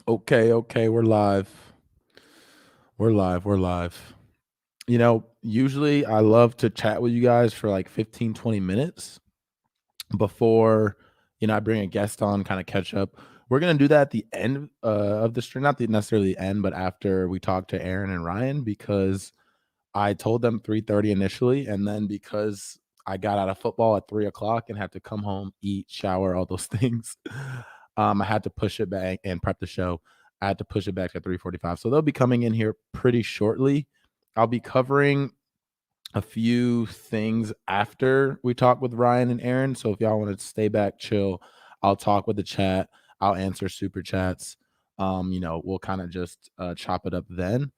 Okay, we're live. We're live. Usually I love to chat with you guys for like 15, 20 minutes before, I bring a guest on, kind of catch up. We're gonna do that at the end of the stream, not necessarily the end, but after we talk to Aaron and Ryan, because I told them 3:30 initially, and then because I got out of football at 3 o'clock and had to come home, eat, shower, all those things, I had to push it back and prep the show. I had to push it back to 3:45. So they'll be coming in here pretty shortly. I'll be covering a few things after we talk with Ryan and Aaron. So if y'all want to stay back, chill, I'll talk with the chat. I'll answer super chats. We'll kind of just chop it up then.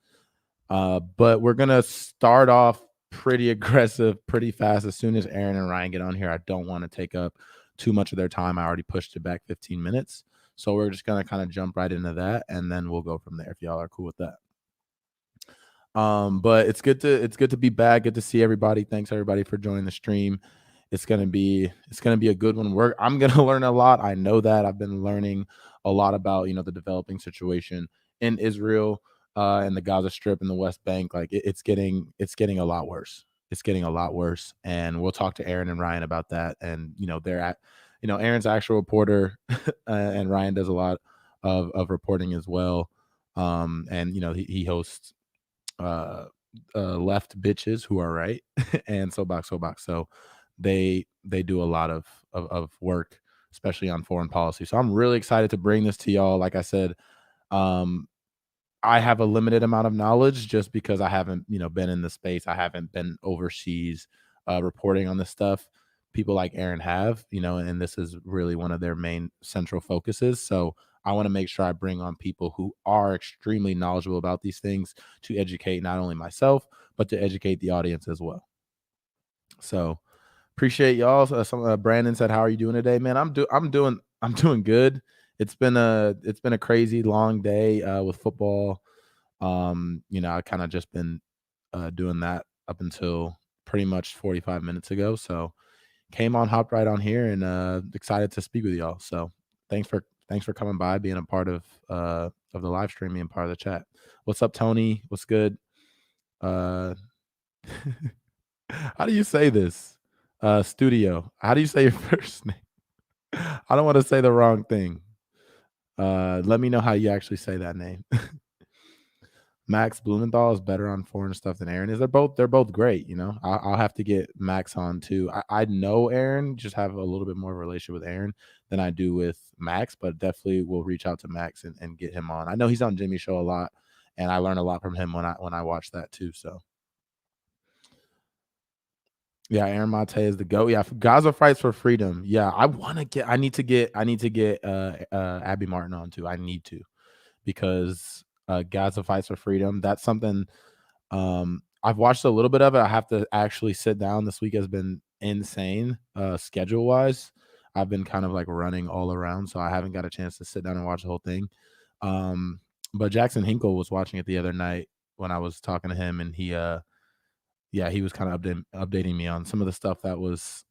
But we're gonna start off pretty aggressive, pretty fast. As soon as Aaron and Ryan get on here, I don't want to take up too much of their time. I already pushed it back 15 minutes. So we're just gonna kind of jump right into that, and then we'll go from there if y'all are cool with that. But it's good to be back. Good to see everybody. Thanks everybody for joining the stream. It's gonna be a good one. I'm gonna learn a lot. I know that. I've been learning a lot about the developing situation in Israel and the Gaza Strip and the West Bank. Like it's getting a lot worse. It's getting a lot worse. And we'll talk to Aaron and Ryan about that. And they're at Aaron's actual reporter and Ryan does a lot of reporting as well. And he hosts uh left bitches who are right and soapbox. So they do a lot of work, especially on foreign policy. So I'm really excited to bring this to y'all. Like I said, um I have a limited amount of knowledge just because I haven't been in the space. I haven't been overseas reporting on this stuff. People like Aaron have, and this is really one of their main central focuses. So I want to make sure I bring on people who are extremely knowledgeable about these things to educate not only myself but to educate the audience as well. So appreciate y'all. Brandon said, "How are you doing today, man?" I'm doing good. It's been a crazy long day with football. I kind of just been doing that up until pretty much 45 minutes ago. So hopped right on here, and excited to speak with y'all. So thanks for coming by, being a part of the live stream, being part of the chat. What's up, Tony? What's good? Uh, how do you say this? Studio. How do you say your first name? I don't want to say the wrong thing. Let me know how you actually say that name. Max Blumenthal is better on foreign stuff than Aaron is. They're both great. I'll have to get Max on too. I know Aaron, just have a little bit more of a relationship with Aaron than I do with Max, but definitely will reach out to Max and get him on. I know he's on Jimmy's show a lot, and I learn a lot from him when I watch that too. So yeah, Aaron Maté is the GOAT. Yeah, Gaza fights for freedom. Yeah, I need to get Abby Martin on too. I need to, because Gaza fights for freedom. That's something I've watched a little bit of it. I have to actually sit down. This week has been insane schedule wise. I've been kind of like running all around, so I haven't got a chance to sit down and watch the whole thing. But Jackson Hinkle was watching it the other night when I was talking to him, and he was kind of updating me on some of the stuff that was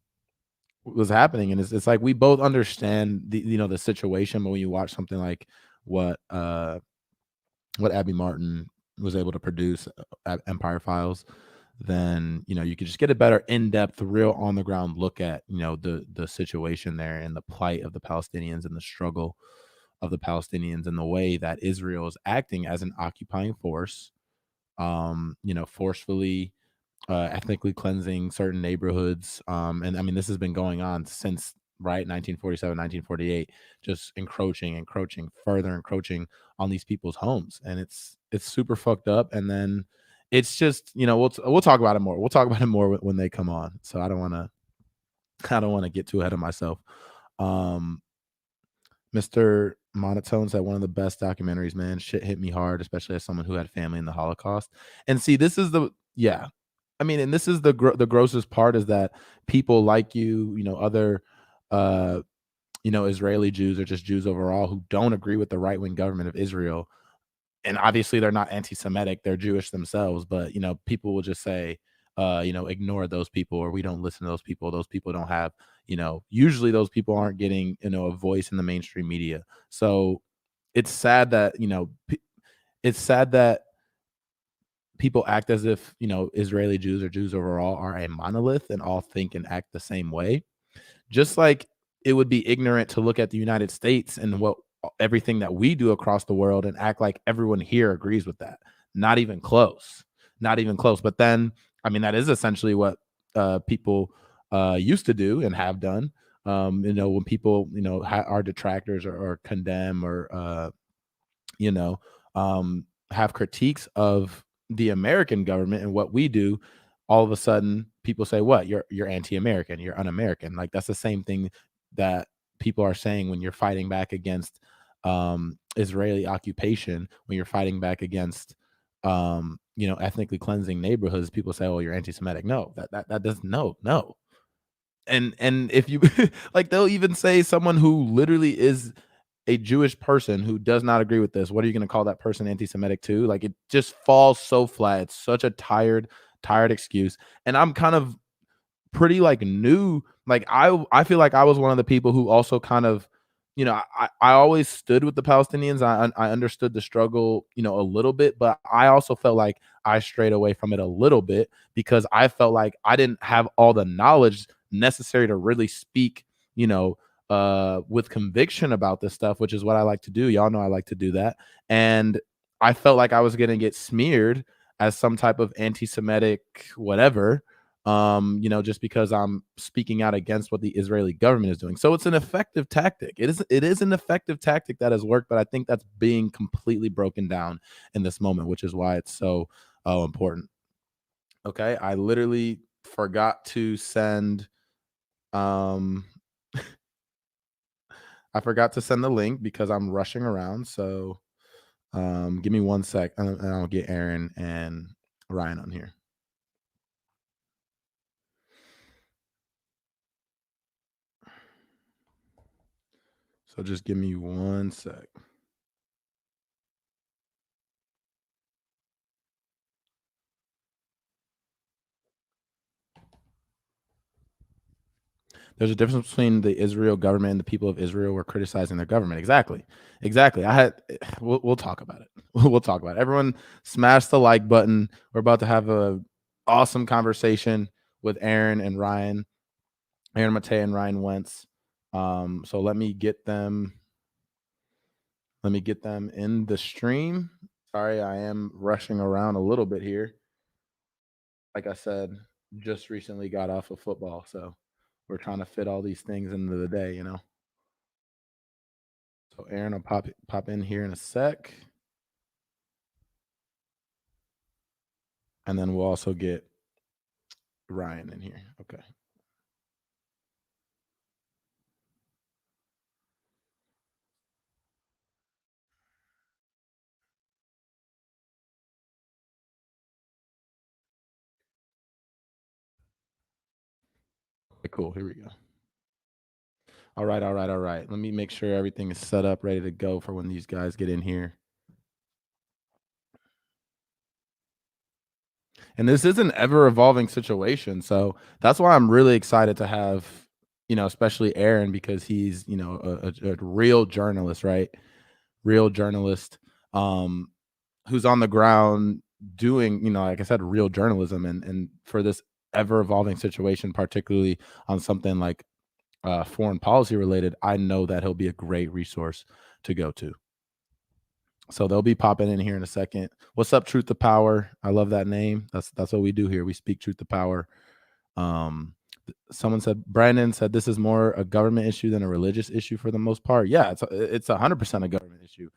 happening. And it's like we both understand the situation, but when you watch something like what what Abby Martin was able to produce at Empire Files, then you could just get a better in-depth, real on the ground look at the situation there and the plight of the Palestinians and the struggle of the Palestinians and the way that Israel is acting as an occupying force, forcefully ethnically cleansing certain neighborhoods. And I mean, this has been going on since, right, 1947, 1948, just encroaching, further encroaching on these people's homes. And it's super fucked up. And then it's just, we'll talk about it more. We'll talk about it more when they come on. So I don't want to get too ahead of myself. Um, Mr. Monotone said one of the best documentaries, man. Shit hit me hard, especially as someone who had family in the Holocaust. And see, this is yeah. I mean, and this is the grossest part, is that people like other, uh, Israeli Jews, or just Jews overall, who don't agree with the right wing government of Israel, and obviously they're not anti-Semitic, they're Jewish themselves, but people will just say, ignore those people, or we don't listen to those people. Those people don't have, usually those people aren't getting, a voice in the mainstream media. So it's sad that, it's sad that people act as if, Israeli Jews or Jews overall are a monolith and all think and act the same way. Just like it would be ignorant to look at the United States and what everything that we do across the world and act like everyone here agrees with that. Not even close. Not even close. But then, I mean, that is essentially what people used to do and have done. When people, are detractors or condemn or you know, have critiques of the American government and what we do, all of a sudden people say, "What? You're anti-American. You're un-American." Like that's the same thing that people are saying when you're fighting back against Israeli occupation, when you're fighting back against ethnically cleansing neighborhoods. People say, "Oh, you're anti-Semitic." No, that does no. And if you like, they'll even say someone who literally is a Jewish person who does not agree with this, what are you gonna call that person anti-Semitic too? Like, it just falls so flat. It's such a tired excuse, and I'm kind of pretty, like, new. Like, I feel like I was one of the people who also kind of, I always stood with the Palestinians. I understood the struggle, a little bit, but I also felt like I strayed away from it a little bit because I felt like I didn't have all the knowledge necessary to really speak, with conviction about this stuff, which is what I like to do. Y'all know I like to do that. And I felt like I was gonna get smeared as some type of anti-Semitic whatever, just because I'm speaking out against what the Israeli government is doing. So it's an effective tactic. It is an effective tactic that has worked, but I think that's being completely broken down in this moment, which is why it's so important. Okay, I literally forgot to send um I forgot to send the link because I'm rushing around. So give me 1 sec and I'll get Aaron and Ryan on here. So just give me 1 sec. There's a difference between the Israel government and the people of Israel were criticizing their government. Exactly. Exactly. We'll talk about it. We'll talk about it. Everyone smash the like button. We're about to have a awesome conversation with Aaron and Ryan, Aaron Maté and Ryan Wentz. So let me get them in the stream. Sorry, I am rushing around a little bit here. Like I said, just recently got off of football, so we're trying to fit all these things into the day. So Aaron will pop in here in a sec, and then we'll also get Ryan in here. Okay. Okay, cool. Here we go. All right, all right, all right. Let me make sure everything is set up, ready to go for when these guys get in here. And this is an ever evolving situation. So that's why I'm really excited to have, especially Aaron, because he's, a real journalist, right? Real journalist, who's on the ground doing, like I said, real journalism. And for this ever evolving situation, particularly on something like foreign policy related, I know that he'll be a great resource to go to. So they'll be popping in here in a second. What's up, Truth to Power? I love that name. That's what we do here. We speak truth to power. Someone said, Brandon said this is more a government issue than a religious issue for the most part. Yeah, it's 100% a government issue.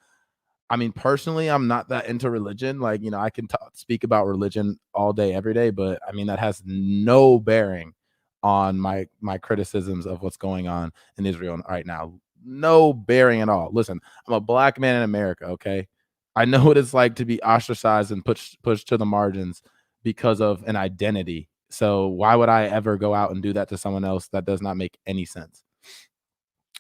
I mean, personally, I'm not that into religion. Like, I can speak about religion all day, every day, but I mean, that has no bearing on my criticisms of what's going on in Israel right now. No bearing at all. Listen, I'm a black man in America. Okay, I know what it's like to be ostracized and pushed to the margins because of an identity. So why would I ever go out and do that to someone else? That does not make any sense.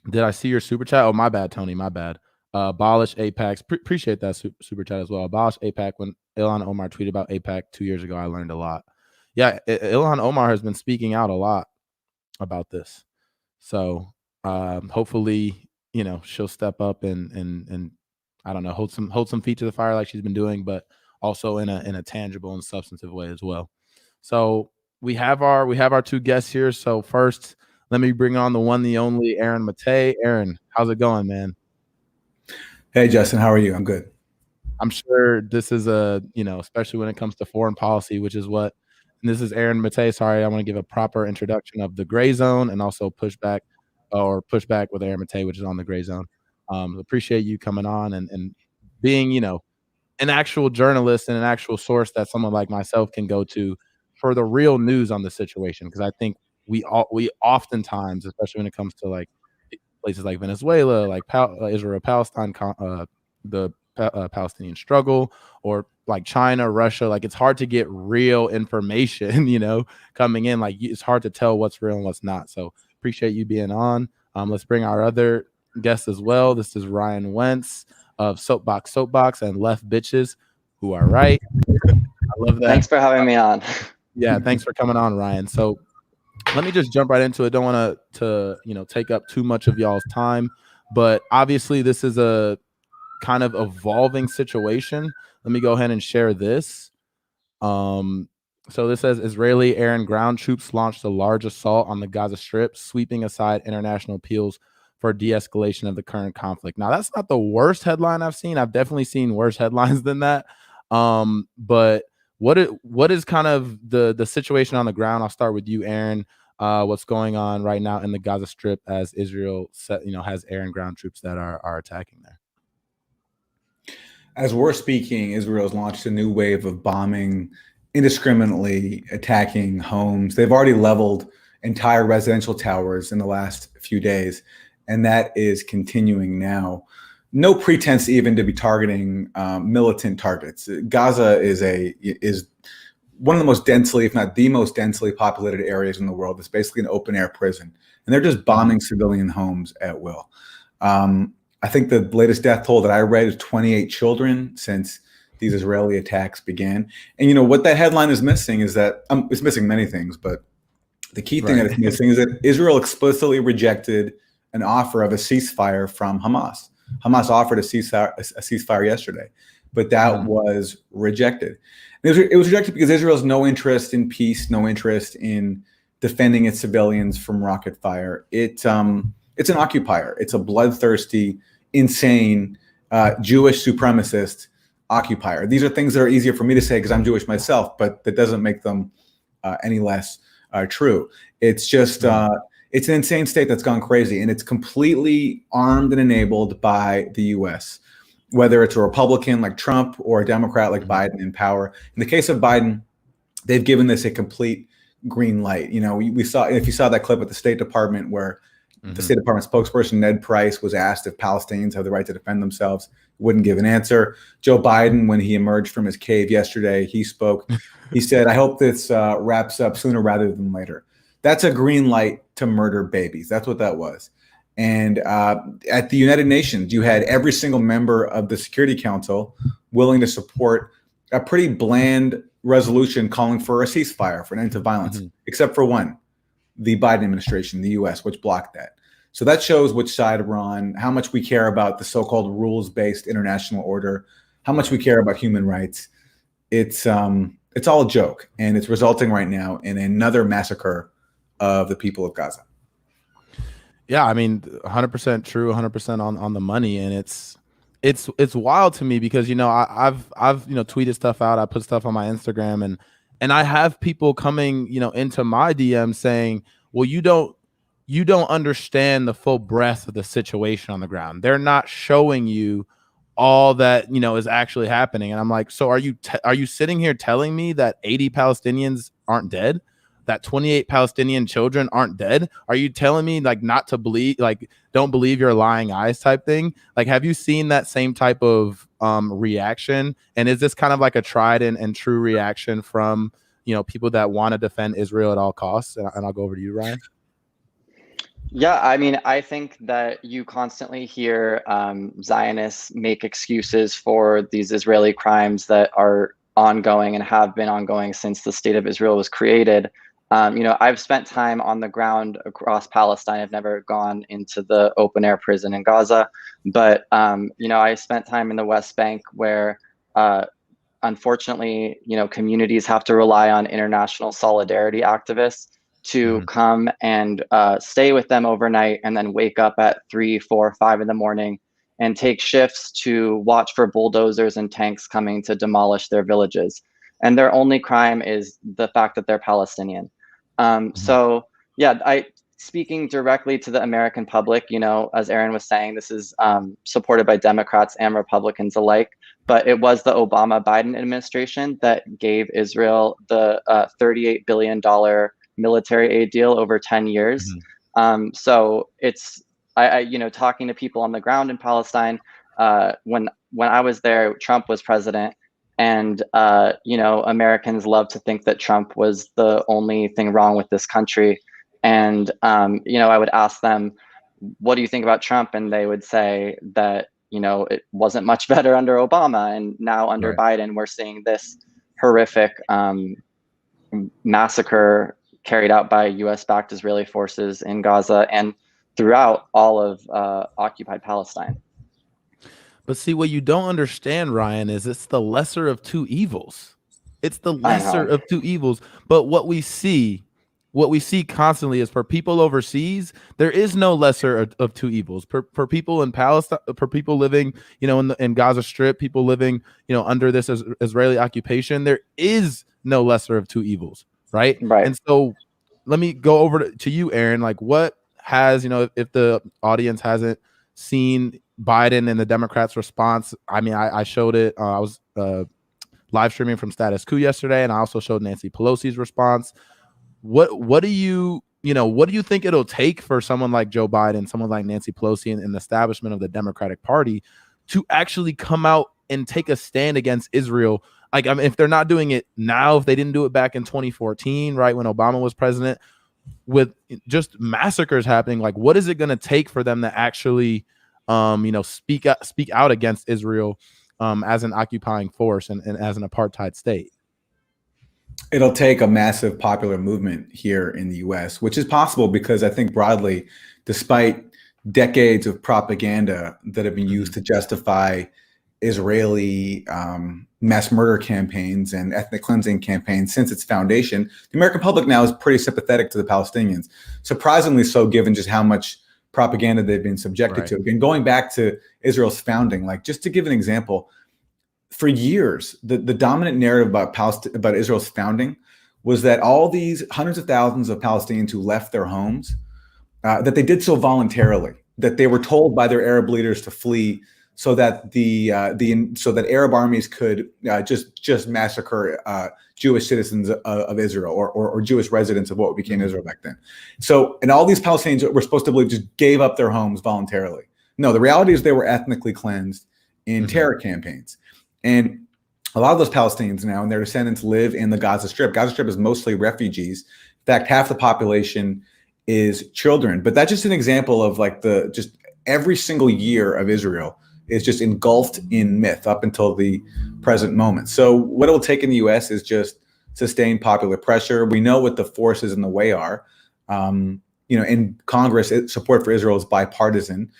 Did I see your super chat? Oh, my bad, Tony. My bad. Abolish APAC. Appreciate that super chat as well. Abolish APAC. When Ilhan Omar tweeted about APAC 2 years ago, I learned a lot. Yeah, Ilhan Omar has been speaking out a lot about this. So hopefully, she'll step up and I don't know, hold some feet to the fire like she's been doing, but also in a tangible and substantive way as well. So we have our two guests here. So first, let me bring on the one, the only Aaron Maté. Aaron, how's it going, man? Hey, Justin, how are you? I'm good. I'm sure this is especially when it comes to foreign policy, which is what, and this is Aaron Maté. Sorry, I want to give a proper introduction of the Grayzone and also pushback with Aaron Maté, which is on the Grayzone. Appreciate you coming on and being, an actual journalist and an actual source that someone like myself can go to for the real news on the situation. Because I think we oftentimes, especially when it comes to like places like Venezuela, like Israel Palestine, the Palestinian struggle, or like China, Russia, like it's hard to get real information, coming in. Like it's hard to tell what's real and what's not. So appreciate you being on. Let's bring our other guest as well. This is Ryan Wentz of Soapbox and Left Bitches Who Are Right. I love that. Thanks for having me on. Yeah, thanks for coming on, Ryan. So let me just jump right into it. Don't want to take up too much of y'all's time, but obviously this is a kind of evolving situation. Let me go ahead and share this. So this says Israeli air and ground troops launched a large assault on the Gaza Strip, sweeping aside international appeals for de-escalation of the current conflict. Now, that's not the worst headline I've seen. I've definitely seen worse headlines than that. But what is kind of the situation on the ground? I'll start with you, Aaron. What's going on right now in the Gaza Strip as Israel has air and ground troops that are attacking there? As we're speaking, Israel's launched a new wave of bombing, indiscriminately attacking homes. They've already leveled entire residential towers in the last few days, and that is continuing now. No pretense even to be targeting militant targets. Gaza is one of the most densely, if not the most densely populated areas in the world. It's basically an open air prison, and they're just bombing civilian homes at will. I think the latest death toll that I read is 28 children since these Israeli attacks began. And what that headline is missing is that it's missing many things, but the key thing that it's missing is that Israel explicitly rejected an offer of a ceasefire from Hamas. Hamas offered a ceasefire yesterday, but that was rejected. It was rejected because Israel has no interest in peace, no interest in defending its civilians from rocket fire. It's an occupier. It's a bloodthirsty, insane, Jewish supremacist occupier. These are things that are easier for me to say because I'm Jewish myself, but that doesn't make them any less true. It's just it's an insane state that's gone crazy, and it's completely armed and enabled by the U.S., whether it's a Republican like Trump or a Democrat like Biden in power. In the case of Biden, they've given this a complete green light. We saw, if you saw that clip at the State Department where the State Department spokesperson Ned Price was asked if Palestinians have the right to defend themselves, wouldn't give an answer. Joe Biden, when he emerged from his cave yesterday, he spoke. He said, "I hope this wraps up sooner rather than later." That's a green light to murder babies. That's what that was. And at the United Nations, you had every single member of the Security Council willing to support a pretty bland resolution calling for a ceasefire, for an end to violence, except for one, the Biden administration, the U.S., which blocked that. So that shows which side we're on, how much we care about the so-called rules-based international order, how much we care about human rights. It's all a joke, and it's resulting right now in another massacre of the people of Gaza. Yeah, I mean, 100% true, 100% on the money, and it's wild to me because I've tweeted stuff out, I put stuff on my Instagram, and I have people coming into my DM saying, well, you don't understand the full breadth of the situation on the ground. They're not showing you all that is actually happening. And I'm like, so are you sitting here telling me that 80 Palestinians aren't dead, that 28 Palestinian children aren't dead? Are you telling me like not to believe, like don't believe your lying eyes type thing? Like, have you seen that same type of reaction? And is this kind of like a tried and true reaction from people that want to defend Israel at all costs? And I'll go over to you, Ryan. Yeah, I mean, I think that you constantly hear Zionists make excuses for these Israeli crimes that are ongoing and have been ongoing since the state of Israel was created. I've spent time on the ground across Palestine. I've never gone into the open air prison in Gaza, but I spent time in the West Bank where, unfortunately, communities have to rely on international solidarity activists to come and stay with them overnight, and then wake up at 3, 4, 5 in the morning and take shifts to watch for bulldozers and tanks coming to demolish their villages. And their only crime is the fact that they're Palestinian. So yeah, speaking directly to the American public, as Aaron was saying, this is supported by Democrats and Republicans alike. But it was the Obama-Biden administration that gave Israel the $38 billion military aid deal over 10 years. So it's, talking to people on the ground in Palestine, when I was there, Trump was president. And, Americans love to think that Trump was the only thing wrong with this country. And, I would ask them, what do you think about Trump? And they would say that, it wasn't much better under Obama. And now under Biden, we're seeing this horrific massacre carried out by US-backed Israeli forces in Gaza and throughout all of occupied Palestine. But see, what you don't understand, Ryan, is it's the lesser of two evils. It's the lesser of two evils. But what we see constantly is, for people overseas, there is no lesser of two evils. For people in Palestine, for people living, in Gaza Strip, people living, under this Israeli occupation, there is no lesser of two evils, right? And so let me go over to you, Aaron. Like, what has, if the audience hasn't seen Biden and the Democrats' response, I mean, I showed it. I was live streaming from Status Quo yesterday, and I also showed Nancy Pelosi's response. What do you think it'll take for someone like Joe Biden, someone like Nancy Pelosi, and the establishment of the Democratic Party to actually come out and take a stand against Israel? Like, I mean, if they're not doing it now, if they didn't do it back in 2014, right, when Obama was president, with just massacres happening, like, what is it going to take for them to actually, speak out against Israel as an occupying force and as an apartheid state? It'll take a massive popular movement here in the US, which is possible because I think broadly, despite decades of propaganda that have been used to justify Israeli mass murder campaigns and ethnic cleansing campaigns since its foundation, the American public now is pretty sympathetic to the Palestinians. Surprisingly so, given just how much propaganda they've been subjected to. And going back to Israel's founding, like, just to give an example, for years, the dominant narrative about Israel's founding was that all these hundreds of thousands of Palestinians who left their homes, that they did so voluntarily, that they were told by their Arab leaders to flee, so that so that Arab armies could just massacre Jewish citizens of Israel or Jewish residents of what became Israel back then. So, and all these Palestinians were supposed to believe just gave up their homes voluntarily. No, the reality is they were ethnically cleansed in terror campaigns. And a lot of those Palestinians now and their descendants live in the Gaza Strip. Gaza Strip is mostly refugees. In fact, half the population is children. But that's just an example of, like, just every single year of Israel is just engulfed in myth up until the present moment. So what it'll take in the US is just sustained popular pressure. We know what the forces in the way are. In Congress, support for Israel is bipartisan.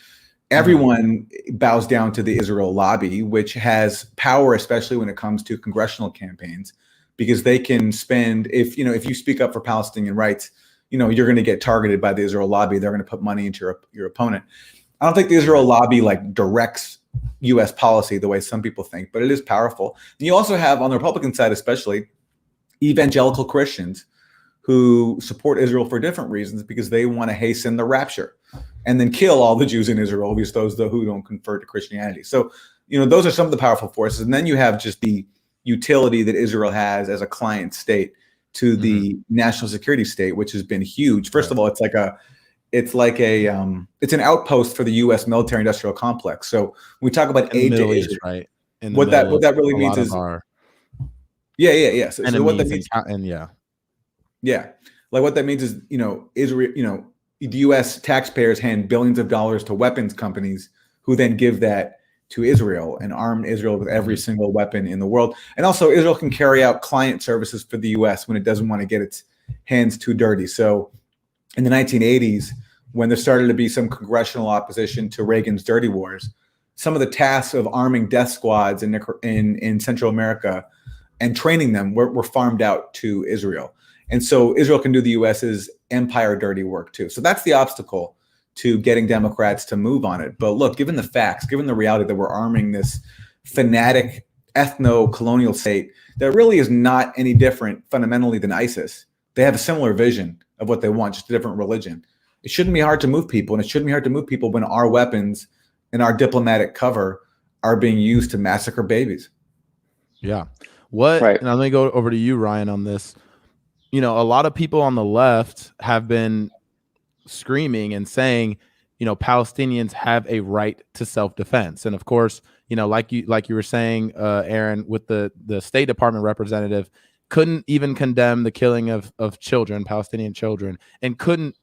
Everyone bows down to the Israel lobby, which has power, especially when it comes to congressional campaigns, because they can spend, if you speak up for Palestinian rights, you're going to get targeted by the Israel lobby. They're going to put money into your opponent. I don't think the Israel lobby directs U.S. policy the way some people think, but it is powerful. And you also have, on the Republican side especially, evangelical Christians who support Israel for different reasons, because they want to hasten the rapture and then kill all the Jews in Israel, at least those who don't convert to Christianity. So, those are some of the powerful forces. And then you have just the utility that Israel has as a client state to the national security state, which has been huge. First of all, it's an outpost for the U.S. military-industrial complex. So when we talk about aid to Israel, right? What that really means is, So what that means, like, what that means is, Israel, the U.S. taxpayers hand billions of dollars to weapons companies who then give that to Israel and arm Israel with every single weapon in the world. And also, Israel can carry out client services for the U.S. when it doesn't want to get its hands too dirty. So in the 1980s, when there started to be some congressional opposition to Reagan's dirty wars, some of the tasks of arming death squads in Central America and training them were farmed out to Israel. And so Israel can do the US's empire dirty work too. So that's the obstacle to getting Democrats to move on it. But look, given the facts, given the reality that we're arming this fanatic ethno-colonial state that really is not any different fundamentally than ISIS. They have a similar vision of what they want, just a different religion. It shouldn't be hard to move people, and it shouldn't be hard to move people when our weapons and our diplomatic cover are being used to massacre babies. Yeah. What? Right. And let me go over to you, Ryan, on this. You know, a lot of people on the left have been screaming and saying, you know, Palestinians have a right to self-defense. And of course, you know, like you were saying, Aaron, with the State Department representative couldn't even condemn the killing of children, Palestinian children, and couldn't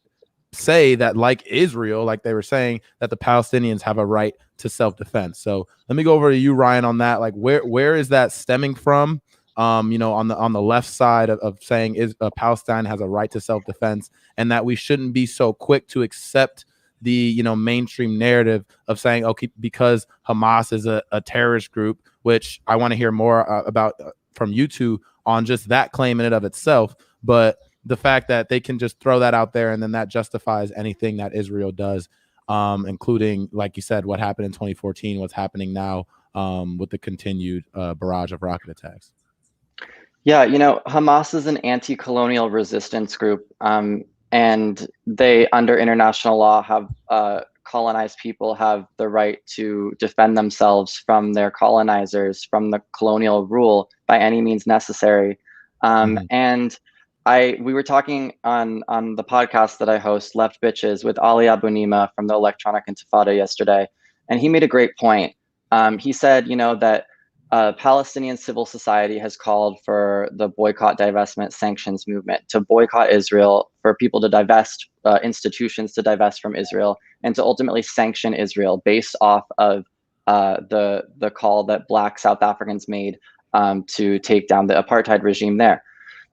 say that, like Israel, like they were saying, that the Palestinians have a right to self-defense. So let me go over to you, Ryan, on that. Like, where is that stemming from? You know, on the left side of saying Palestine has a right to self-defense, and that we shouldn't be so quick to accept the, you know, mainstream narrative of saying, okay, because Hamas is a terrorist group, which I want to hear more about from you two on just that claim in and of itself. But the fact that they can just throw that out there and then that justifies anything that Israel does, including, like you said, what happened in 2014, what's happening now with the continued barrage of rocket attacks. Yeah, you know, Hamas is an anti-colonial resistance group, and they, under international law, have colonized people have the right to defend themselves from their colonizers, from the colonial rule by any means necessary. And we were talking on the podcast that I host, Left Bitches, with Ali Abunimah from the Electronic Intifada yesterday, and he made a great point. He said, you know, that Palestinian civil society has called for the boycott, divestment, sanctions movement to boycott Israel, for people to divest, institutions to divest from Israel, and to ultimately sanction Israel based off of the call that Black South Africans made to take down the apartheid regime there.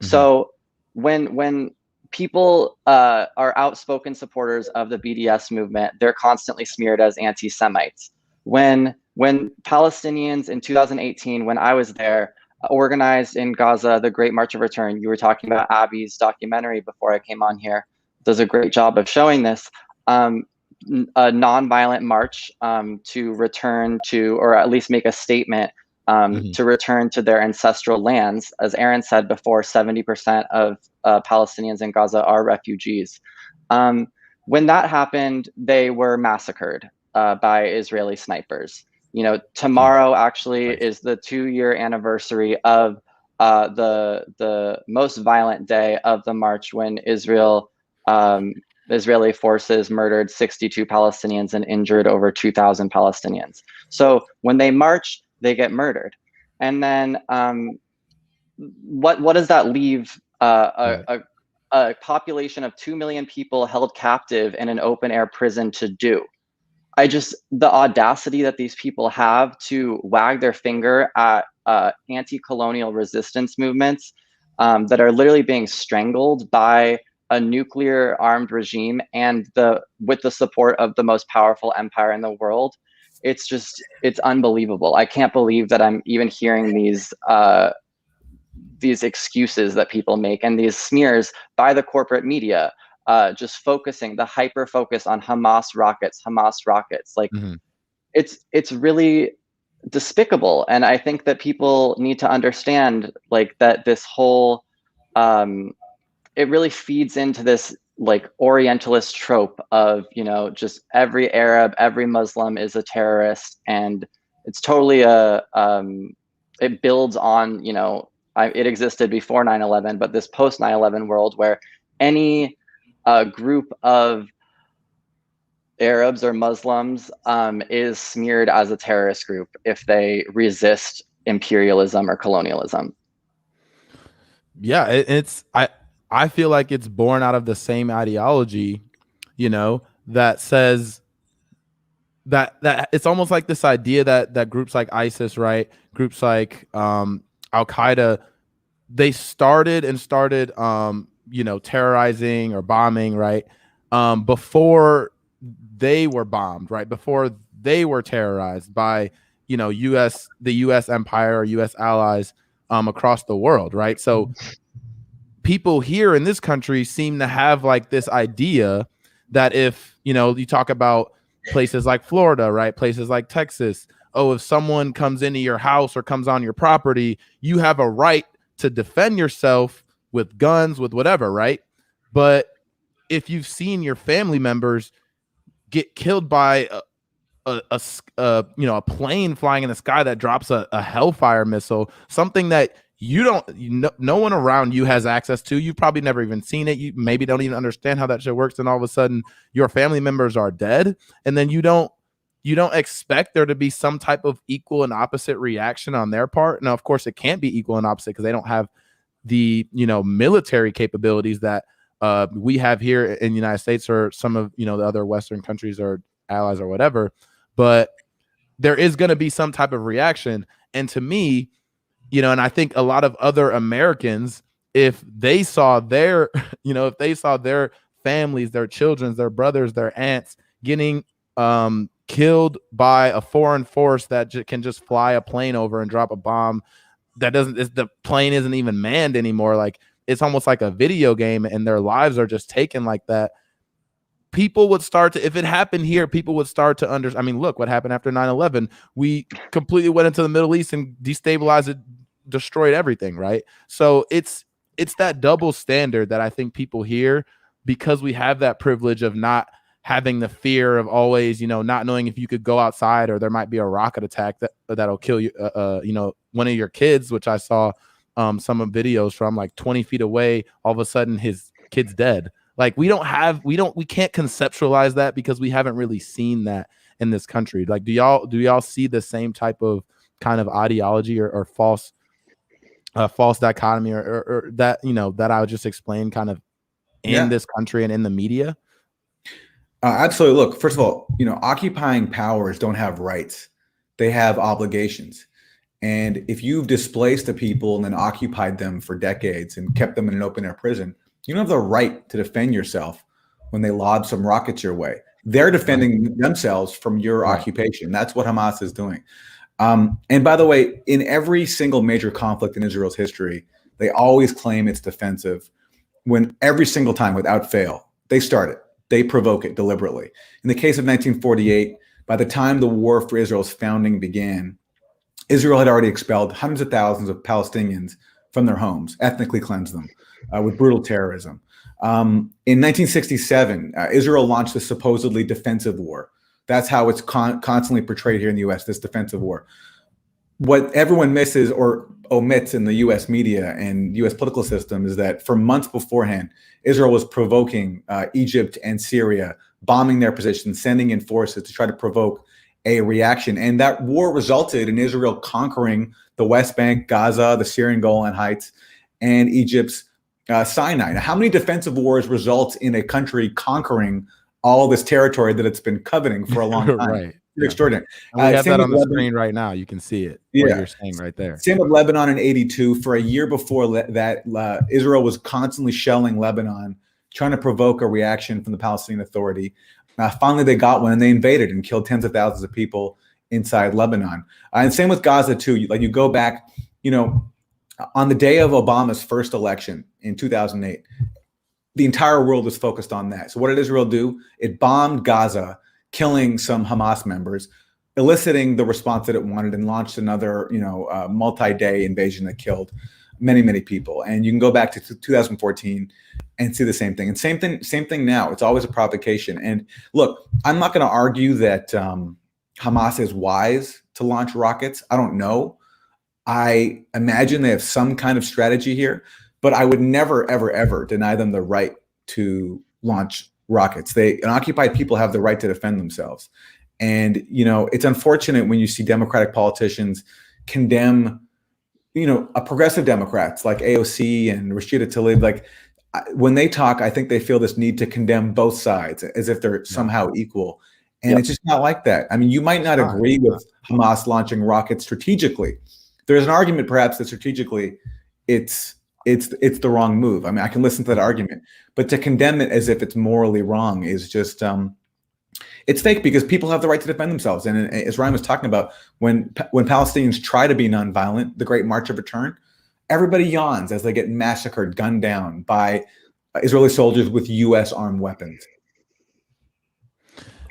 So when people are outspoken supporters of the BDS movement, they're constantly smeared as anti-Semites. When Palestinians in 2018, when I was there, organized in Gaza the Great March of Return, you were talking about Abby's documentary before I came on here, does a great job of showing this, a nonviolent march to return to, or at least make a statement to return to their ancestral lands. As Aaron said before, 70% of Palestinians in Gaza are refugees. When that happened, they were massacred by Israeli snipers. You know, tomorrow actually is the 2-year anniversary of the most violent day of the march, when Israeli forces murdered 62 Palestinians and injured over 2,000 Palestinians. So when they march, they get murdered. And then what does that leave a population of 2 million people held captive in an open air prison to do? The audacity that these people have to wag their finger at anti-colonial resistance movements that are literally being strangled by a nuclear armed regime and with the support of the most powerful empire in the world. It's unbelievable. I can't believe that I'm even hearing these excuses that people make and these smears by the corporate media. Just focusing, the hyper focus on Hamas rockets. Like, it's really despicable. And I think that people need to understand, like, that this whole, it really feeds into this, like, Orientalist trope of, you know, just every Arab, every Muslim is a terrorist. And it's totally it builds on, you know, it existed before 9/11, but this post 9/11 world where any group of Arabs or Muslims is smeared as a terrorist group if they resist imperialism or colonialism. Yeah, I feel like it's born out of the same ideology, you know, that says that it's almost like this idea that groups like ISIS, right, groups like Al Qaeda, they started terrorizing or bombing, right? Before they were bombed, right? Before they were terrorized by, the U.S. empire or U.S. allies across the world, right? So people here in this country seem to have like this idea that if, you talk about places like Florida, right? Places like Texas. Oh, if someone comes into your house or comes on your property, you have a right to defend yourself with guns, with whatever, right? But if you've seen your family members get killed by a plane flying in the sky that drops a Hellfire missile, something that no one around you has access to. You've probably never even seen it. You maybe don't even understand how that shit works. And all of a sudden your family members are dead. And then you don't expect there to be some type of equal and opposite reaction on their part. Now, of course, it can't be equal and opposite because they don't have the, military capabilities that we have here in the United States or some of, the other Western countries or allies or whatever. But there is going to be some type of reaction. And to me, and I think a lot of other Americans, if they saw their, if they saw their families, their children, their brothers, their aunts getting killed by a foreign force that can just fly a plane over and drop a bomb that the plane isn't even manned anymore. Like it's almost like a video game and their lives are just taken like that. People would start to, if it happened here, people would start to understand. I mean, look what happened after 9/11. We completely went into the Middle East and destabilized it, destroyed everything, right? So it's that double standard that I think people hear because we have that privilege of not having the fear of always, not knowing if you could go outside or there might be a rocket attack that'll kill you, one of your kids, which I saw some of videos from like 20 feet away, all of a sudden his kid's dead. Like we can't conceptualize that because we haven't really seen that in this country. Like, do y'all see the same type of kind of ideology or false dichotomy or that, that I would just explain kind of in this country and in the media? Absolutely. Look, first of all, occupying powers don't have rights. They have obligations. And if you've displaced the people and then occupied them for decades and kept them in an open air prison, you don't have the right to defend yourself when they lob some rockets your way. They're defending themselves from your occupation. That's what Hamas is doing. And by the way, in every single major conflict in Israel's history, they always claim it's defensive when every single time without fail, they start it. They provoke it deliberately. In the case of 1948, by the time the war for Israel's founding began, Israel had already expelled hundreds of thousands of Palestinians from their homes, ethnically cleansed them with brutal terrorism. In 1967, Israel launched the supposedly defensive war. That's how it's constantly portrayed here in the U.S., this defensive war. What everyone misses or omits in the U.S. media and U.S. political system is that for months beforehand, Israel was provoking Egypt and Syria, bombing their positions, sending in forces to try to provoke a reaction. And that war resulted in Israel conquering the West Bank, Gaza, the Syrian Golan Heights, and Egypt's Sinai. Now, how many defensive wars result in a country conquering all this territory that it's been coveting for a long time? Right. It's extraordinary. And we have that on the screen right now. You can see it. What you're saying right there. Same with Lebanon in 82. For a year before that, Israel was constantly shelling Lebanon, trying to provoke a reaction from the Palestinian Authority. Finally, they got one and they invaded and killed tens of thousands of people inside Lebanon. And same with Gaza too. You go back, on the day of Obama's first election in 2008, the entire world was focused on that. So what did Israel do? It bombed Gaza, killing some Hamas members, eliciting the response that it wanted, and launched another, multi-day invasion that killed many, many people. And you can go back to 2014 and see the same thing. And same thing now. It's always a provocation. And look, I'm not going to argue that Hamas is wise to launch rockets. I don't know. I imagine they have some kind of strategy here, but I would never, ever, ever deny them the right to launch rockets. Occupied people have the right to defend themselves. And, it's unfortunate when you see Democratic politicians condemn, a progressive Democrats like AOC and Rashida Tlaib. Like when they talk, I think they feel this need to condemn both sides as if they're somehow equal. And it's just not like that. I mean, you might not agree with Hamas launching rockets strategically. There's an argument perhaps that strategically it's it's the wrong move. I mean, I can listen to that argument, but to condemn it as if it's morally wrong is just it's fake, because people have the right to defend themselves. And as Ryan was talking about, when Palestinians try to be nonviolent, the Great March of Return, everybody yawns as they get massacred, gunned down by Israeli soldiers with U.S. armed weapons.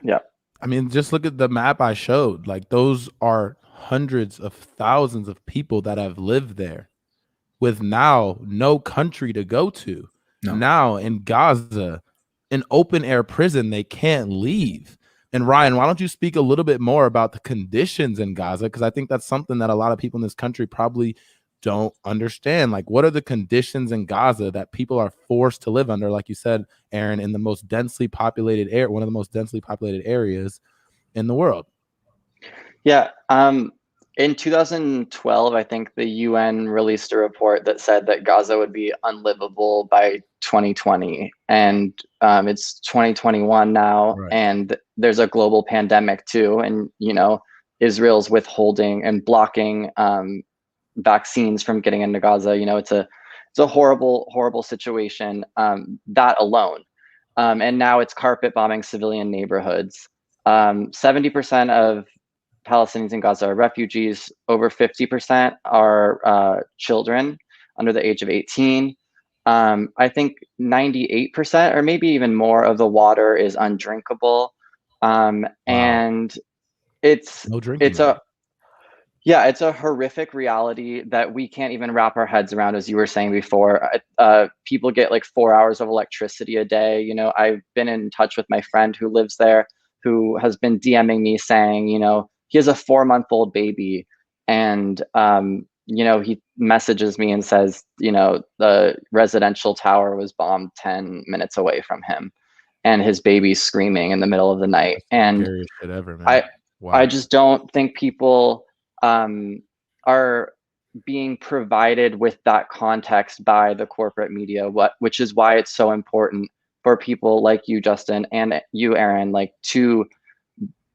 Yeah. I mean, just look at the map I showed. Like, those are hundreds of thousands of people that have lived there with now no country to go to. No. Now in Gaza, an open air prison, they can't leave. And Ryan, why don't you speak a little bit more about the conditions in Gaza? Because I think that's something that a lot of people in this country probably don't understand. Like, what are the conditions in Gaza that people are forced to live under? Like you said, Aaron, in the most densely populated area, one of the most densely populated areas in the world. Yeah. In 2012, I think the UN released a report that said that Gaza would be unlivable by 2020. And it's 2021 now, Right. and there's a global pandemic too. And, you know, Israel's withholding and blocking vaccines from getting into Gaza. You know, it's a horrible, horrible situation, that alone. And now it's carpet bombing civilian neighborhoods. 70% of Palestinians in Gaza are refugees. Over 50% are children under the age of 18. I think 98% or maybe even more of the water is undrinkable. And it's No drinking it's water. it's a horrific reality that we can't even wrap our heads around, as you were saying before. People get like 4 hours of electricity a day. You know, I've been in touch with my friend who lives there, who has been DMing me saying, you know, he has a 4-month-old baby, and you know, he messages me and says, you know, the residential tower was bombed 10 minutes away from him, and his baby's screaming in the middle of the night. And Scariest shit ever, man. I just don't think people are being provided with that context by the corporate media, which is why it's so important for people like you, Justin, and you, Aaron, like, to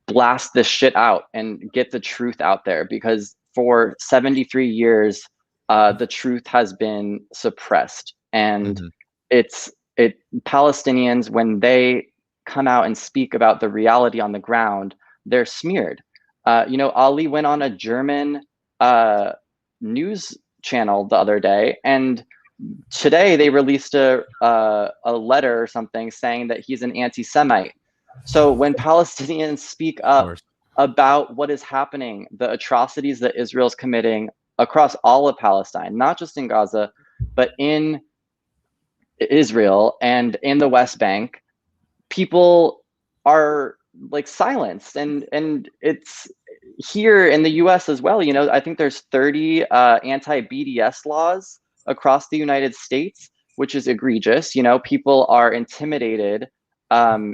blast this shit out and get the truth out there, because for 73 years the truth has been suppressed. And Palestinians, when they come out and speak about the reality on the ground, they're smeared. You know, Ali went on a German news channel the other day, and today they released a letter or something saying that he's an anti-Semite. So when Palestinians speak up about what is happening, the atrocities that Israel's committing across all of Palestine, not just in Gaza, but in Israel and in the West Bank, people are like silenced. And it's here in the US as well. You know, I think there's 30 anti-BDS laws across the United States, which is egregious. You know, people are intimidated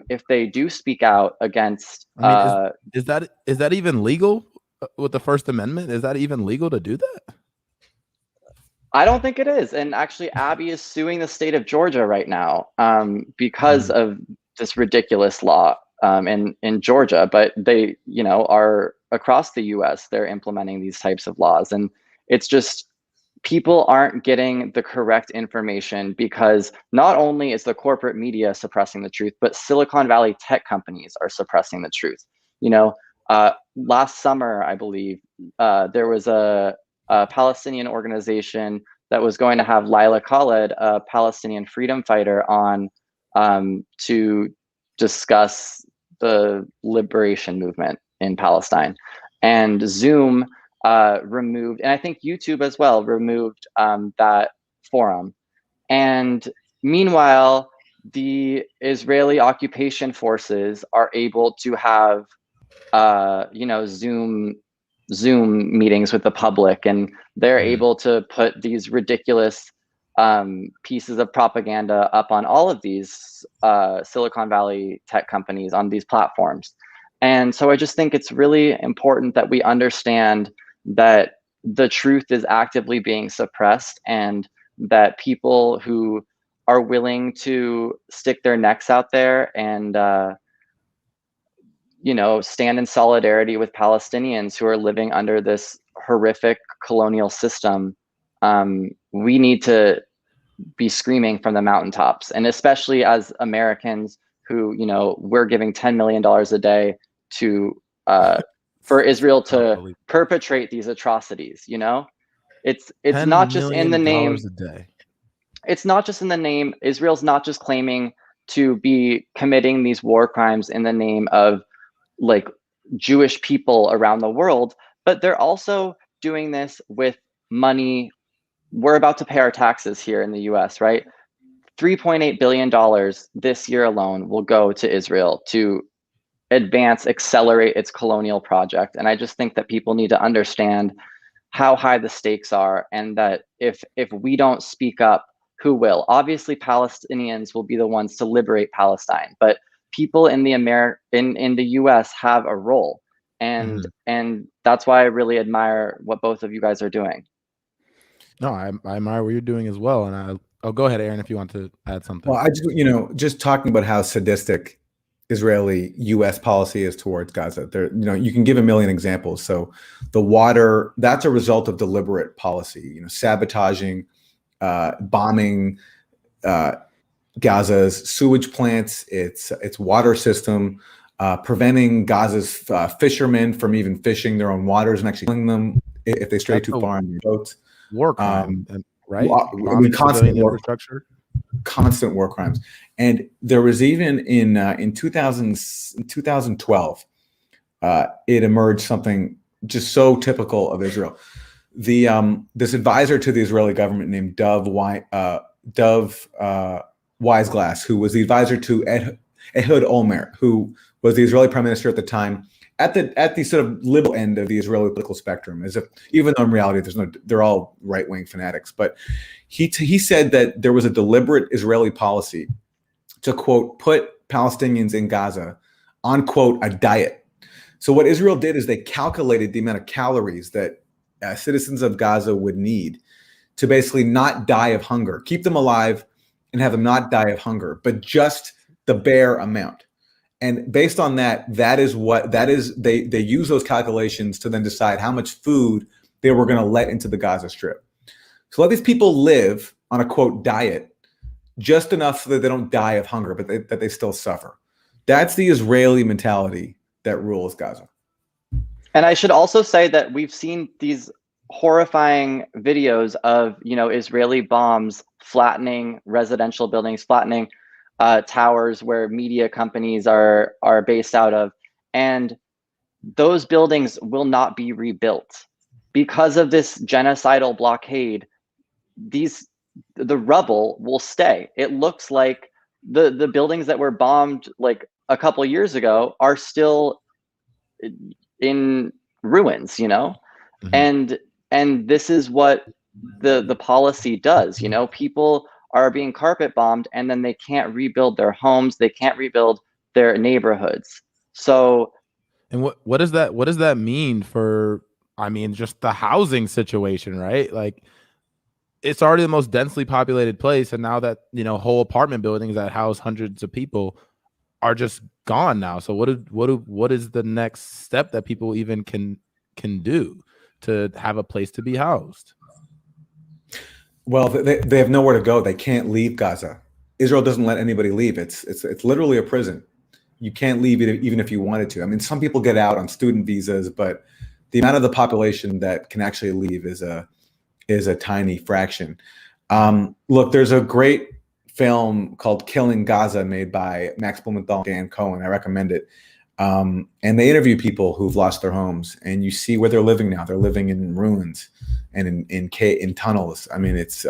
if they do speak out against. I mean, is that even legal with the First Amendment? Is that even legal to do that? I don't think it is. And actually, Abby is suing the state of Georgia right now because of this ridiculous law in Georgia. But they, you know, are across the US, they're implementing these types of laws. And it's just, people aren't getting the correct information, because not only is the corporate media suppressing the truth, but Silicon Valley tech companies are suppressing the truth. You know, last summer, I believe, there was a Palestinian organization that was going to have Laila Khaled, a Palestinian freedom fighter, on to discuss the liberation movement in Palestine. And Zoom removed, and I think YouTube as well, removed that forum. And meanwhile, the Israeli occupation forces are able to have you know, Zoom meetings with the public, and they're able to put these ridiculous pieces of propaganda up on all of these Silicon Valley tech companies on these platforms. And so I just think it's really important that we understand that the truth is actively being suppressed, and that people who are willing to stick their necks out there and you know, stand in solidarity with Palestinians who are living under this horrific colonial system, we need to be screaming from the mountaintops. And especially as Americans who, you know, we're giving $10 million a day to for Israel to perpetrate these atrocities. You know, it's not just in the name. a day. It's not just in the name. Israel's not just claiming to be committing these war crimes in the name of like Jewish people around the world, but they're also doing this with money. We're about to pay our taxes here in the US, right? $3.8 billion this year alone will go to Israel to accelerate its colonial project. And I just think that people need to understand how high the stakes are, and that if we don't speak up, who will? Obviously, Palestinians will be the ones to liberate Palestine, but people in the in the US have a role. And that's why I really admire what both of you guys are doing. No, I admire what you're doing as well. And I'll go ahead, Aaron, if you want to add something. Well, I just, you know, just talking about how sadistic Israeli U.S. policy is towards Gaza. There, you know, you can give a million examples. So the water, that's a result of deliberate policy, you know, sabotaging, bombing Gaza's sewage plants, its water system, preventing Gaza's fishermen from even fishing their own waters and actually killing them if they stray too far on their boats. War crime, right? Constant war crimes. And there was even in 2012, it emerged something just so typical of Israel. This advisor to the Israeli government named Dov Weisglass, who was the advisor to Ehud Olmert, who was the Israeli prime minister at the time, at the sort of liberal end of the Israeli political spectrum, as if, even though in reality they're all right-wing fanatics. But he said that there was a deliberate Israeli policy to, quote, put Palestinians in Gaza on, quote, a diet. So what Israel did is they calculated the amount of calories that citizens of Gaza would need to basically not die of hunger, keep them alive and have them not die of hunger, but just the bare amount. And based on that, they use those calculations to then decide how much food they were going to let into the Gaza Strip. So let these people live on a, quote, diet, just enough so that they don't die of hunger, but that they still suffer. That's the Israeli mentality that rules Gaza. And I should also say that we've seen these horrifying videos of, you know, Israeli bombs flattening residential buildings, flattening towers where media companies are based out of, and those buildings will not be rebuilt because of this genocidal blockade. The rubble will stay. It looks like the buildings that were bombed like a couple of years ago are still in ruins, you know. And this is what the policy does. You know, people are being carpet bombed and then they can't rebuild their homes, they can't rebuild their neighborhoods. So, and what does that mean for, I mean, just the housing situation, right? Like, it's already the most densely populated place, and now that, you know, whole apartment buildings that house hundreds of people are just gone now. So what is the next step that people even can do to have a place to be housed? Well, they have nowhere to go. They can't leave Gaza. Israel doesn't let anybody leave. It's literally a prison. You can't leave it even if you wanted to. I mean, some people get out on student visas, but the amount of the population that can actually leave is a tiny fraction. Look, there's a great film called Killing Gaza made by Max Blumenthal and Dan Cohen. I recommend it. And they interview people who've lost their homes, and you see where they're living now. They're living in ruins and in tunnels. I mean, it's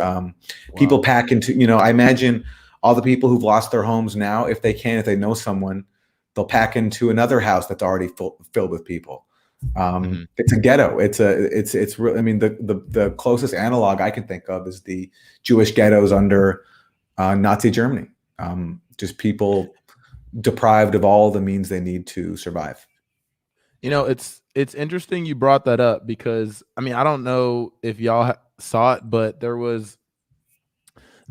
people pack into, you know, I imagine all the people who've lost their homes now, if they know someone, they'll pack into another house that's already filled with people. It's a ghetto. It's really, I mean, the closest analog I can think of is the Jewish ghettos under Nazi Germany. Just people deprived of all the means they need to survive. You know, it's interesting you brought that up, because I mean, I don't know if y'all saw it, but there was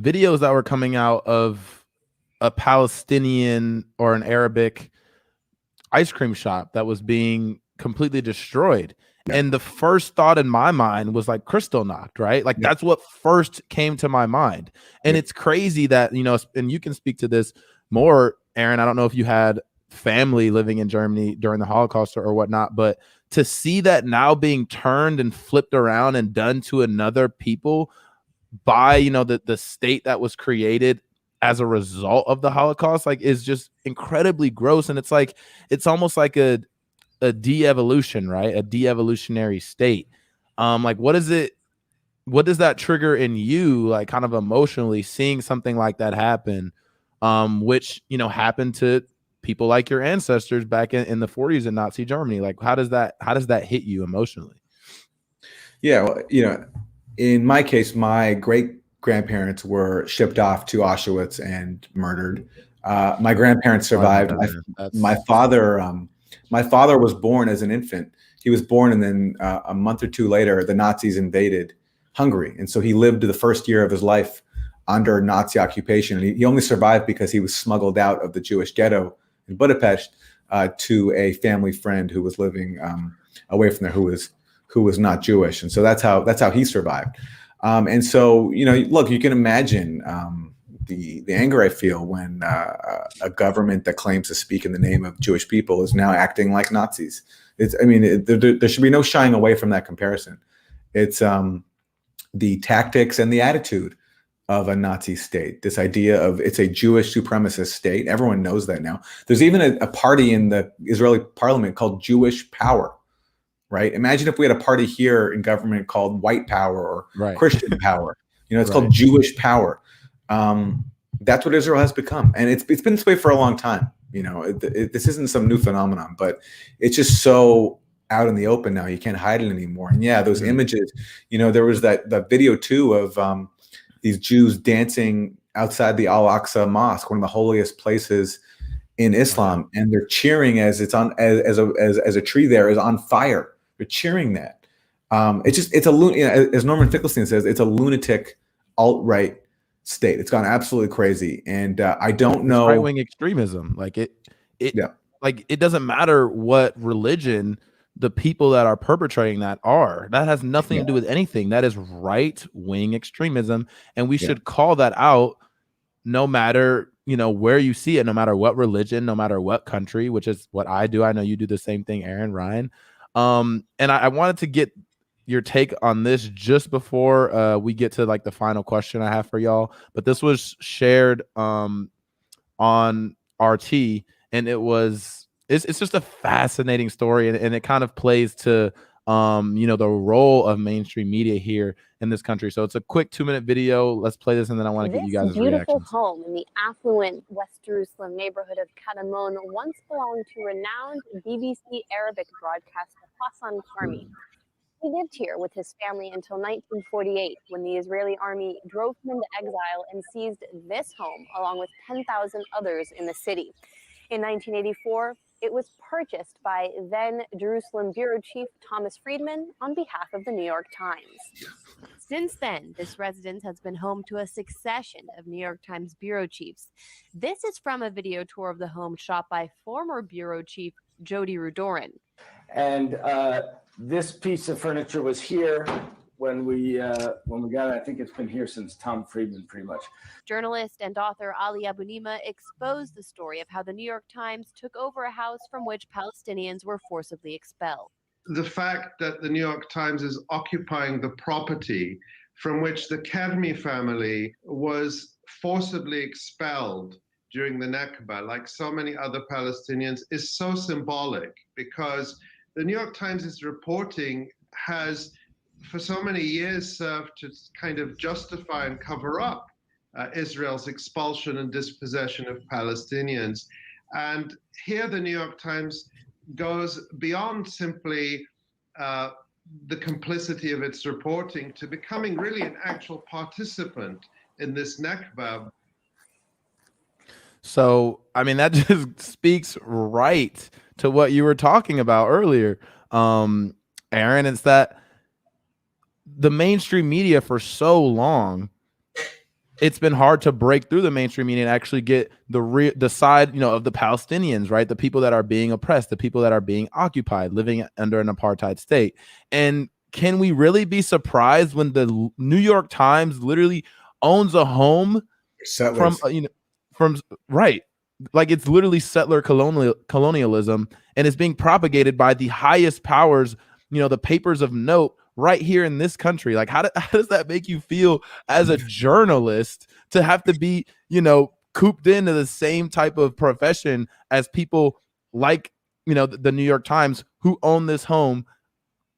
videos that were coming out of a Palestinian or an Arabic ice cream shop that was being completely destroyed, And the first thought in my mind was like Kristallnacht, right? Like that's what first came to my mind. And it's crazy that, you know, and you can speak to this more, Aaron. I don't know if you had family living in Germany during the Holocaust or whatnot, but to see that now being turned and flipped around and done to another people by, you know, the state that was created as a result of the Holocaust, like, is just incredibly gross. And it's like, it's almost like a de-evolution, right? A de-evolutionary state. Like, what does that trigger in you, like, kind of emotionally, seeing something like that happen, which, you know, happened to people like your ancestors back in the 40s in Nazi Germany? Like, how does that hit you emotionally? Yeah, well, you know, in my case, my great grandparents were shipped off to Auschwitz and murdered. My grandparents survived. My father was born as an infant. He was born, and then a month or two later, the Nazis invaded Hungary, and so he lived the first year of his life under Nazi occupation. And he only survived because he was smuggled out of the Jewish ghetto in Budapest to a family friend who was living away from there, who was not Jewish, and so that's how he survived. And so, you know, look, you can imagine the anger I feel when a government that claims to speak in the name of Jewish people is now acting like Nazis. There should be no shying away from that comparison. It's the tactics and the attitude of a Nazi state. This idea of it's a Jewish supremacist state. Everyone knows that now. There's even a party in the Israeli parliament called Jewish Power. Right. Imagine if we had a party here in government called White Power or Christian Power. You know, it's called Jewish Power. That's what Israel has become, and it's been this way for a long time. You know, this isn't some new phenomenon, but it's just so out in the open now. You can't hide it anymore. And yeah, those images. You know, there was that video too of these Jews dancing outside the Al-Aqsa Mosque, one of the holiest places in Islam, and they're cheering as it's on as a tree there is on fire. They're cheering that. It's a as Norman Finkelstein says, it's a lunatic alt-right state. It's gone absolutely crazy, and I don't know, right-wing extremism. Like like it doesn't matter what religion the people that are perpetrating that are. That has nothing to do with anything. That is right-wing extremism, and we should call that out, no matter, you know, where you see it, no matter what religion, no matter what country, which is what I do. I know you do the same thing, Aaron, Ryan. And I wanted to get your take on this just before we get to like the final question I have for y'all. But this was shared on RT, and it's just a fascinating story, and it kind of plays to you know, the role of mainstream media here in this country. So it's a quick 2-minute video. Let's play this, and then I want to get you guys' reactions. Beautiful home in the affluent West Jerusalem neighborhood of Kadamon once belonged to renowned BBC Arabic broadcaster Hassan Karmi. He lived here with his family until 1948, when the Israeli army drove him into exile and seized this home along with 10,000 others in the city. In 1984, it was purchased by then Jerusalem bureau chief Thomas Friedman on behalf of the New York Times. Since then, this residence has been home to a succession of New York Times bureau chiefs. This is from a video tour of the home shot by former bureau chief Jody Rudorin. And this piece of furniture was here when we got it. I think it's been here since Tom Friedman, pretty much. Journalist and author Ali Abunimah exposed the story of how the New York Times took over a house from which Palestinians were forcibly expelled. The fact that the New York Times is occupying the property from which the Kadmi family was forcibly expelled during the Nakba, like so many other Palestinians, is so symbolic, because the New York Times' reporting has for so many years served to kind of justify and cover up Israel's expulsion and dispossession of Palestinians. And here the New York Times goes beyond simply the complicity of its reporting to becoming really an actual participant in this Nakba. So, I mean, that just speaks right to what you were talking about earlier, Aaron. It's that the mainstream media for so long it's been hard to break through the mainstream media and actually get the side, of the Palestinians, right? The people that are being oppressed, the people that are being occupied, living under an apartheid state. And can we really be surprised when the New York Times literally owns a home Settlers. from right? Like, it's literally settler colonialism, and it's being propagated by the highest powers, the papers of note right here in this country. Like, how does that make you feel as a journalist to have to be, cooped into the same type of profession as people like, the New York Times, who own this home,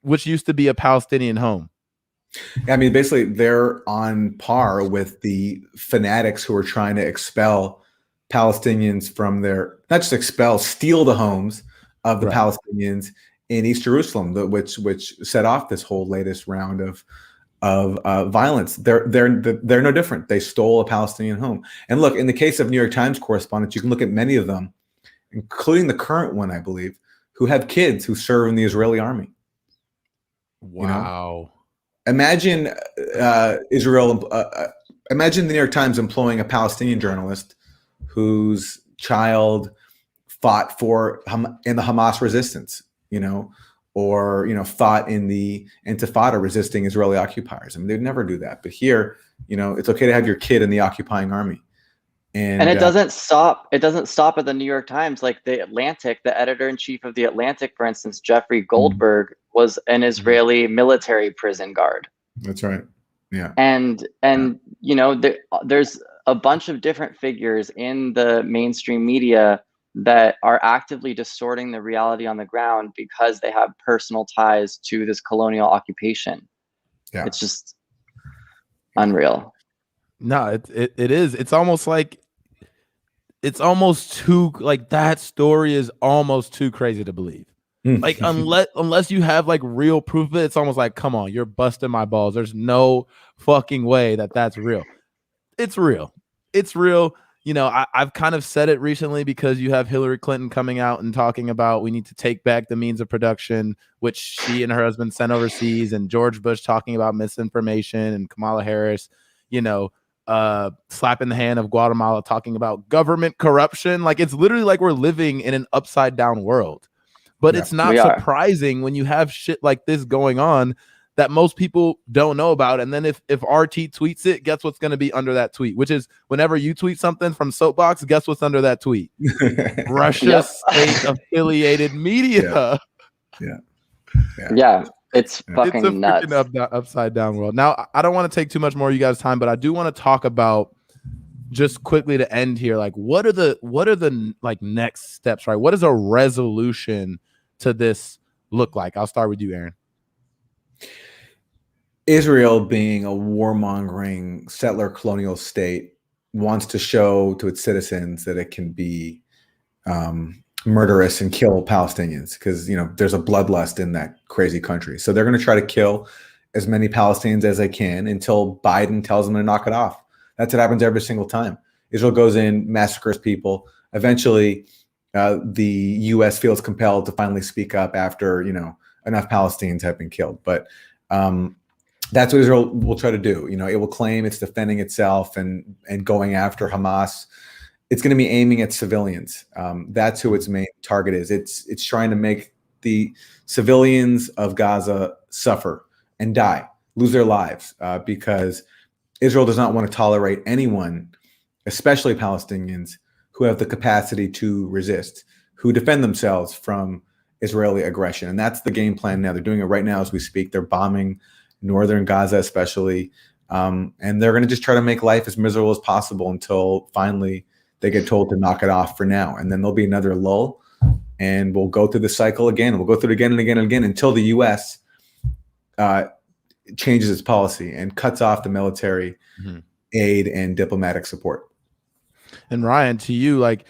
which used to be a Palestinian home? I mean, basically, they're on par with the fanatics who are trying to expel Palestinians from not just expel, steal the homes of the Palestinians in East Jerusalem, which set off this whole latest round of violence. They're no different. They stole a Palestinian home. And look, in the case of New York Times correspondents, you can look at many of them, including the current one, I believe, who have kids who serve in the Israeli army. Wow. Imagine imagine the New York Times employing a Palestinian journalist whose child fought in the Hamas resistance, or fought in the Intifada resisting Israeli occupiers. I mean, they'd never do that. But here, it's okay to have your kid in the occupying army. And it doesn't stop. It doesn't stop at the New York Times. Like the Atlantic, the editor-in-chief of the Atlantic, for instance, Jeffrey Goldberg, was an Israeli military prison guard. That's right. Yeah. And there's a bunch of different figures in the mainstream media that are actively distorting the reality on the ground because they have personal ties to this colonial occupation. Yeah. It's just unreal. No, it is. It's almost like that story is almost too crazy to believe. Like, unless you have like real proof of it, it's almost like, come on, you're busting my balls. There's no fucking way that's real. It's real. It's real. I've kind of said it recently because you have Hillary Clinton coming out and talking about we need to take back the means of production, which she and her husband sent overseas, and George Bush talking about misinformation, and Kamala Harris, slapping the hand of Guatemala talking about government corruption. Like, it's literally like we're living in an upside down world. But it's not surprising when you have shit like this going on that most people don't know about. And then if RT tweets it, guess what's going to be under that tweet? Which is, whenever you tweet something from Soapbox, guess what's under that tweet? Russia state affiliated media. Yeah. It's fucking it's a nuts. Freaking upside down world. Now, I don't want to take too much more of you guys' time, but I do want to talk about, just quickly to end here, like, what are the like next steps, right? What does a resolution to this look like? I'll start with you, Aaron. Israel, being a warmongering settler colonial state, wants to show to its citizens that it can be murderous and kill Palestinians, because there's a bloodlust in that crazy country. So they're going to try to kill as many Palestinians as they can until Biden tells them to knock it off. That's what happens every single time. Israel goes in, massacres people. Eventually, the U.S. feels compelled to finally speak up after enough Palestinians have been killed. But that's what Israel will try to do. It will claim it's defending itself and going after Hamas. It's going to be aiming at civilians. That's who its main target is. It's trying to make the civilians of Gaza suffer and die, lose their lives, because Israel does not want to tolerate anyone, especially Palestinians, who have the capacity to resist, who defend themselves from Israeli aggression. And that's the game plan now. They're doing it right now as we speak. They're bombing northern Gaza especially. And they're going to just try to make life as miserable as possible until finally they get told to knock it off for now. And then there'll be another lull, and we'll go through the cycle again. We'll go through it again and again and again until the U.S. Changes its policy and cuts off the military aid and diplomatic support. And Ryan, to you, like,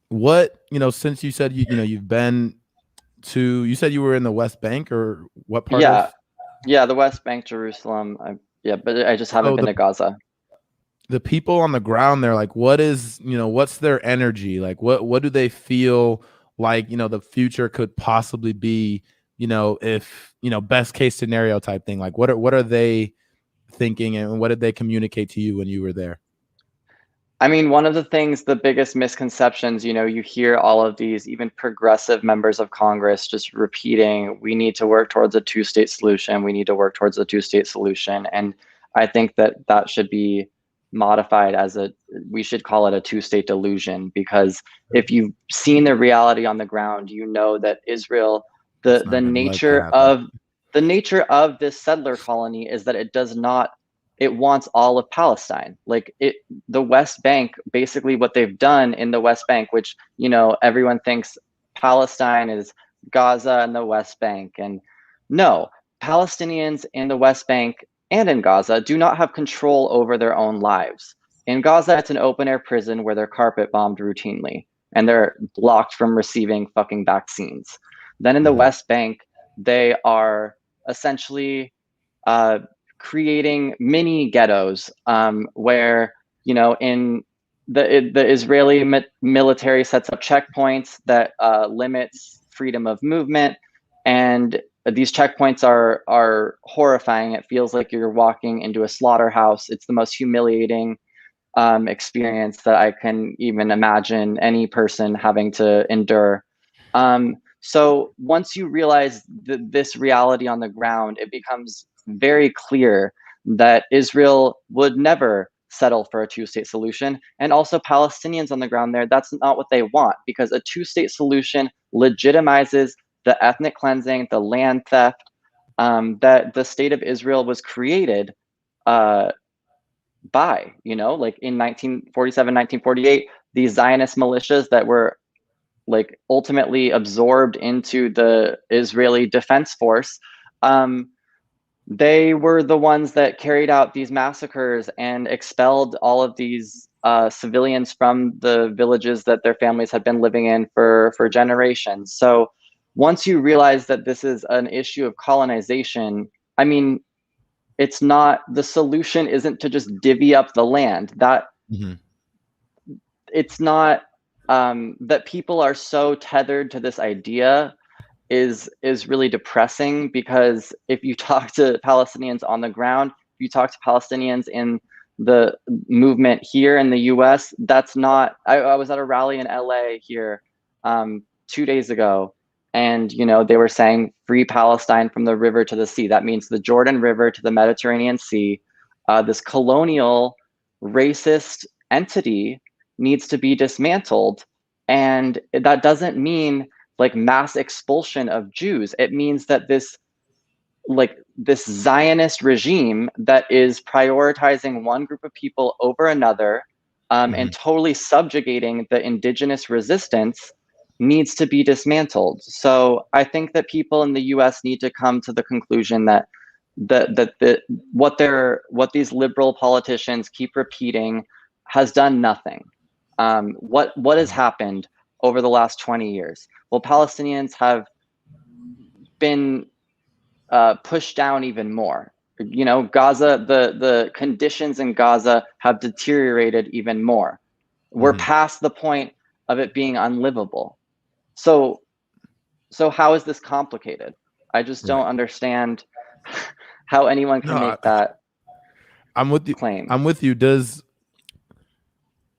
what, since you said you've been to, you said you were in the West Bank, or what part? Yeah, the West Bank, Jerusalem. But I just haven't been to Gaza. The people on the ground there, like, what's their energy? Like, what do they feel like, the future could possibly be, if, best case scenario type thing? Like, what are they thinking, and what did they communicate to you when you were there? I mean, one of the things, the biggest misconceptions, you hear all of these, even progressive members of Congress just repeating, we need to work towards a two-state solution. We need to work towards a two-state solution. And I think that should be modified we should call it a two-state delusion, because if you've seen the reality on the ground, you know that Israel, the nature of this settler colony is that it wants all of Palestine. The West Bank, basically what they've done in the West Bank, which, everyone thinks Palestine is Gaza and the West Bank. And no, Palestinians in the West Bank and in Gaza do not have control over their own lives. In Gaza, it's an open air prison where they're carpet bombed routinely and they're blocked from receiving fucking vaccines. Then in the West Bank, they are essentially creating mini ghettos where, in the Israeli military sets up checkpoints that limits freedom of movement. And these checkpoints are horrifying. It feels like you're walking into a slaughterhouse. It's the most humiliating experience that I can even imagine any person having to endure. So once you realize this reality on the ground, it becomes very clear that Israel would never settle for a two-state solution. And also Palestinians on the ground there, that's not what they want, because a two-state solution legitimizes the ethnic cleansing, the land theft that the state of Israel was created by, in 1947, 1948, these Zionist militias that were ultimately absorbed into the Israeli Defense Force. They were the ones that carried out these massacres and expelled all of these civilians from the villages that their families had been living in for generations. So once you realize that this is an issue of colonization, I mean, the solution isn't to just divvy up the land. It's not that people are so tethered to this idea is really depressing, because if you talk to Palestinians on the ground, if you talk to Palestinians in the movement here in the US, that's not, I was at a rally in LA here 2 days ago, and they were saying free Palestine from the river to the sea. That means the Jordan River to the Mediterranean Sea. This colonial racist entity needs to be dismantled, and that doesn't mean mass expulsion of Jews. It means that this Zionist regime that is prioritizing one group of people over another and totally subjugating the indigenous resistance needs to be dismantled. So I think that people in the US need to come to the conclusion that what these liberal politicians keep repeating has done nothing. What has happened over the last 20 years? Well, Palestinians have been pushed down even more. Gaza, the conditions in Gaza have deteriorated even more. We're past the point of it being unlivable. So how is this complicated? I just don't understand how anyone can make that I'm with you. claim. I'm with you.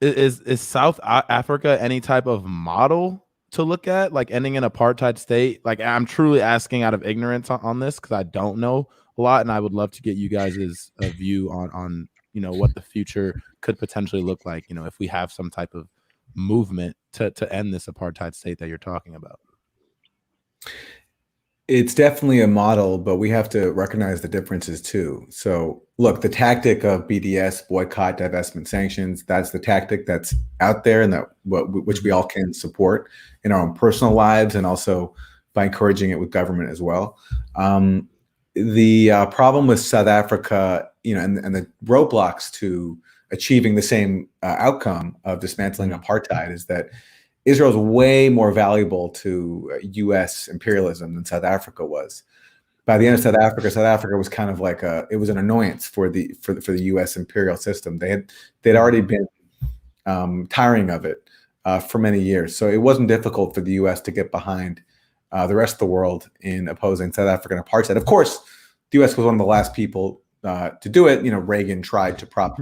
Is South Africa any type of model to look at, ending an apartheid state? I'm truly asking out of ignorance on this, because I don't know a lot, and I would love to get you guys' view on what the future could potentially look like, if we have some type of movement to end this apartheid state that you're talking about. It's definitely a model, but we have to recognize the differences too. So look, the tactic of BDS, boycott, divestment, sanctions, that's the tactic that's out there, and which we all can support in our own personal lives, and also by encouraging it with government as well. The problem with South Africa, and the roadblocks to achieving the same outcome of dismantling apartheid is that Israel is way more valuable to U.S. imperialism than South Africa was. By the end of South Africa was kind of it was an annoyance for the U.S. imperial system. They'd already been tiring of it for many years. So it wasn't difficult for the U.S. to get behind the rest of the world in opposing South African apartheid. Of course, the U.S. was one of the last people to do it. Reagan tried to prop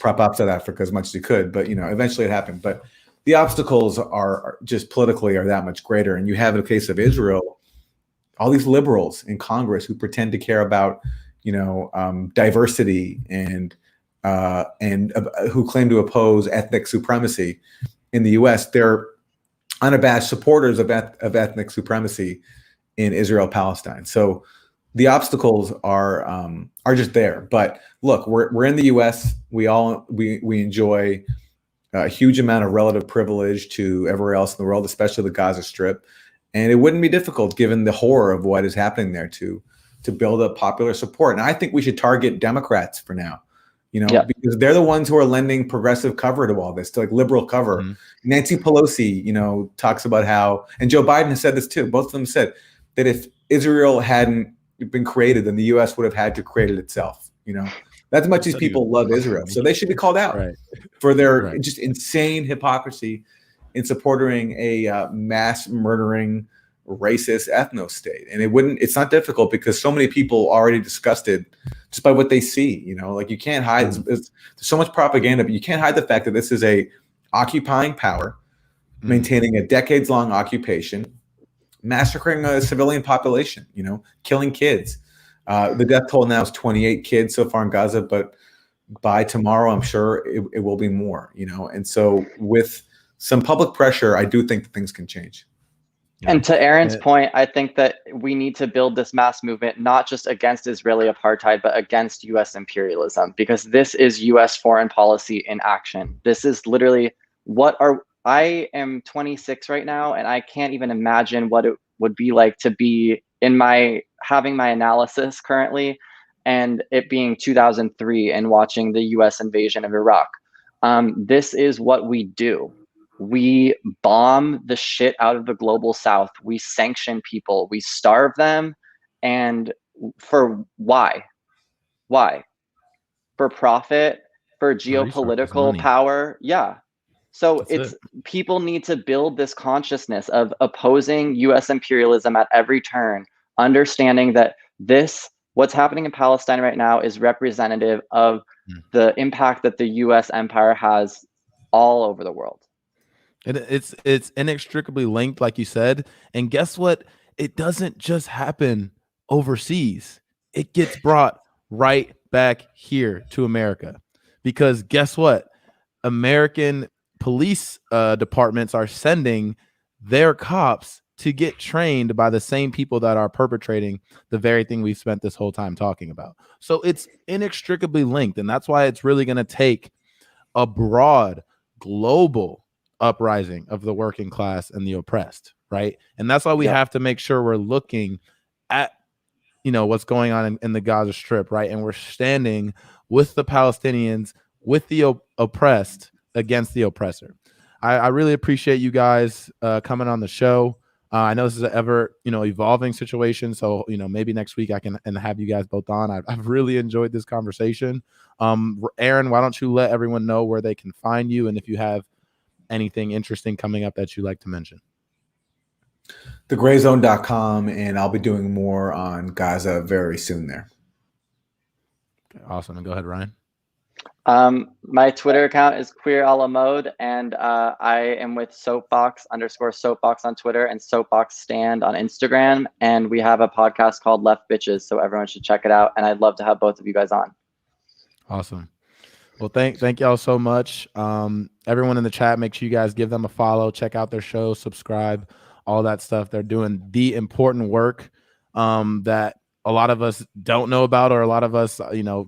up South Africa as much as he could, but eventually it happened. But the obstacles are just politically are that much greater. And you have in the case of Israel, all these liberals in Congress who pretend to care about diversity and who claim to oppose ethnic supremacy in the U.S. They're unabashed supporters of ethnic supremacy in Israel Palestine. So the obstacles are just there. But look, we're in the U.S. We enjoy a huge amount of relative privilege to everywhere else in the world, especially the Gaza Strip, and it wouldn't be difficult given the horror of what is happening there to build up popular support. And I think we should target Democrats for now, because they're the ones who are lending progressive cover to all this, to like liberal cover. Mm-hmm. Nancy Pelosi, talks about how, and Joe Biden has said this too. Both of them said that if Israel hadn't been created, then the U.S. would have had to create it itself. That's much as people love Israel, so they should be called out for their just insane hypocrisy in supporting a mass murdering, racist ethno state. And it's not difficult because so many people are already disgusted just by what they see. Like you can't hide. There's so much propaganda, but you can't hide the fact that this is a occupying power, maintaining a decades-long occupation, massacring a civilian population. Killing kids. The death toll now is 28 kids so far in Gaza, but by tomorrow, I'm sure it will be more, And so with some public pressure, I do think that things can change. And to Aaron's point, I think that we need to build this mass movement, not just against Israeli apartheid, but against U.S. imperialism, because this is U.S. foreign policy in action. This is literally I am 26 right now, and I can't even imagine what it would be like to be having my analysis currently and it being 2003 and watching the US invasion of Iraq. This is what we do. We bomb the shit out of the global South. We sanction people. We starve them. And for why? For profit, for geopolitical power. Yeah. So people need to build this consciousness of opposing U.S. imperialism at every turn, understanding that what's happening in Palestine right now is representative of the impact that the U.S. empire has all over the world. It's inextricably linked, like you said. And guess what? It doesn't just happen overseas. It gets brought right back here to America. Because guess what? American police departments are sending their cops to get trained by the same people that are perpetrating the very thing we've spent this whole time talking about. So it's inextricably linked. And that's why it's really going to take a broad global uprising of the working class and the oppressed, right? And that's why we have to make sure we're looking at, what's going on in the Gaza Strip, right? And we're standing with the Palestinians, with the oppressed, against the oppressor. I really appreciate you guys coming on the show. I know this is an ever evolving situation, so maybe next week I can have you guys both on. I've really enjoyed this conversation. Aaron, why don't you let everyone know where they can find you, and if you have anything interesting coming up that you'd like to mention. thegrayzone.com, and I'll be doing more on Gaza very soon there. Okay, awesome. And go ahead, Ryan. My Twitter account is Queer a la Mode, and I am with Soapbox _Soapbox on Twitter and Soapbox Stand on Instagram. And we have a podcast called Left Bitches, so everyone should check it out. And I'd love to have both of you guys on. Awesome. Well, thank y'all so much. Everyone in the chat, make sure you guys give them a follow, check out their show, subscribe, all that stuff. They're doing the important work that a lot of us don't know about, or a lot of us,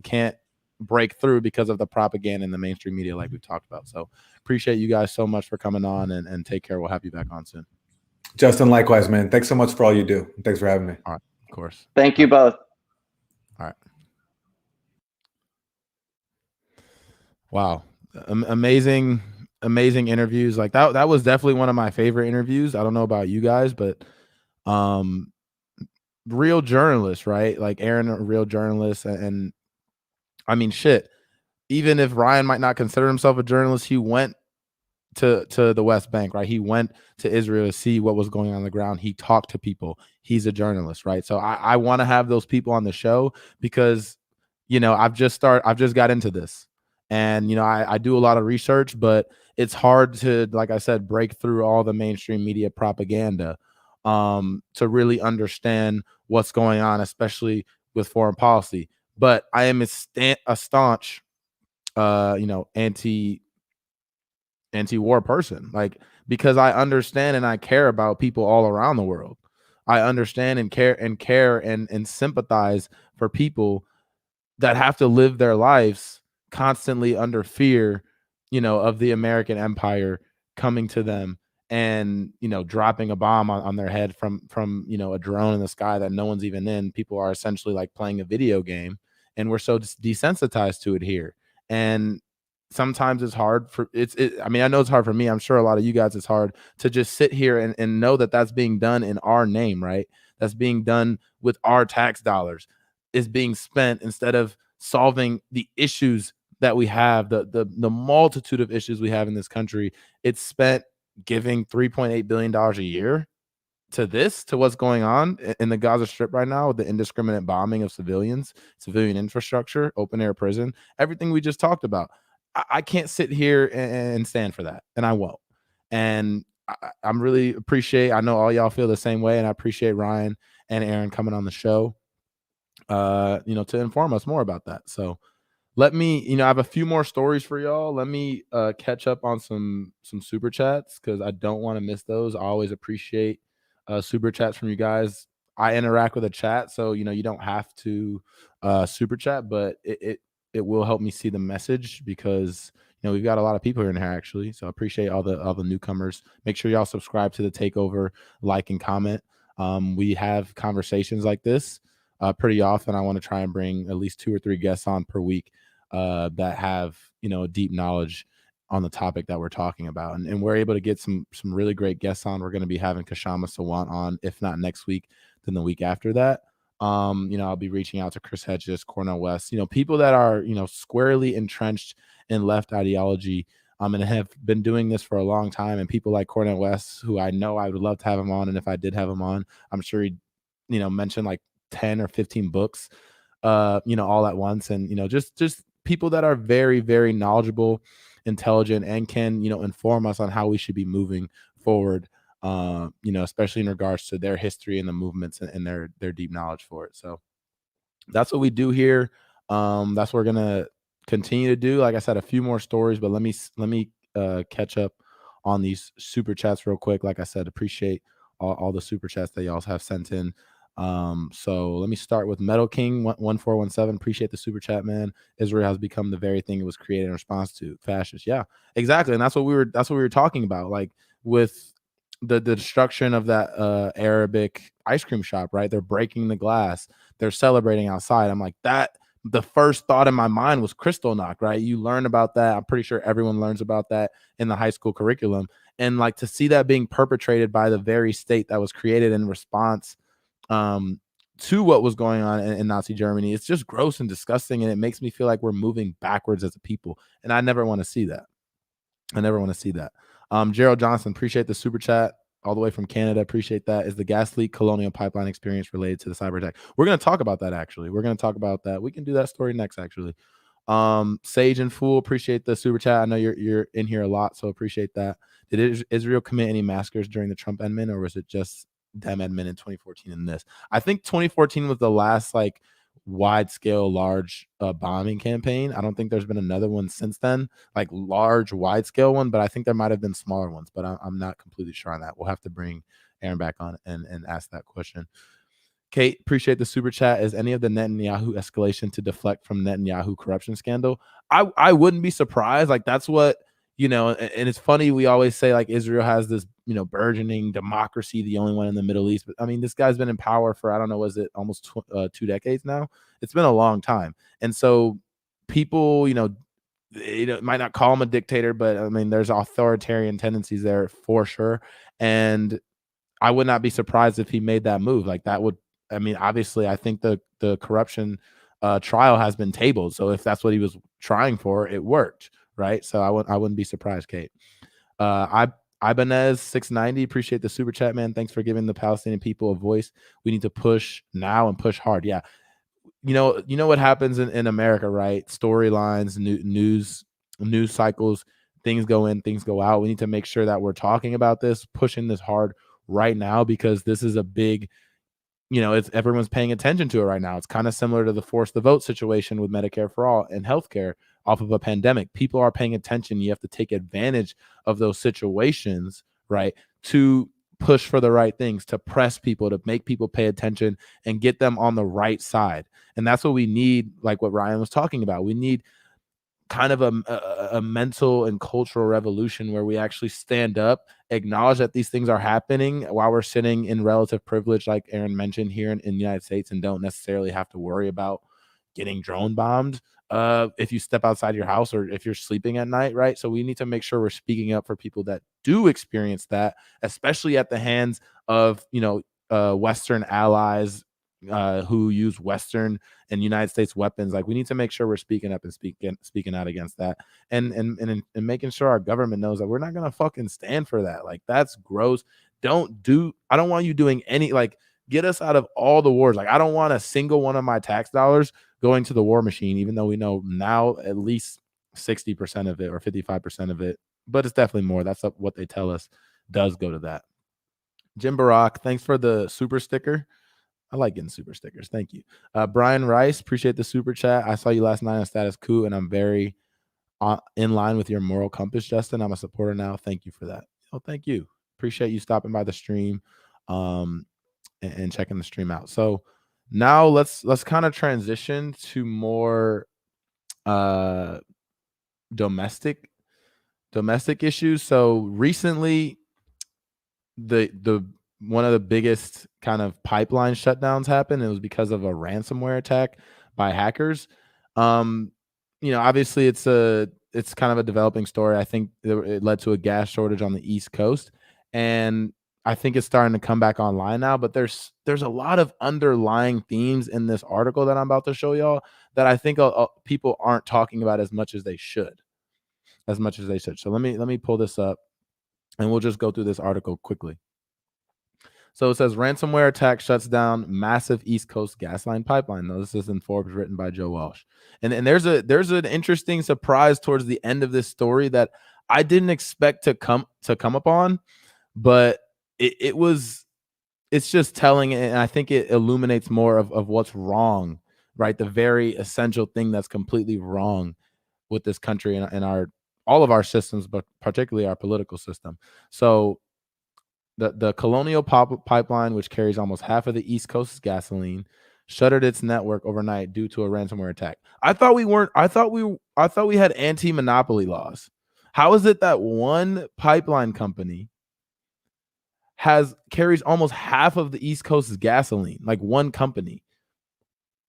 can't break through because of the propaganda in the mainstream media, like we've talked about. So appreciate you guys so much for coming on, and take care. We'll have you back on soon. Justin, likewise, man. Thanks so much for all you do. Thanks for having me. All right. Of course. Thank you both. All right. Wow. Amazing interviews. Like that was definitely one of my favorite interviews. I don't know about you guys, but real journalists, right? Like Aaron, a real journalist. And I mean, shit, even if Ryan might not consider himself a journalist, he went to the West Bank, right? He went to Israel to see what was going on the ground. He talked to people. He's a journalist, right? So I want to have those people on the show, because I've just got into this, and I do a lot of research, but it's hard to, like I said, break through all the mainstream media propaganda to really understand what's going on, especially with foreign policy. But I am a staunch anti-war person, like, because I understand and I care about people all around the world. I understand and care and sympathize for people that have to live their lives constantly under fear, of the American empire coming to them and, dropping a bomb on their head from, a drone in the sky that no one's even in. People are essentially like playing a video game, and we're so desensitized to it here. And sometimes it's hard I mean, I know it's hard for me. I'm sure a lot of you guys, it's hard to just sit here and know that that's being done in our name, right? That's being done with our tax dollars, is being spent instead of solving the issues that we have, the multitude of issues we have in this country. It's spent giving $3.8 billion a year to what's going on in the Gaza Strip right now, with the indiscriminate bombing of civilian infrastructure, open air prison, everything we just talked about. I can't sit here and stand for that, and I won't. And I'm really appreciate. I know all y'all feel the same way, and I appreciate Ryan and Aaron coming on the show, to inform us more about that. So let me, I have a few more stories for y'all. Let me catch up on some super chats, because I don't want to miss those. I always appreciate super chats from you guys. I interact with a chat, so you don't have to super chat, but it will help me see the message, because we've got a lot of people here in here actually. So I appreciate all the newcomers. Make sure y'all subscribe to the Takeover, like and comment. We have conversations like this pretty often. I want to try and bring at least 2 or 3 guests on per week that have a deep knowledge on the topic that we're talking about, and we're able to get some really great guests on. We're going to be having Kashama Sawant on, if not next week, then the week after that. I'll be reaching out to Chris Hedges, Cornel West, people that are squarely entrenched in left ideology, and have been doing this for a long time. And people like Cornel West, who I know I would love to have him on, and if I did have him on, I'm sure he'd mention like 10 or 15 books all at once. And just people that are very, very knowledgeable, intelligent, and can inform us on how we should be moving forward, especially in regards to their history and the movements and their deep knowledge for it. So that's what we do here. That's what we're gonna continue to do. Like I said, a few more stories, but let me catch up on these super chats real quick. Like I said, appreciate all the super chats that y'all have sent in. So let me start with Metal King 1417. Appreciate the super chat, man. Israel has become the very thing it was created in response to, fascists. Yeah, exactly. And that's what we were talking about, like with the destruction of that Arabic ice cream shop, right? They're breaking the glass, they're celebrating outside. I'm like, that the first thought in my mind was Kristallnacht, right? You learn about that. I'm pretty sure everyone learns about that in the high school curriculum. And like to see that being perpetrated by the very state that was created in response to what was going on in Nazi Germany, it's just gross and disgusting. And it makes me feel like we're moving backwards as a people. And I never want to see that. Gerald Johnson, appreciate the super chat all the way from Canada. Appreciate that. Is the gas leak Colonial Pipeline experience related to the cyber attack? We're going to talk about that, actually. We can do that story next, actually. Sage and Fool, appreciate the super chat. I know you're in here a lot, so appreciate that. Did Israel commit any massacres during the Trump admin, or was it just them admin in 2014 in this? I think 2014 was the last like wide scale large bombing campaign. I don't think there's been another one since then, like large wide scale one, but I think there might have been smaller ones, but I'm not completely sure on that. We'll have to bring Aaron back on and ask that question. Kate, appreciate the super chat. Is any of the Netanyahu escalation to deflect from Netanyahu corruption scandal? I wouldn't be surprised. Like that's what, and it's funny, we always say like Israel has this, burgeoning democracy, the only one in the Middle East. But I mean, this guy's been in power for, I don't know, was it almost 2 decades now? It's been a long time. And so people, might not call him a dictator, but I mean, there's authoritarian tendencies there for sure. And I would not be surprised if he made that move. Like that would, I mean, obviously I think the corruption trial has been tabled. So if that's what he was trying for, it worked. Right. So I wouldn't be surprised, Kate. Ibanez 690, appreciate the super chat, man. Thanks for giving the Palestinian people a voice. We need to push now and push hard. Yeah. you know what happens in America, right? Storylines, news cycles, things go in, things go out. We need to make sure that we're talking about this, pushing this hard right now, because this is a big, it's everyone's paying attention to it right now. It's kind of similar to the force the vote situation with Medicare for all and healthcare off of a pandemic. People are paying attention. You have to take advantage of those situations, right, to push for the right things, to press people, to make people pay attention and get them on the right side. And that's what we need, like what Ryan was talking about. We need kind of a mental and cultural revolution where we actually stand up, acknowledge that these things are happening while we're sitting in relative privilege, like Aaron mentioned, here in the United States, and don't necessarily have to worry about getting drone bombed if you step outside your house or if you're sleeping at night, right? So we need to make sure we're speaking up for people that do experience that, especially at the hands of, Western allies who use Western and United States weapons. Like, we need to make sure we're speaking up and speaking out against that, and making sure our government knows that we're not gonna fucking stand for that. Like, that's gross. I don't want you doing any, like, get us out of all the wars. Like, I don't want a single one of my tax dollars going to the war machine, even though we know now at least 60% of it or 55% of it, but it's definitely more. That's what they tell us does go to that. Jim Barack, thanks for the super sticker. I like getting super stickers. Thank you. Brian Rice, appreciate the super chat. I saw you last night on Status Coup, and I'm very in line with your moral compass, Justin. I'm a supporter now. Thank you for that. Oh, thank you. Appreciate you stopping by the stream and checking the stream out. So now let's kind of transition to more domestic issues. So recently, the one of the biggest kind of pipeline shutdowns happened. It was because of a ransomware attack by hackers. Obviously it's kind of a developing story. I think it led to a gas shortage on the East Coast, and I think it's starting to come back online now. But there's a lot of underlying themes in this article that I'm about to show y'all that I think people aren't talking about as much as they should. So let me pull this up, and we'll just go through this article quickly. So it says ransomware attack shuts down massive East Coast gas line pipeline. Now, this is in Forbes, written by Joe Walsh. And there's an interesting surprise towards the end of this story that I didn't expect to come upon, but it's just telling, and I think it illuminates more of what's wrong, right? The very essential thing that's completely wrong with this country and all of our systems, but particularly our political system. So the Colonial Pipeline, which carries almost half of the East Coast's gasoline, shuttered its network overnight due to a ransomware attack. I thought we had anti-monopoly laws. How is it that one pipeline company carries almost half of the East Coast's gasoline? Like, one company.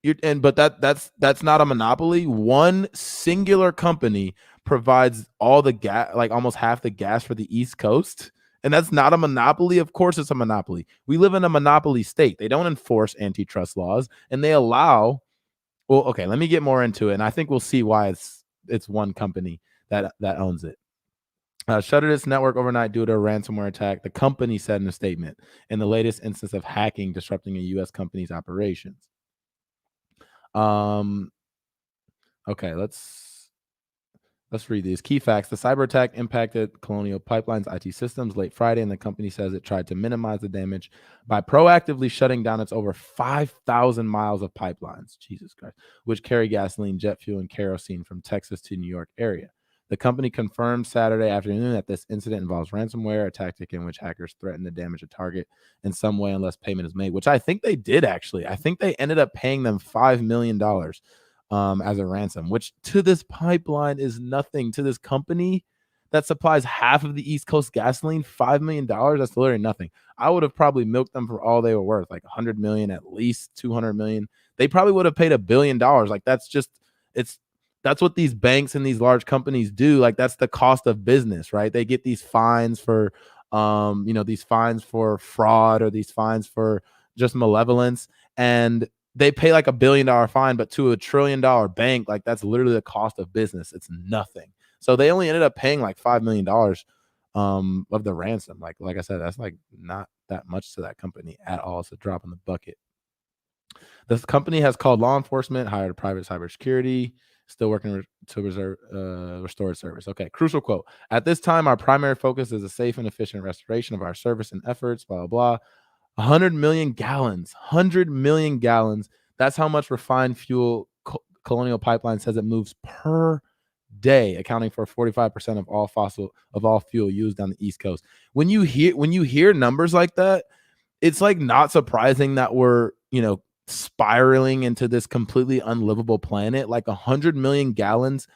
But that's not a monopoly. One singular company provides all the gas, like almost half the gas for the East Coast. And that's not a monopoly. Of course it's a monopoly. We live in a monopoly state. They don't enforce antitrust laws, and they allow. Well, okay, let me get more into it, and I think we'll see why it's one company that owns it. Shuttered its network overnight due to a ransomware attack, the company said in a statement, in the latest instance of hacking disrupting a U.S. company's operations. Okay, Let's read these. Key facts. The cyber attack impacted Colonial Pipeline's IT systems late Friday, and the company says it tried to minimize the damage by proactively shutting down its over 5,000 miles of pipelines, Jesus Christ, which carry gasoline, jet fuel, and kerosene from Texas to New York area. The company confirmed Saturday afternoon that this incident involves ransomware, a tactic in which hackers threaten to damage a target in some way unless payment is made, which I think they did, actually. I think they ended up paying them $5 million. As a ransom, which to this pipeline is nothing. To this company that supplies half of the East Coast gasoline, $5 million, that's literally nothing. I would have probably milked them for all they were worth, like 100 million, at least 200 million. They probably would have paid $1 billion. Like, that's what these banks and these large companies do. Like, that's the cost of business, right? They get these fines for these fines for fraud, or these fines for just malevolence, and they pay like $1 billion fine, but to $1 trillion bank, like, that's literally the cost of business. It's nothing. So they only ended up paying like $5 million of the ransom. Like I said, that's like not that much to that company at all. It's a drop in the bucket. The company has called law enforcement, hired a private cybersecurity, still working to restore its service. Okay, crucial quote. At this time, our primary focus is a safe and efficient restoration of our service and efforts, blah, blah, blah. 100 million gallons, 100 million gallons. That's how much refined fuel Colonial Pipeline says it moves per day, accounting for 45% of all fuel used on the East Coast. When you hear numbers like that, it's like not surprising that we're, spiraling into this completely unlivable planet, like 100 million gallons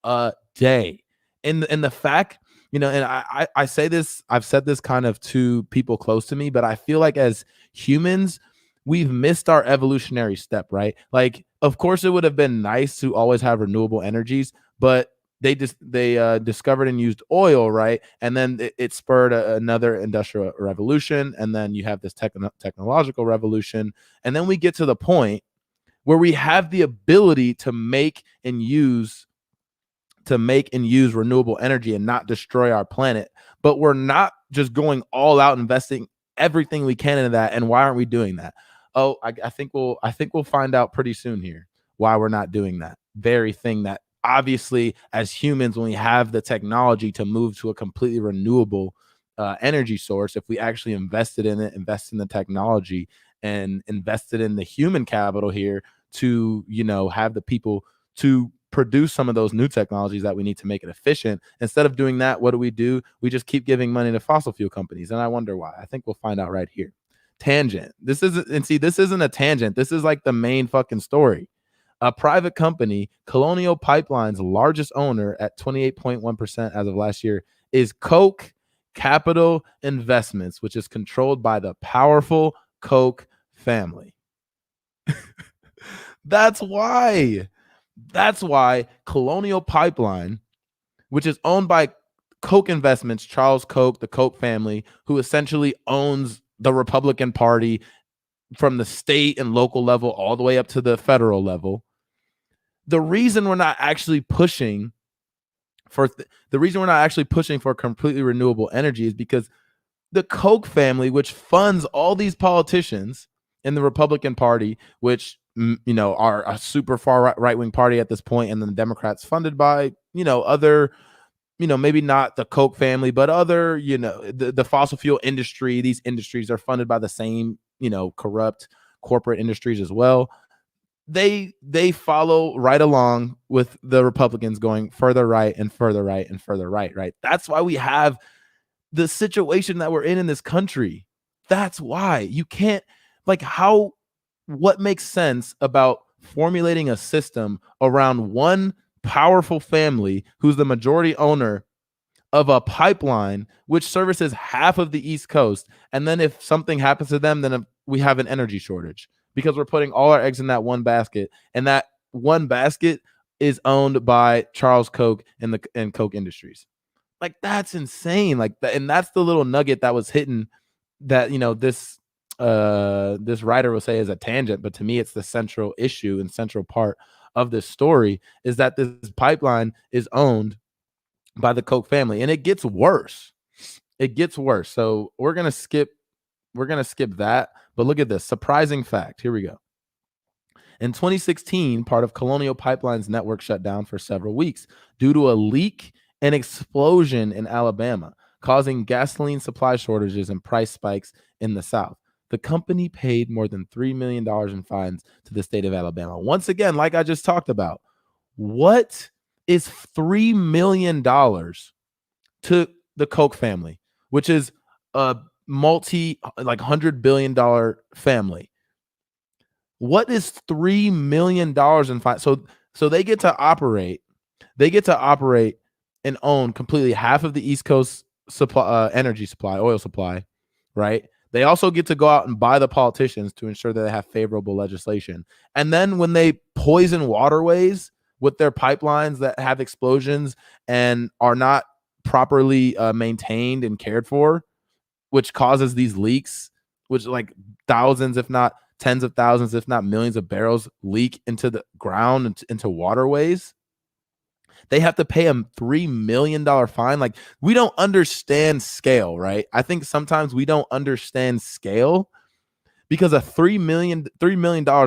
a day. And the fact, and I say this, I've said this kind of to people close to me, but I feel like as humans, we've missed our evolutionary step, right? Like, of course, it would have been nice to always have renewable energies, but they discovered and used oil, right? And then it spurred another industrial revolution, and then you have this technological revolution, and then we get to the point where we have the ability to make and use renewable energy and not destroy our planet, but we're not just going all out investing everything we can into that. And why aren't we doing that? Oh, I think we'll find out pretty soon here why we're not doing that very thing that obviously, as humans, when we have the technology to move to a completely renewable energy source, if we actually invested in it, invest in the technology, and invested in the human capital here to, have the people to produce some of those new technologies that we need to make it efficient. Instead of doing that, what do? We just keep giving money to fossil fuel companies. And I wonder why. I think we'll find out right here. Tangent. This isn't a tangent. This is like the main fucking story. A private company, Colonial Pipeline's largest owner at 28.1% as of last year, is Koch Capital Investments, which is controlled by the powerful Koch family. That's why Colonial Pipeline, which is owned by Koch Investments, Charles Koch, the Koch family, who essentially owns the Republican Party from the state and local level all the way up to the federal level. The reason we're not actually pushing for completely renewable energy is because the Koch family, which funds all these politicians in the Republican Party, which are a super far right-wing party at this point, and then the Democrats funded by other, maybe not the Koch family, but other, the fossil fuel industry. These industries are funded by the same corrupt corporate industries as well. They follow right along with the Republicans going further right and further right and further right. That's why we have the situation that we're in this country. That's why you can't, what makes sense about formulating a system around one powerful family who's the majority owner of a pipeline which services half of the East Coast, and then if something happens to them, then we have an energy shortage because we're putting all our eggs in that one basket, and that one basket is owned by Charles Koch and Koch Industries. Like, that's insane. Like that, and that's the little nugget that was hidden that this writer will say is a tangent, but to me it's the central issue and central part of this story is that this pipeline is owned by the Koch family, and it gets worse. So we're gonna skip that, but look at this surprising fact. Here we go. In 2016, part of Colonial Pipeline's network shut down for several weeks due to a leak and explosion in Alabama, causing gasoline supply shortages and price spikes in the South. The company paid more than $3 million in fines to the state of Alabama. Once again, like I just talked about, what is $3 million to the Koch family, which is a $100 billion family? What is $3 million in fines? So they get to operate and own completely half of the East Coast supply, energy supply, oil supply, right? They also get to go out and buy the politicians to ensure that they have favorable legislation. And then when they poison waterways with their pipelines that have explosions and are not properly maintained and cared for, which causes these leaks, which like thousands, if not tens of thousands, if not millions of barrels leak into the ground and into waterways, they have to pay a $3 million fine. Like, we don't understand scale, right? I think sometimes we don't understand scale because a $3 million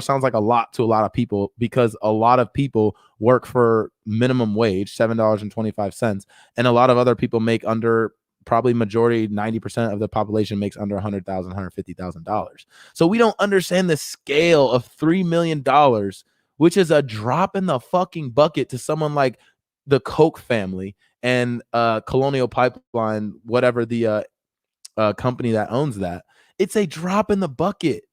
sounds like a lot to a lot of people, because a lot of people work for minimum wage, $7.25, and a lot of other people make under, probably majority, 90% of the population makes under $100,000, $150,000. So we don't understand the scale of $3 million, which is a drop in the fucking bucket to someone like the Koch family and Colonial Pipeline, whatever the company that owns that. It's a drop in the bucket.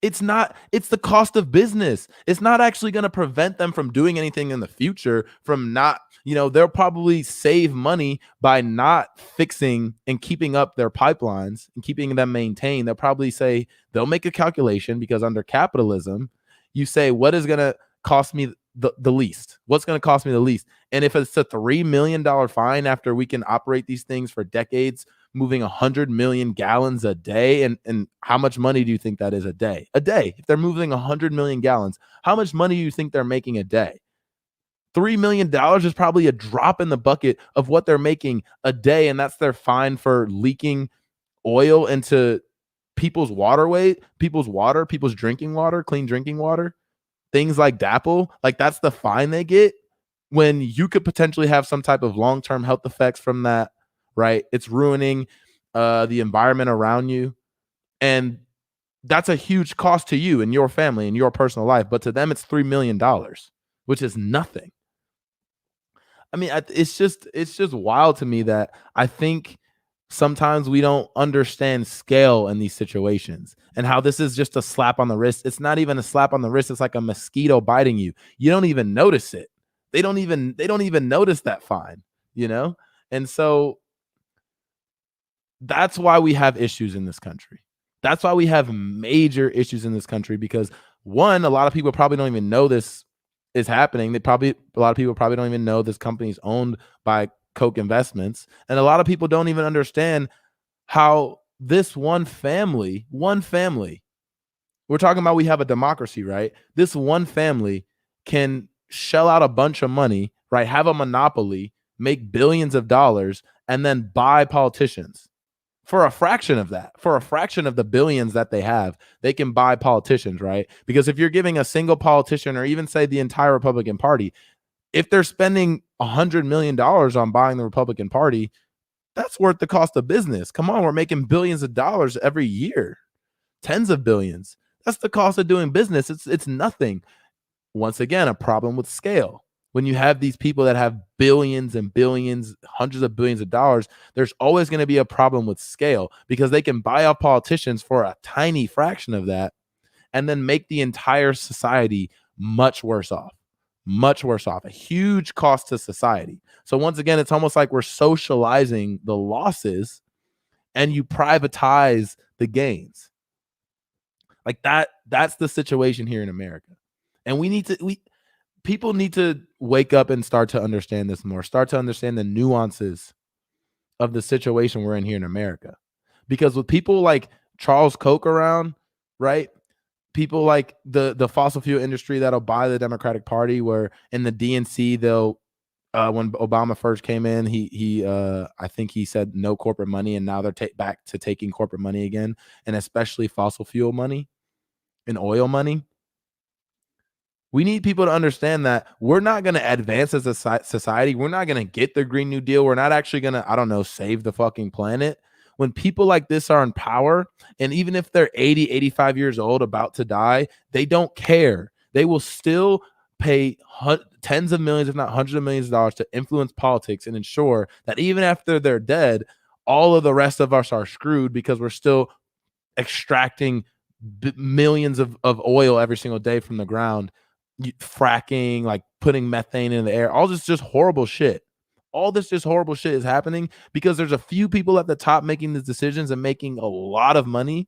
It's not, it's the cost of business. It's not actually going to prevent them from doing anything in the future, from not, they'll probably save money by not fixing and keeping up their pipelines and keeping them maintained. They'll probably say, they'll make a calculation, because under capitalism, you say, what is going to cost me the least? What's going to cost me the least? And if it's a $3 million fine after we can operate these things for decades, moving 100 million gallons a day, and how much money do you think that is a day? A day. If they're moving 100 million gallons, how much money do you think they're making a day? $3 million is probably a drop in the bucket of what they're making a day, and that's their fine for leaking oil into people's waterway, people's water, people's drinking water, clean drinking water, things like DAPL. Like, that's the fine they get, when you could potentially have some type of long-term health effects from that, right? It's ruining the environment around you. And that's a huge cost to you and your family and your personal life. But to them, it's $3 million, which is nothing. I mean, it's just wild to me that I think sometimes we don't understand scale in these situations, and how this is just a slap on the wrist. It's not even a slap on the wrist. It's like a mosquito biting you. You don't even notice it. They don't even notice that fine, And so that's why we have issues in this country. That's why we have major issues in this country, because one, a lot of people probably don't even know this is happening. A lot of people probably don't even know this company is owned by Koch Investments. And a lot of people don't even understand how this one family, we're talking about, we have a democracy, right? This one family can shell out a bunch of money, right? Have a monopoly, make billions of dollars, and then buy politicians. For a fraction of that, for a fraction of the billions that they have, they can buy politicians, right? Because if you're giving a single politician, or even say the entire Republican Party, if they're spending $100 million on buying the Republican Party, that's worth the cost of business. Come on, we're making billions of dollars every year, tens of billions. That's the cost of doing business. It's nothing. Once again, a problem with scale. When you have these people that have billions and billions, hundreds of billions of dollars, there's always going to be a problem with scale, because they can buy off politicians for a tiny fraction of that and then make the entire society much worse off, a huge cost to society. So once again, it's almost like we're socializing the losses and you privatize the gains. Like that's the situation here in America. And people need to wake up and start to understand this more, start to understand the nuances of the situation we're in here in America. Because with people like Charles Koch around, right? People like the fossil fuel industry that'll buy the Democratic Party, where in the DNC, they'll, when Obama first came in, he I think he said no corporate money, and now they're back to taking corporate money again, and especially fossil fuel money and oil money. We need people to understand that we're not going to advance as a society. We're not going to get the Green New Deal. We're not actually going to, save the fucking planet. When people like this are in power, and even if they're 80, 85 years old, about to die, they don't care. They will still pay tens of millions, if not hundreds of millions of dollars, to influence politics and ensure that even after they're dead, all of the rest of us are screwed, because we're still extracting millions of oil every single day from the ground, fracking, like putting methane in the air, all this just horrible shit. All this just horrible shit is happening because there's a few people at the top making these decisions and making a lot of money,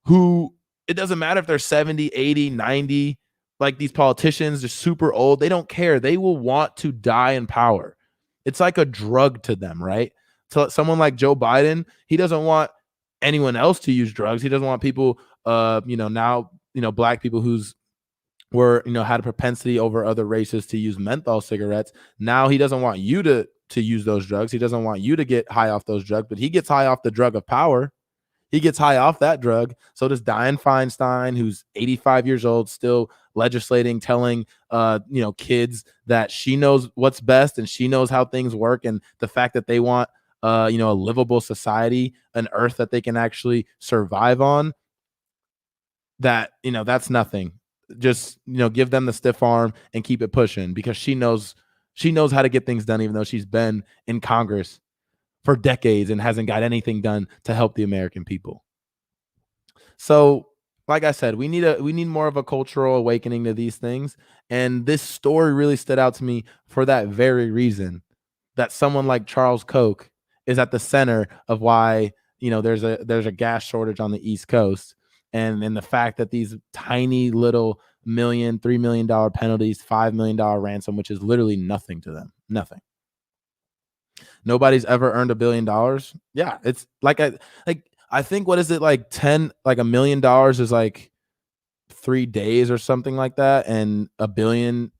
who, it doesn't matter if they're 70, 80, 90, like these politicians, they're super old. They don't care. They will want to die in power. It's like a drug to them, right? So someone like Joe Biden, he doesn't want anyone else to use drugs. He doesn't want people, now, black people had a propensity over other races to use menthol cigarettes. Now he doesn't want you to use those drugs. He doesn't want you to get high off those drugs, but he gets high off the drug of power. He gets high off that drug. So does Dianne Feinstein, who's 85 years old, still legislating, telling kids that she knows what's best and she knows how things work, and the fact that they want a livable society, an earth that they can actually survive on. That that's nothing. Just give them the stiff arm and keep it pushing, because she knows how to get things done, even though she's been in Congress for decades and hasn't got anything done to help the American people. So, like I said, we need more of a cultural awakening to these things. And this story really stood out to me for that very reason, that someone like Charles Koch is at the center of why, there's a gas shortage on the East Coast. And the fact that these tiny little $3 million penalties, $5 million ransom, which is literally nothing to them, nothing. Nobody's ever earned $1 billion. Yeah, it's I think, what is it, like $1 million is like 3 days or something like that, and a billion,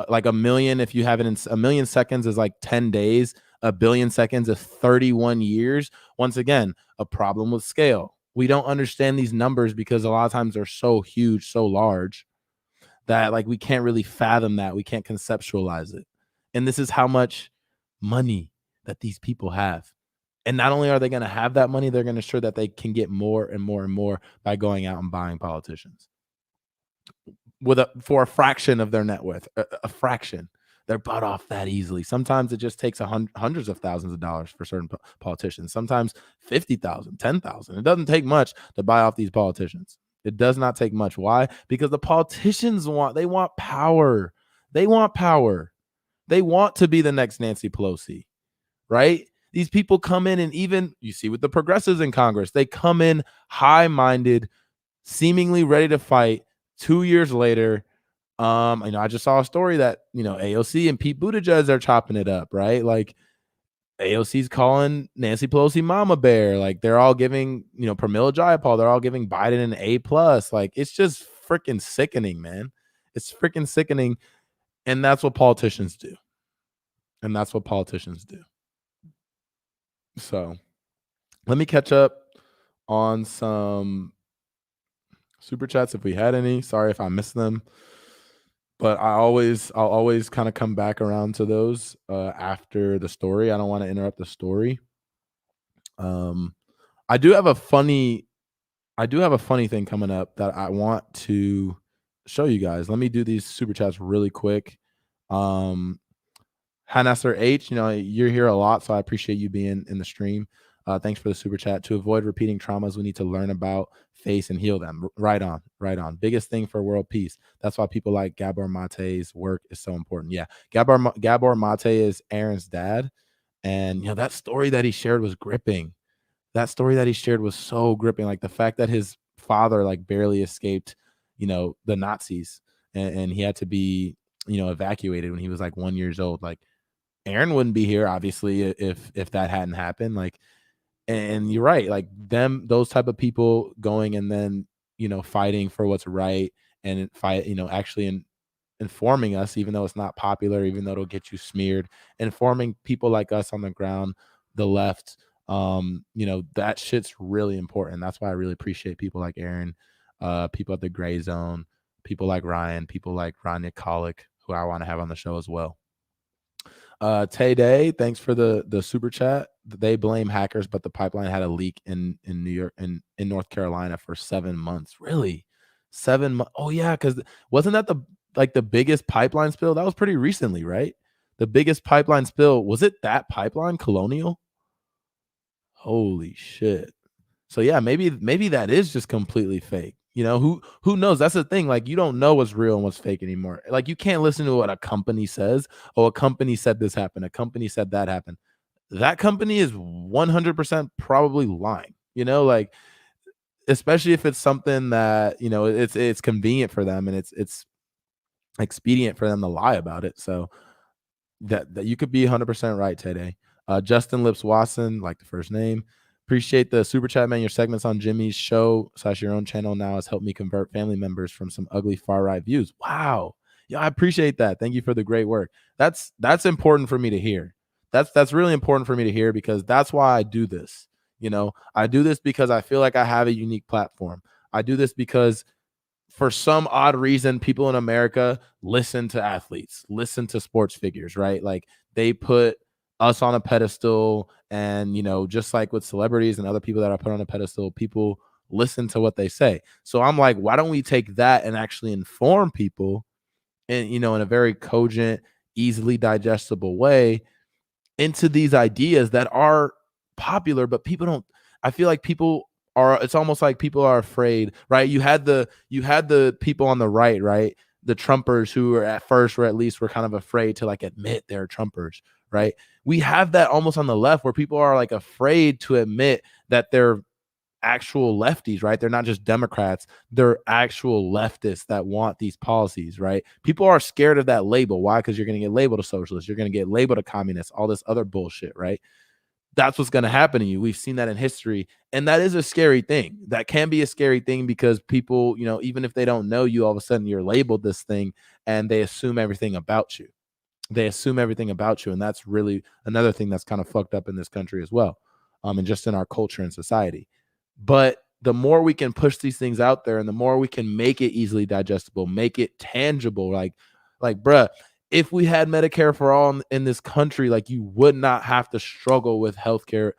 like a million, if you have it in a million seconds, is like 10 days. 1 billion seconds is 31 years. Once again, a problem with scale. We don't understand these numbers because a lot of times they're so huge, so large, that like we can't really fathom that. We can't conceptualize it. And this is how much money that these people have. And not only are they going to have that money, they're going to ensure that they can get more and more and more by going out and buying politicians for a fraction of their net worth, a fraction. They're bought off that easily. Sometimes it just takes hundreds of thousands of dollars for certain politicians. Sometimes 50,000, 10,000. It doesn't take much to buy off these politicians. It does not take much. Why? Because the politicians want power. They want power. They want to be the next Nancy Pelosi, right? These people come in, and even you see with the progressives in Congress, they come in high-minded, seemingly ready to fight. 2 years later, I just saw a story that, AOC and Pete Buttigieg are chopping it up, right? Like AOC's calling Nancy Pelosi Mama Bear. Like they're all giving, Pramila Jayapal, they're all giving Biden an A+. Like it's just freaking sickening, man. It's freaking sickening. And that's what politicians do. So let me catch up on some super chats if we had any. Sorry if I missed them. But I'll always kind of come back around to those after the story. I don't want to interrupt the story. I do have a funny thing coming up that I want to show you guys. Let me do these super chats really quick. Hanasser H, you're here a lot, so I appreciate you being in the stream. Thanks for the super chat. To avoid repeating traumas, we need to learn about, face, and heal them. Right on. Biggest thing for world peace. That's why people like Gabor Mate's work is so important. Yeah, Gabor Maté is Aaron's dad, and that story that he shared was gripping. That story that he shared was so gripping. Like the fact that his father like barely escaped, the Nazis, and he had to be, evacuated when he was like 1 year old. Like Aaron wouldn't be here, obviously, if that hadn't happened. Like, and you're right, like those type of people going and then, fighting for what's right and actually informing us, even though it's not popular, even though it'll get you smeared, informing people like us on the ground, the left, that shit's really important. That's why I really appreciate people like Aaron, people at the Grayzone, people like Ryan, people like Rania Kolick, who I want to have on the show as well. Tay Day, thanks for the super chat. They blame hackers, but the pipeline had a leak in New York and in North Carolina for 7 months. Really? 7 months? Oh yeah, because wasn't that the biggest pipeline spill? That was pretty recently, right? The biggest pipeline spill, was it that pipeline, Colonial? Holy shit. So yeah, maybe that is just completely fake. Who knows? That's the thing. Like, you don't know what's real and what's fake anymore. Like, you can't listen to what a company says. Oh, a company said this happened. A company said that happened. That company is 100% probably lying. Like, especially if it's something that, it's convenient for them and it's expedient for them to lie about it. So that you could be 100% right today. Justin Lips Watson, like the first name. Appreciate the super chat, man. Your segments on Jimmy's show / your own channel now has helped me convert family members from some ugly far right views. Wow. Yeah, I appreciate that. Thank you for the great work. That's important for me to hear. That's really important for me to hear, because that's why I do this. You know, I do this because I feel like I have a unique platform. I do this because for some odd reason, people in America listen to athletes, listen to sports figures, right? Like they put us on a pedestal, and, you know, just like with celebrities and other people that are put on a pedestal, people listen to what they say. So I'm like, why don't we take that and actually inform people in, you know, in a very cogent, easily digestible way into these ideas that are popular, but people don't. I feel like people are, it's almost like people are afraid, right? You had the people on the right, right? The Trumpers who were at first, or at least were kind of afraid to like admit they're Trumpers, right? We have that almost on the left where people are like afraid to admit that they're actual lefties, right? They're not just Democrats, they're actual leftists that want these policies, right? People are scared of that label. Why? Because you're going to get labeled a socialist, you're going to get labeled a communist, all this other bullshit, right? That's what's going to happen to you. We've seen that in history. And that is a scary thing. That can be a scary thing because people, you know, even if they don't know you, all of a sudden you're labeled this thing and they assume everything about you. They assume everything about you. And that's really another thing that's kind of fucked up in this country as well. And just in our culture and society. But the more we can push these things out there and the more we can make it easily digestible, make it tangible, like bruh, if we had Medicare for all in this country, like you would not have to struggle with healthcare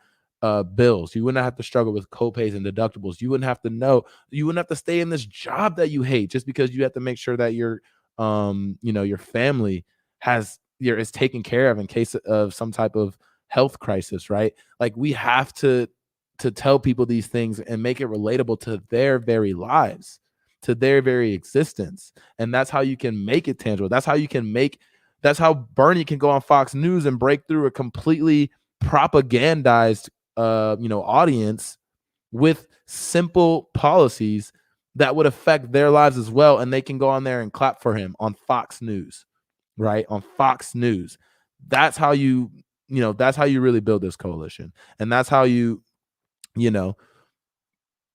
bills. You wouldn't have to struggle with copays and deductibles. You wouldn't have to stay in this job that you hate just because you have to make sure that your you know, your family is taken care of in case of some type of health crisis, right? Like we have to tell people these things and make it relatable to their very lives, to their very existence. And that's how you can make it tangible. That's how Bernie can go on Fox News and break through a completely propagandized you know, audience with simple policies that would affect their lives as well. And they can go on there and clap for him on Fox News, right? On Fox News. That's how that's how you really build this coalition. And that's how you know,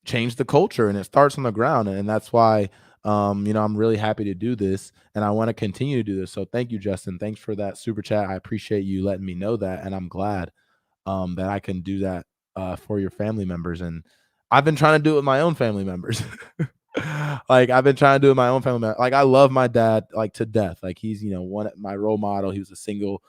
change the culture, and it starts on the ground. And that's why, you know, I'm really happy to do this and I want to continue to do this. So thank you, Justin. Thanks for that super chat. I appreciate you letting me know that. And I'm glad, that I can do that, for your family members. And I've been trying to do it with my own family members. Like I've been trying to do it with my own family members. Like I love my dad, like to death. Like he's, you know, my role model. He was a single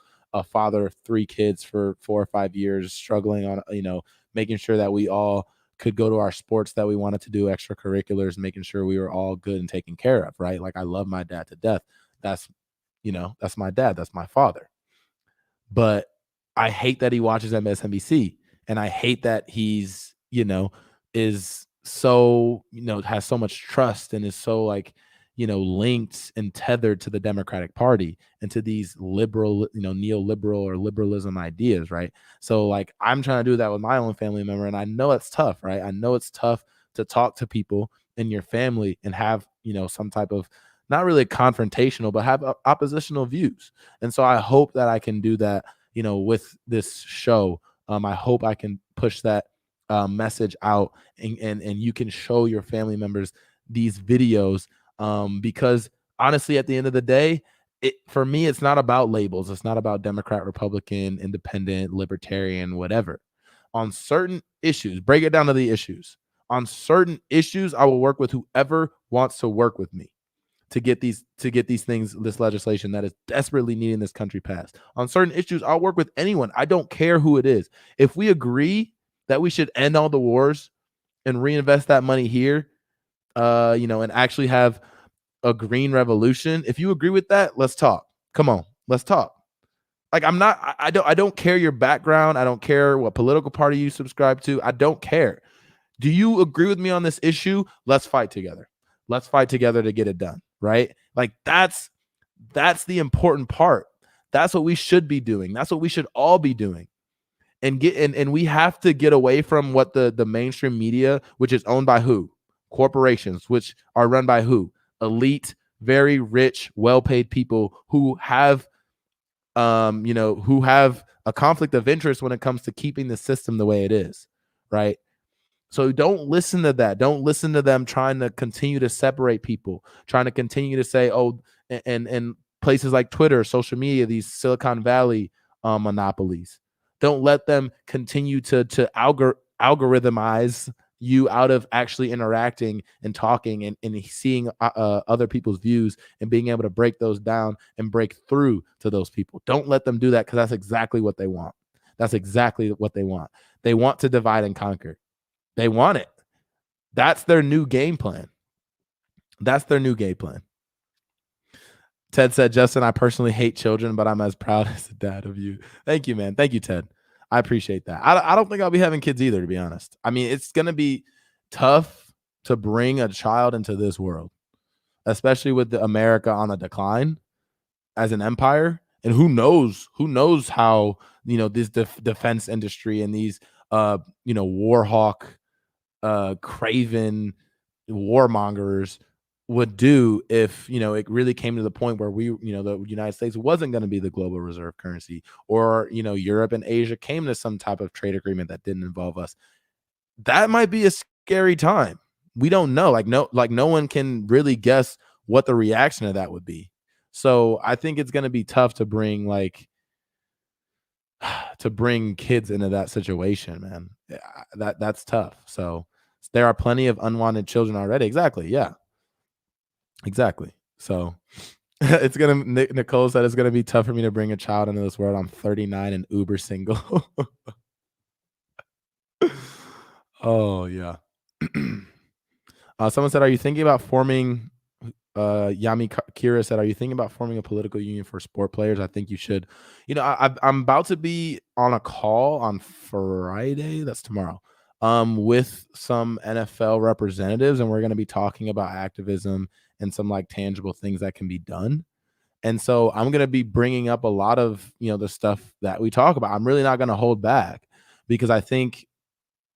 father of 3 kids for 4 or 5 years, struggling on, you know, making sure that we all could go to our sports that we wanted to do, extracurriculars, making sure we were all good and taken care of, right? Like I love my dad to death. That's, you know, that's my dad. That's my father. But I hate that he watches MSNBC, and I hate that he's, you know, is so, you know, has so much trust and is so like, you know, linked and tethered to the Democratic Party and to these liberal, you know, neoliberal or liberalism ideas, right? So like I'm trying to do that with my own family member, and I know it's tough, right? I know it's tough to talk to people in your family and have, you know, some type of not really confrontational, but have oppositional views. And so I hope that I can do that, you know, with this show. I hope I can push that message out, and you can show your family members these videos, because honestly, at the end of the day, for me, it's not about labels. It's not about Democrat, Republican, independent, libertarian, whatever. On certain issues, break it down to the issues. On certain issues, I will work with whoever wants to work with me to get these things, this legislation that is desperately needing this country passed. On certain issues, I'll work with anyone. I don't care who it is. If we agree that we should end all the wars and reinvest that money here, you know, and actually have a green revolution, if you agree with that, let's talk. Come on, let's talk. Like I don't care your background. I don't care what political party you subscribe to. I don't care. Do you agree with me on this issue? Let's fight together. Let's fight together to get it done, right? Like that's the important part. That's what we should be doing. That's what we should all be doing. And we have to get away from what the mainstream media, which is owned by who? Corporations, which are run by who? Elite, very rich, well-paid people who have you know, who have a conflict of interest when it comes to keeping the system the way it is, right? So don't listen to that. Don't listen to them trying to continue to separate people, trying to continue to say, oh, and places like Twitter, social media, these Silicon Valley monopolies. Don't let them continue to algorithmize you out of actually interacting and talking and seeing other people's views and being able to break those down and break through to those people. Don't let them do that, because that's exactly what they want. That's exactly what they want. They want to divide and conquer. They want it. That's their new game plan. That's their new game plan. Ted said, Justin, I personally hate children, but I'm as proud as a dad of you. Thank you, man. Thank you, Ted. I appreciate that. I don't think I'll be having kids either, to be honest. I mean, it's going to be tough to bring a child into this world, especially with America on a decline as an empire. And who knows how, this defense industry and these, war hawk, craven warmongers would do if, it really came to the point where we, the United States wasn't going to be the global reserve currency, or, Europe and Asia came to some type of trade agreement that didn't involve us. That might be a scary time. We don't know. No one can really guess what the reaction of that would be. So I think it's going to be tough to bring kids into that situation, man. That's tough. So there are plenty of unwanted children already. Exactly. Yeah. Exactly. So Nicole said it's gonna be tough for me to bring a child into this world. I'm 39 and uber single. Oh yeah. Someone said, are you thinking about forming Yami Kira said, are you thinking about forming a political union for sport players? I think you should. I'm about to be on a call on Friday, that's tomorrow, with some NFL representatives, and we're going to be talking about activism and some tangible things that can be done. And so I'm going to be bringing up a lot of, the stuff that we talk about. I'm really not going to hold back, because I think,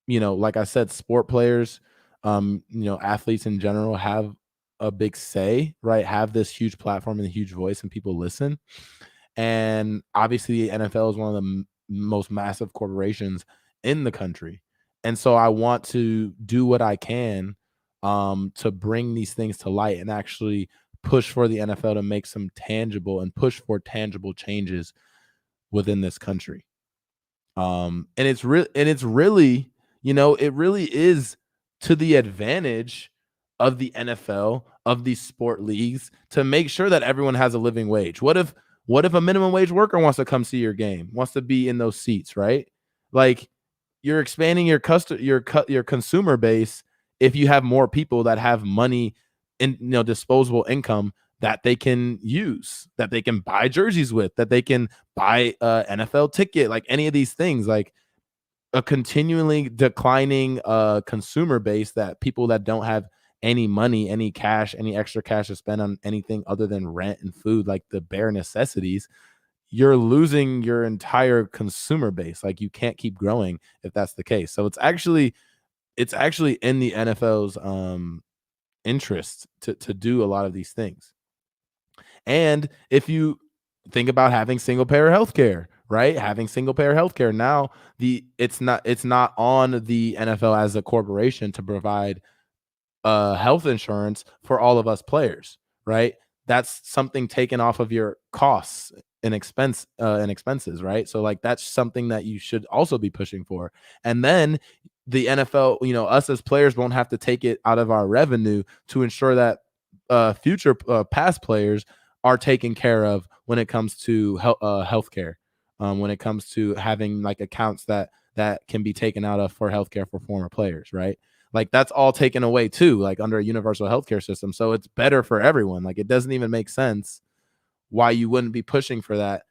like I said, sport players, athletes in general have a big say, right? Have this huge platform and a huge voice, and people listen. And obviously the NFL is one of the most massive corporations in the country. And so I want to do what I can to bring these things to light and actually push for the NFL to make some tangible and push for tangible changes within this country. And it's really, it really is to the advantage of the NFL, of these sport leagues, to make sure that everyone has a living wage. What if a minimum wage worker wants to come see your game, wants to be in those seats, right? You're expanding your consumer base if you have more people that have money in disposable income that they can use, that they can buy jerseys with, that they can buy an NFL ticket, any of these things, a continually declining consumer base, that people that don't have any money, any cash, any extra cash to spend on anything other than rent and food, the bare necessities, you're losing your entire consumer base. You can't keep growing if that's the case. So it's actually in the NFL's interest to do a lot of these things. And if you think about having single payer healthcare, right? Having single payer healthcare, now it's not on the NFL as a corporation to provide health insurance for all of us players, right? That's something taken off of your costs and expenses, right? So that's something that you should also be pushing for. And then the NFL, us as players won't have to take it out of our revenue to ensure that future past players are taken care of when it comes to healthcare, when it comes to having accounts that can be taken out of for healthcare for former players, right? That's all taken away too, under a universal healthcare system. So it's better for everyone. It doesn't even make sense why you wouldn't be pushing for that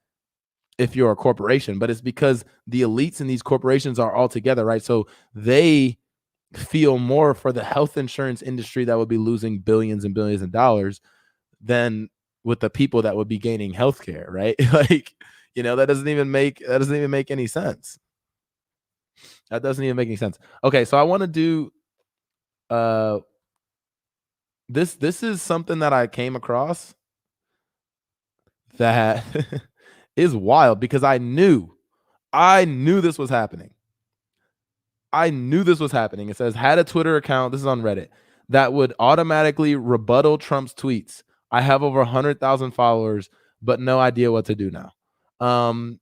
if you're a corporation, but it's because the elites in these corporations are all together, right? So they feel more for the health insurance industry that would be losing billions and billions of dollars than with the people that would be gaining healthcare, right? That doesn't even make any sense. That doesn't even make any sense. Okay, so I want to do this is something that I came across that is wild, because I knew this was happening. It says, had a Twitter account, this is on Reddit, that would automatically rebuttal Trump's tweets. I have over 100,000 followers, but no idea what to do now. The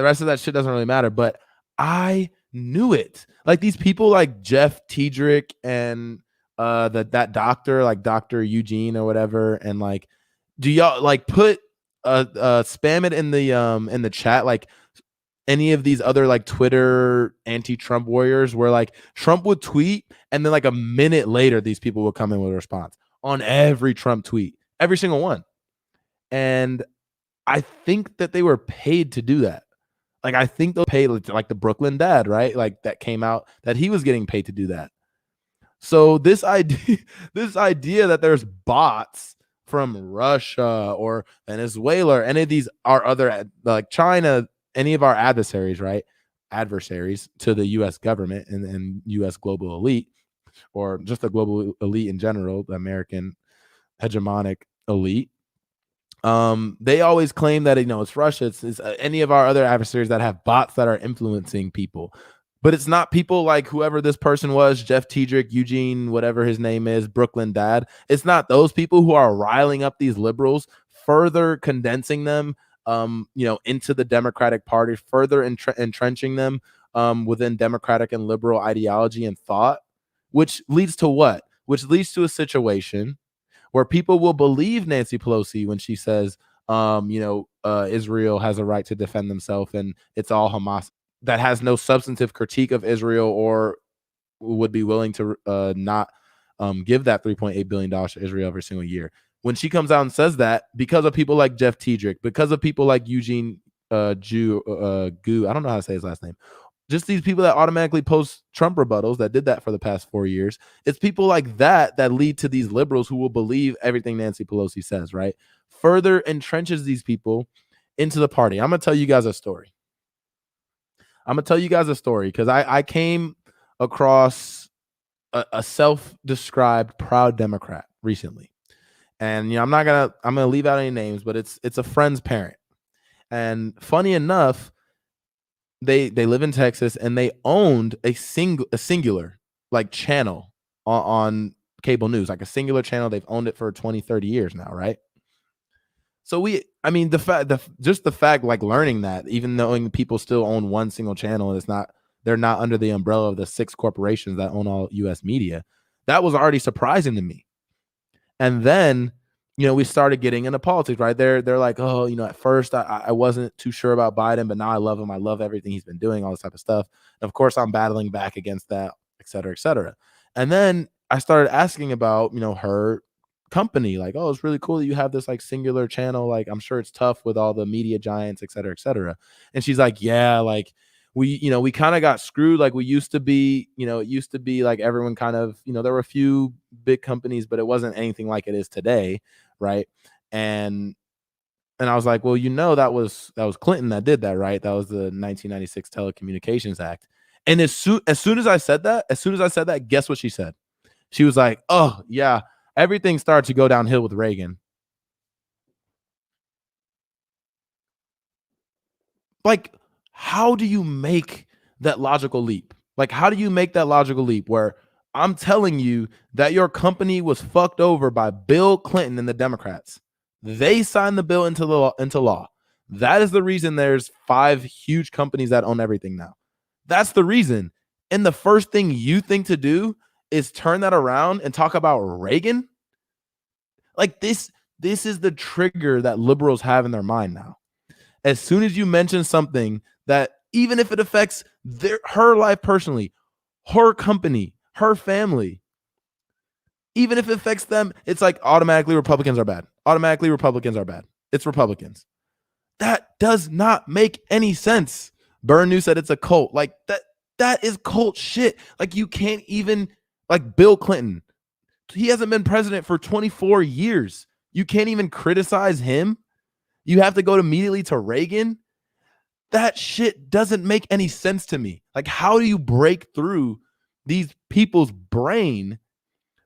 rest of that shit doesn't really matter, but I knew it. Like these people like Jeff Tiedrick and that doctor, like Dr. Eugene or whatever, and like, do y'all like put spam it in the chat, like any of these other like Twitter anti-Trump warriors where like Trump would tweet and then like a minute later these people would come in with a response on every Trump tweet, every single one. And I think that they were paid to do that. Like I think they'll pay like the Brooklyn Dad, right? Like that came out that he was getting paid to do that. So this idea that there's bots from Russia or Venezuela or any of these are other like China, any of our adversaries, right? Adversaries to the U.S. government and U.S. global elite, or just the global elite in general, the American hegemonic elite. They always claim that it's Russia, it's any of our other adversaries that have bots that are influencing people. But it's not people like whoever this person was, Jeff Tiedrick, Eugene, whatever his name is, Brooklyn Dad. It's not those people who are riling up these liberals, further condensing them, into the Democratic Party, further entrenching them within Democratic and liberal ideology and thought, which leads to what? Which leads to a situation where people will believe Nancy Pelosi when she says, Israel has a right to defend themselves and it's all Hamas, that has no substantive critique of Israel or would be willing to not give that $3.8 billion to Israel every single year. When she comes out and says that, because of people like Jeff Tiedrick, because of people like Eugene Gu, I don't know how to say his last name, just these people that automatically post Trump rebuttals that did that for the past 4 years. It's people like that lead to these liberals who will believe everything Nancy Pelosi says, right? Further entrenches these people into the party. I'm going to tell you guys a story. Because I came across a self-described proud Democrat recently. And I'm going to leave out any names, but it's a friend's parent. And funny enough, they live in Texas and they owned a singular like channel on cable news, like a singular channel. They've owned it for 20, 30 years now, right? So the fact like learning that, even knowing people still own one single channel and they're not under the umbrella of the 6 corporations that own all US media, that was already surprising to me. And then we started getting into politics, right? They're like, oh, at first I wasn't too sure about Biden, but now I love him. I love everything he's been doing, all this type of stuff. And of course, I'm battling back against that, et cetera, et cetera. And then I started asking about, her company, like, oh, it's really cool that you have this like singular channel. Like, I'm sure it's tough with all the media giants, et cetera, et cetera. And she's like, yeah, like we kind of got screwed. Like we used to be, it used to be like everyone kind of, there were a few big companies, but it wasn't anything like it is today. Right. And I was like, well, that was Clinton that did that, right? That was the 1996 Telecommunications Act. And as soon as I said that, guess what she said? She was like, oh yeah, everything started to go downhill with Reagan. Like, how do you make that logical leap? Like, how do you make that logical leap where I'm telling you that your company was fucked over by Bill Clinton and the Democrats? They signed the bill into law. That is the reason there's 5 huge companies that own everything now. That's the reason. And the first thing you think to do is turn that around and talk about Reagan? Like this is the trigger that liberals have in their mind now. As soon as you mention something that, even if it affects her life personally, her company, her family, even if it affects them, it's like automatically Republicans are bad. It's Republicans. That does not make any sense. Burn News said it's a cult. Like that is cult shit. Like you can't even, like Bill Clinton, he hasn't been president for 24 years. You can't even criticize him. You have to go immediately to Reagan. That shit doesn't make any sense to me. Like, how do you break through these people's brain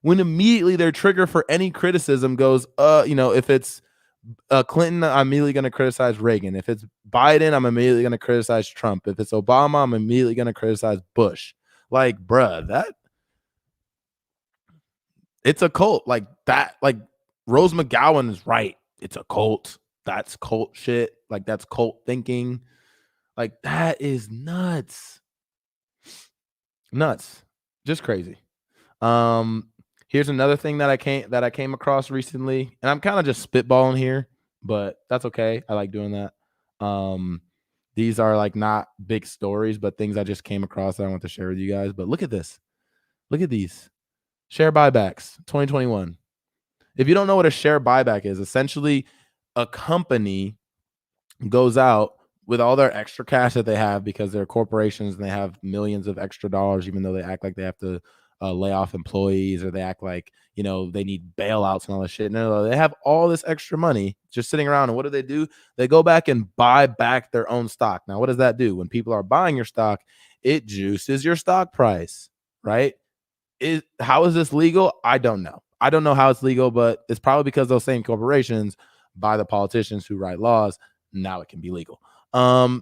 when immediately their trigger for any criticism goes, if it's Clinton, I'm immediately going to criticize Reagan. If it's Biden, I'm immediately going to criticize Trump. If it's Obama, I'm immediately going to criticize Bush. Like, bruh, it's a cult. Like that, like Rose McGowan is right. It's a cult. That's cult shit. Like that's cult thinking. Like that is nuts. Nuts. Just crazy. Here's another thing that I came across recently, and I'm kind of just spitballing here, but that's okay. I like doing that. These are like not big stories, but things I just came across that I want to share with you guys. But look at this. Look at these. Share buybacks 2021. If you don't know what a share buyback is, essentially a company goes out with all their extra cash that they have because they're corporations and they have millions of extra dollars, even though they act like they have to lay off employees, or they act like, they need bailouts and all this shit. No, they have all this extra money just sitting around. And what do? They go back and buy back their own stock. Now, what does that do? When people are buying your stock, it juices your stock price, right? How is this legal? I don't know. I don't know how it's legal, but it's probably because those same corporations buy the politicians who write laws. Now it can be legal.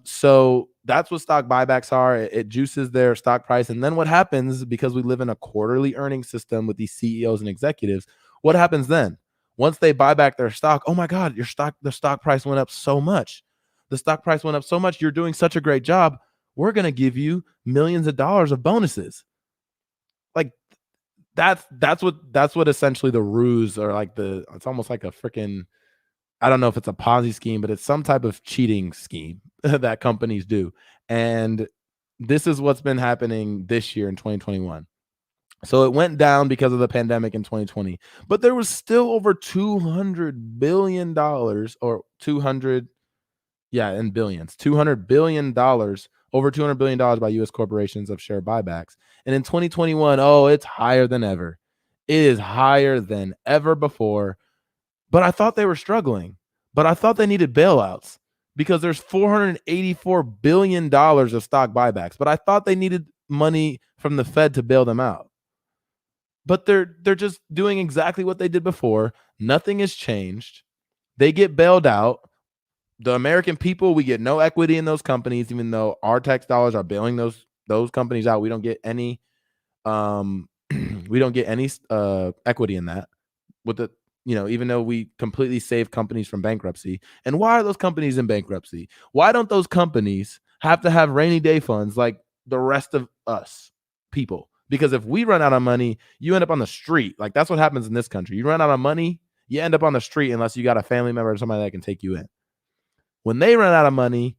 So that's what stock buybacks are. It juices their stock price. And then what happens, because we live in a quarterly earning system with these CEOs and executives, what happens then? Once they buy back their stock, oh my God, the stock price went up so much. The stock price went up so much. You're doing such a great job. We're going to give you millions of dollars of bonuses. Like that's what essentially the ruse, or like it's almost like a freaking, I don't know if it's a Ponzi scheme, but it's some type of cheating scheme that companies do. And this is what's been happening this year in 2021. So it went down because of the pandemic in 2020, but there was still over $200 billion, or 200, in billions, $200 billion, over $200 billion by U.S. corporations of share buybacks. And in 2021, it's higher than ever. It is higher than ever before. But I thought they were struggling. But I thought they needed bailouts because there's $484 billion of stock buybacks. But I thought they needed money from the Fed to bail them out. But they're just doing exactly what they did before. Nothing has changed. They get bailed out. The American people, we get no equity in those companies, even though our tax dollars are bailing those companies out. We don't get any equity in that. With the even though we completely save companies from bankruptcy. And why are those companies in bankruptcy? Why don't those companies have to have rainy day funds like the rest of us people? Because if we run out of money, you end up on the street. Like that's what happens in this country. You run out of money, you end up on the street unless you got a family member or somebody that can take you in. When they run out of money,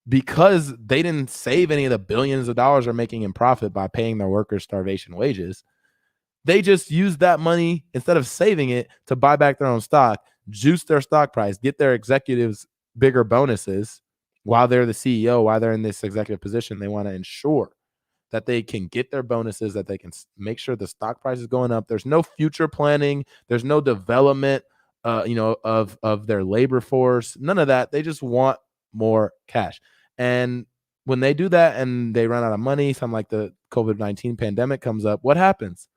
because they didn't save any of the billions of dollars they're making in profit by paying their workers starvation wages, they just use that money, instead of saving it, to buy back their own stock, juice their stock price, get their executives bigger bonuses while they're the CEO, while they're in this executive position. They want to ensure that they can get their bonuses, that they can make sure the stock price is going up. There's no future planning. There's no development, of their labor force. None of that. They just want more cash. And when they do that and they run out of money, something like the COVID-19 pandemic comes up, what happens?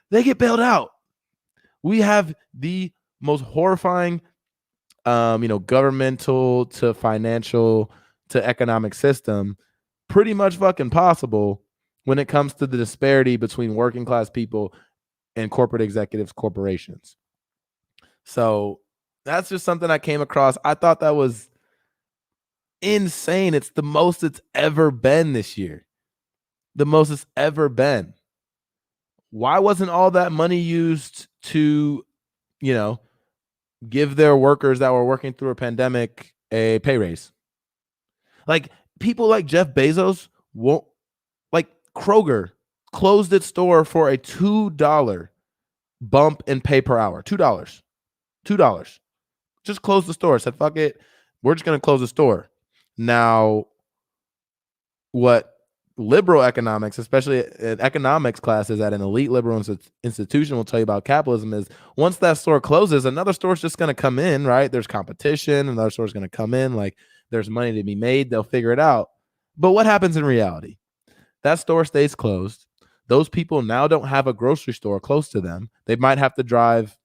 They get bailed out. We have the most horrifying, governmental to financial to economic system pretty much fucking possible when it comes to the disparity between working class people and corporate executives, corporations. So that's just something I came across. I thought that was insane. It's the most it's ever been this year. The most it's ever been. Why wasn't all that money used to, give their workers that were working through a pandemic a pay raise? Like people like Jeff Bezos won't, like Kroger closed its store for a $2 bump in pay per hour. $2. Just closed the store. Said, fuck it. We're just going to close the store. Now, what liberal economics, especially in economics classes at an elite liberal institution, will tell you about capitalism is once that store closes, another store's just going to come in, right? There's competition. Another store's going to come in. Like there's money to be made. They'll figure it out. But what happens in reality? That store stays closed. Those people now don't have a grocery store close to them. They might have to drive,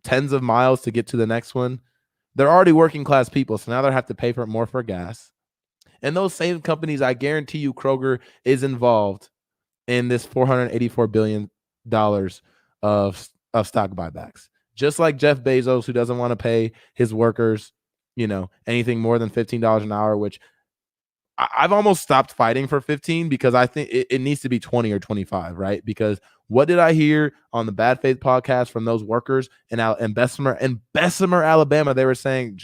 tens of miles to get to the next one. They're already working class people, so now they have to pay more for gas. And those same companies, I guarantee you, Kroger is involved in this $484 billion of stock buybacks. Just like Jeff Bezos, who doesn't want to pay his workers, anything more than $15 an hour, which I've almost stopped fighting for 15 because I think it needs to be 20 or 25, right? Because what did I hear on the Bad Faith podcast from those workers in Bessemer, Alabama? They were saying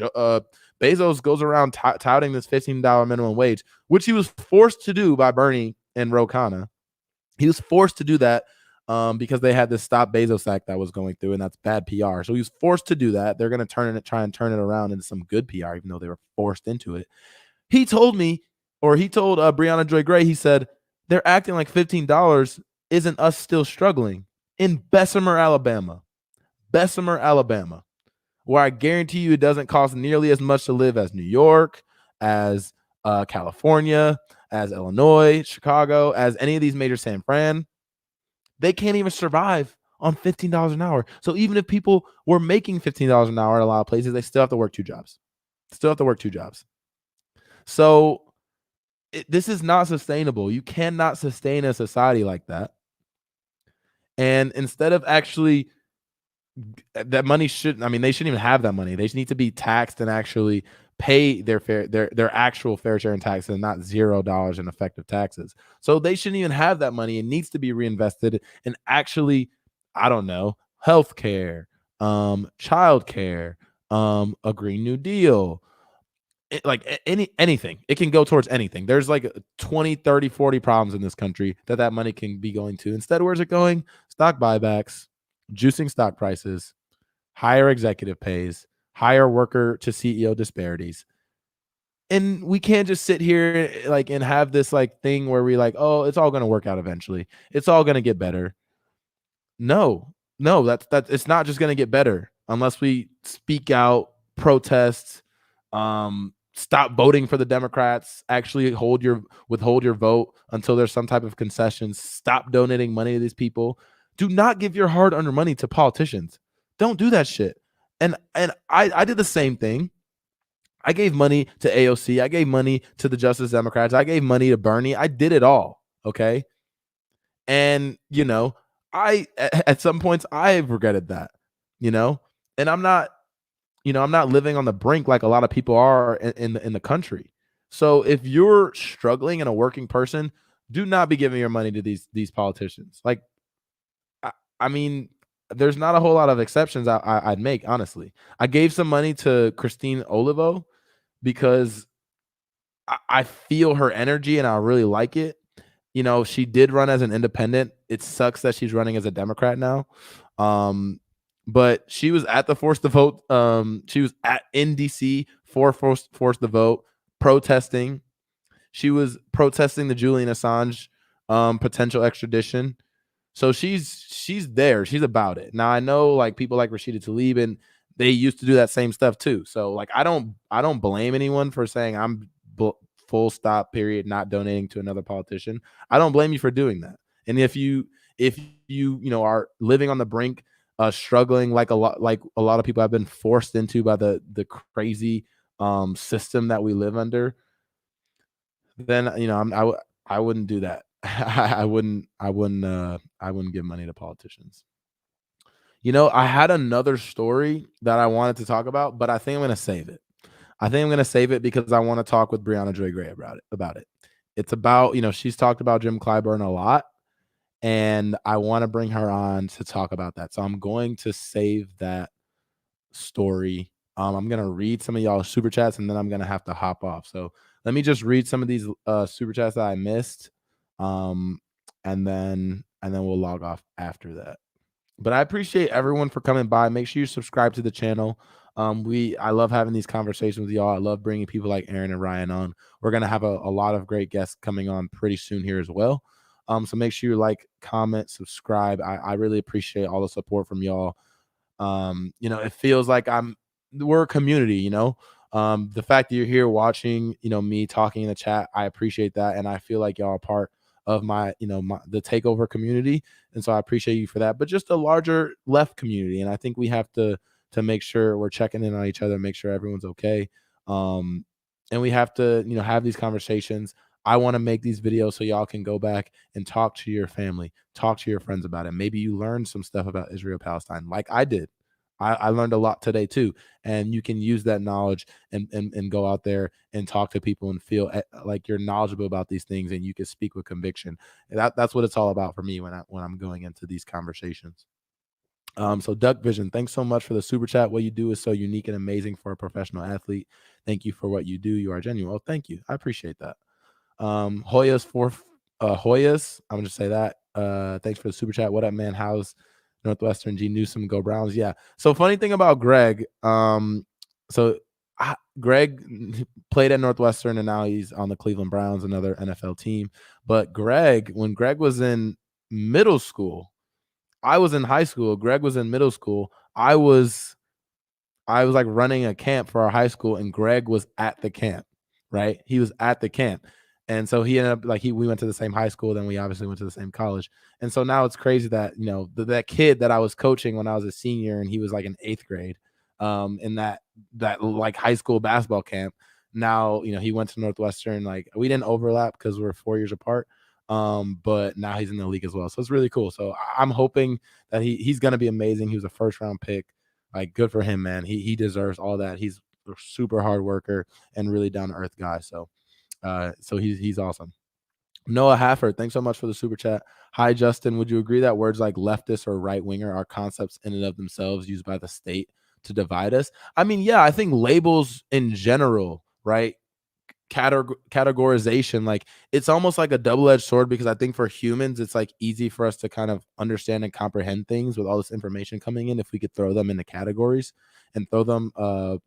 Bezos goes around touting this $15 minimum wage, which he was forced to do by Bernie and Ro Khanna. He was forced to do that because they had this Stop Bezos Act that was going through, and that's bad PR. So he was forced to do that. They're going to try and turn it around into some good PR, even though they were forced into it. He told me, or he told Brianna Joy Gray, he said, they're acting like $15 isn't us still struggling in Bessemer, Alabama. Bessemer, Alabama, where I guarantee you it doesn't cost nearly as much to live as New York, as California, as Illinois, Chicago, as any of these major San Fran. They can't even survive on $15 an hour. So even if people were making $15 an hour in a lot of places, they still have to work 2 jobs. So this is not sustainable. You cannot sustain a society like that. And instead of actually that money they shouldn't even have that money. They just need to be taxed and actually pay their actual fair share in taxes and not $0 in effective taxes. So they shouldn't even have that money. It needs to be reinvested in actually, I don't know, healthcare, childcare, a Green New Deal, anything. It can go towards anything. There's like 20, 30, 40 problems in this country that money can be going to. Instead, where's it going? Stock buybacks, juicing stock prices, higher executive pays, higher worker to CEO disparities. And we can't just sit here and have this thing where we oh, it's all going to work out eventually. It's all going to get better. No, that's it's not just going to get better unless we speak out, protest, stop voting for the Democrats, actually withhold your vote until there's some type of concession. Stop donating money to these people. Do not give your hard-earned money to politicians. Don't do that shit. And I did the same thing. I gave money to AOC. I gave money to the Justice Democrats. I gave money to Bernie. I did it all. Okay. And, at some points I've regretted that, and I'm not living on the brink like a lot of people are in the country. So if you're struggling and a working person, do not be giving your money to these politicians. I mean, there's not a whole lot of exceptions I'd make, honestly. I gave some money to Christine Olivo because I feel her energy and I really like it. She did run as an independent. It sucks that she's running as a Democrat now. But she was at the Force the Vote. She was in DC for Force the Vote, protesting. She was protesting the Julian Assange potential extradition. So she's there. She's about it. Now I know people like Rashida Tlaib, and they used to do that same stuff too. So I don't blame anyone for saying I'm full stop period not donating to another politician. I don't blame you for doing that. And if you are living on the brink, struggling like a lot of people have been forced into by the crazy system that we live under, then I wouldn't do that. I wouldn't give money to politicians. I had another story that I wanted to talk about, but I think I'm going to save it. Because I want to talk with Brianna Joy Gray about it. It's about, she's talked about Jim Clyburn a lot, and I want to bring her on to talk about that. So I'm going to save that story. I'm going to read some of y'all super chats, and then I'm going to have to hop off. So let me just read some of these super chats that I missed. And then we'll log off after that. But I appreciate everyone for coming by. Make sure you subscribe to the channel. I love having these conversations with y'all. I love bringing people like Aaron and Ryan on. We're going to have a lot of great guests coming on pretty soon here as well. So make sure you like, comment, subscribe. I really appreciate all the support from y'all. It feels like we're a community, the fact that you're here watching, me talking in the chat, I appreciate that. And I feel like y'all are part of my, the Takeover community. And so I appreciate you for that, but just a larger left community. And I think we have to make sure we're checking in on each other, make sure everyone's okay. And we have to, have these conversations. I want to make these videos so y'all can go back and talk to your family, talk to your friends about it. Maybe you learned some stuff about Israel Palestine like I did. I learned a lot today too. And you can use that knowledge and go out there and talk to people and feel like you're knowledgeable about these things, and you can speak with conviction. And that's what it's all about for me when I'm going into these conversations. So Duck Vision, thanks so much for the super chat. What you do is so unique and amazing for a professional athlete. Thank you for what you do. You are genuine. Well, thank you. I appreciate that. Hoyas for Hoyas. I'm gonna just say that. Thanks for the super chat. What up, man? How's Northwestern? G Newsom, go Browns. Yeah. So funny thing about Greg. Greg played at Northwestern and now he's on the Cleveland Browns, another NFL team. But when Greg was in middle school, I was in high school. Greg was in middle school. I was like running a camp for our high school, and Greg was at the camp, right? He was at the camp. And so he ended up we went to the same high school, then we obviously went to the same college. And so now it's crazy that, that kid that I was coaching when I was a senior and he was like in 8th grade, in that like high school basketball camp. Now, he went to Northwestern. Like, we didn't overlap because we're 4 years apart. But now he's in the league as well. So it's really cool. So I'm hoping that he's going to be amazing. He was a 1st-round pick. Like, good for him, man. He deserves all that. He's a super hard worker and really down to earth guy. So he's awesome. Noah Hafford, thanks so much for the super chat. Hi, Justin. Would you agree that words like leftist or right winger are concepts in and of themselves used by the state to divide us? I mean, yeah, I think labels in general, right? Categorization, like, it's almost like a double-edged sword, because I think for humans it's like easy for us to kind of understand and comprehend things with all this information coming in if we could throw them into categories and throw them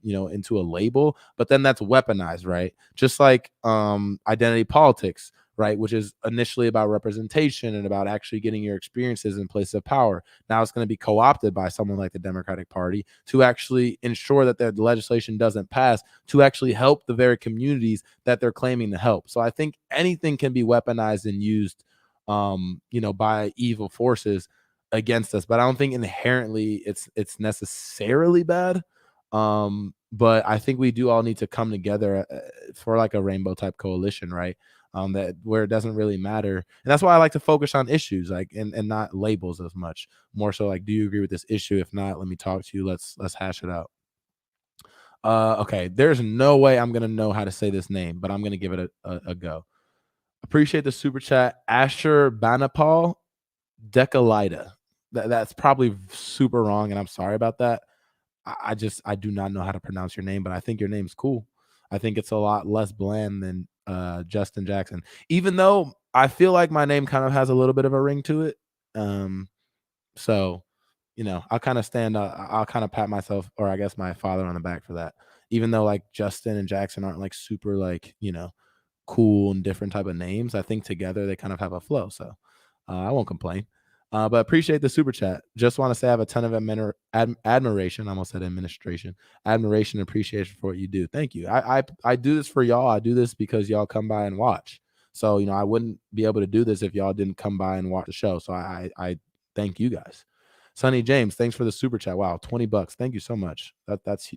into a label. But then that's weaponized, right? Just like identity politics, right, which is initially about representation and about actually getting your experiences in place of power. Now it's going to be co-opted by someone like the Democratic Party to actually ensure that their legislation doesn't pass, to actually help the very communities that they're claiming to help. So I think anything can be weaponized and used by evil forces against us, but I don't think inherently it's necessarily bad. But I think we do all need to come together for like a rainbow type coalition, right? That where it doesn't really matter. And that's why I like to focus on issues, like, and not labels as much. More so like, do you agree with this issue? If not, let me talk to you. Let's hash it out. Okay, there's no way I'm gonna know how to say this name, but I'm gonna give it a go. Appreciate the super chat. Asher Banapal Decalida. That's probably super wrong, and I'm sorry about that. I do not know how to pronounce your name, but I think your name's cool. I think it's a lot less bland than Justin Jackson, even though I feel like my name kind of has a little bit of a ring to it. So, I'll kind of I'll kind of pat myself, or I guess my father, on the back for that, even though like Justin and Jackson aren't like super like, cool and different type of names. I think together they kind of have a flow. So I won't complain. But appreciate the super chat. Just want to say I have a ton of admiration. I almost said administration. Admiration and appreciation for what you do. Thank you. I do this for y'all. I do this because y'all come by and watch. So, I wouldn't be able to do this if y'all didn't come by and watch the show. So I thank you guys. Sonny James, thanks for the super chat. Wow, $20. Thank you so much. That's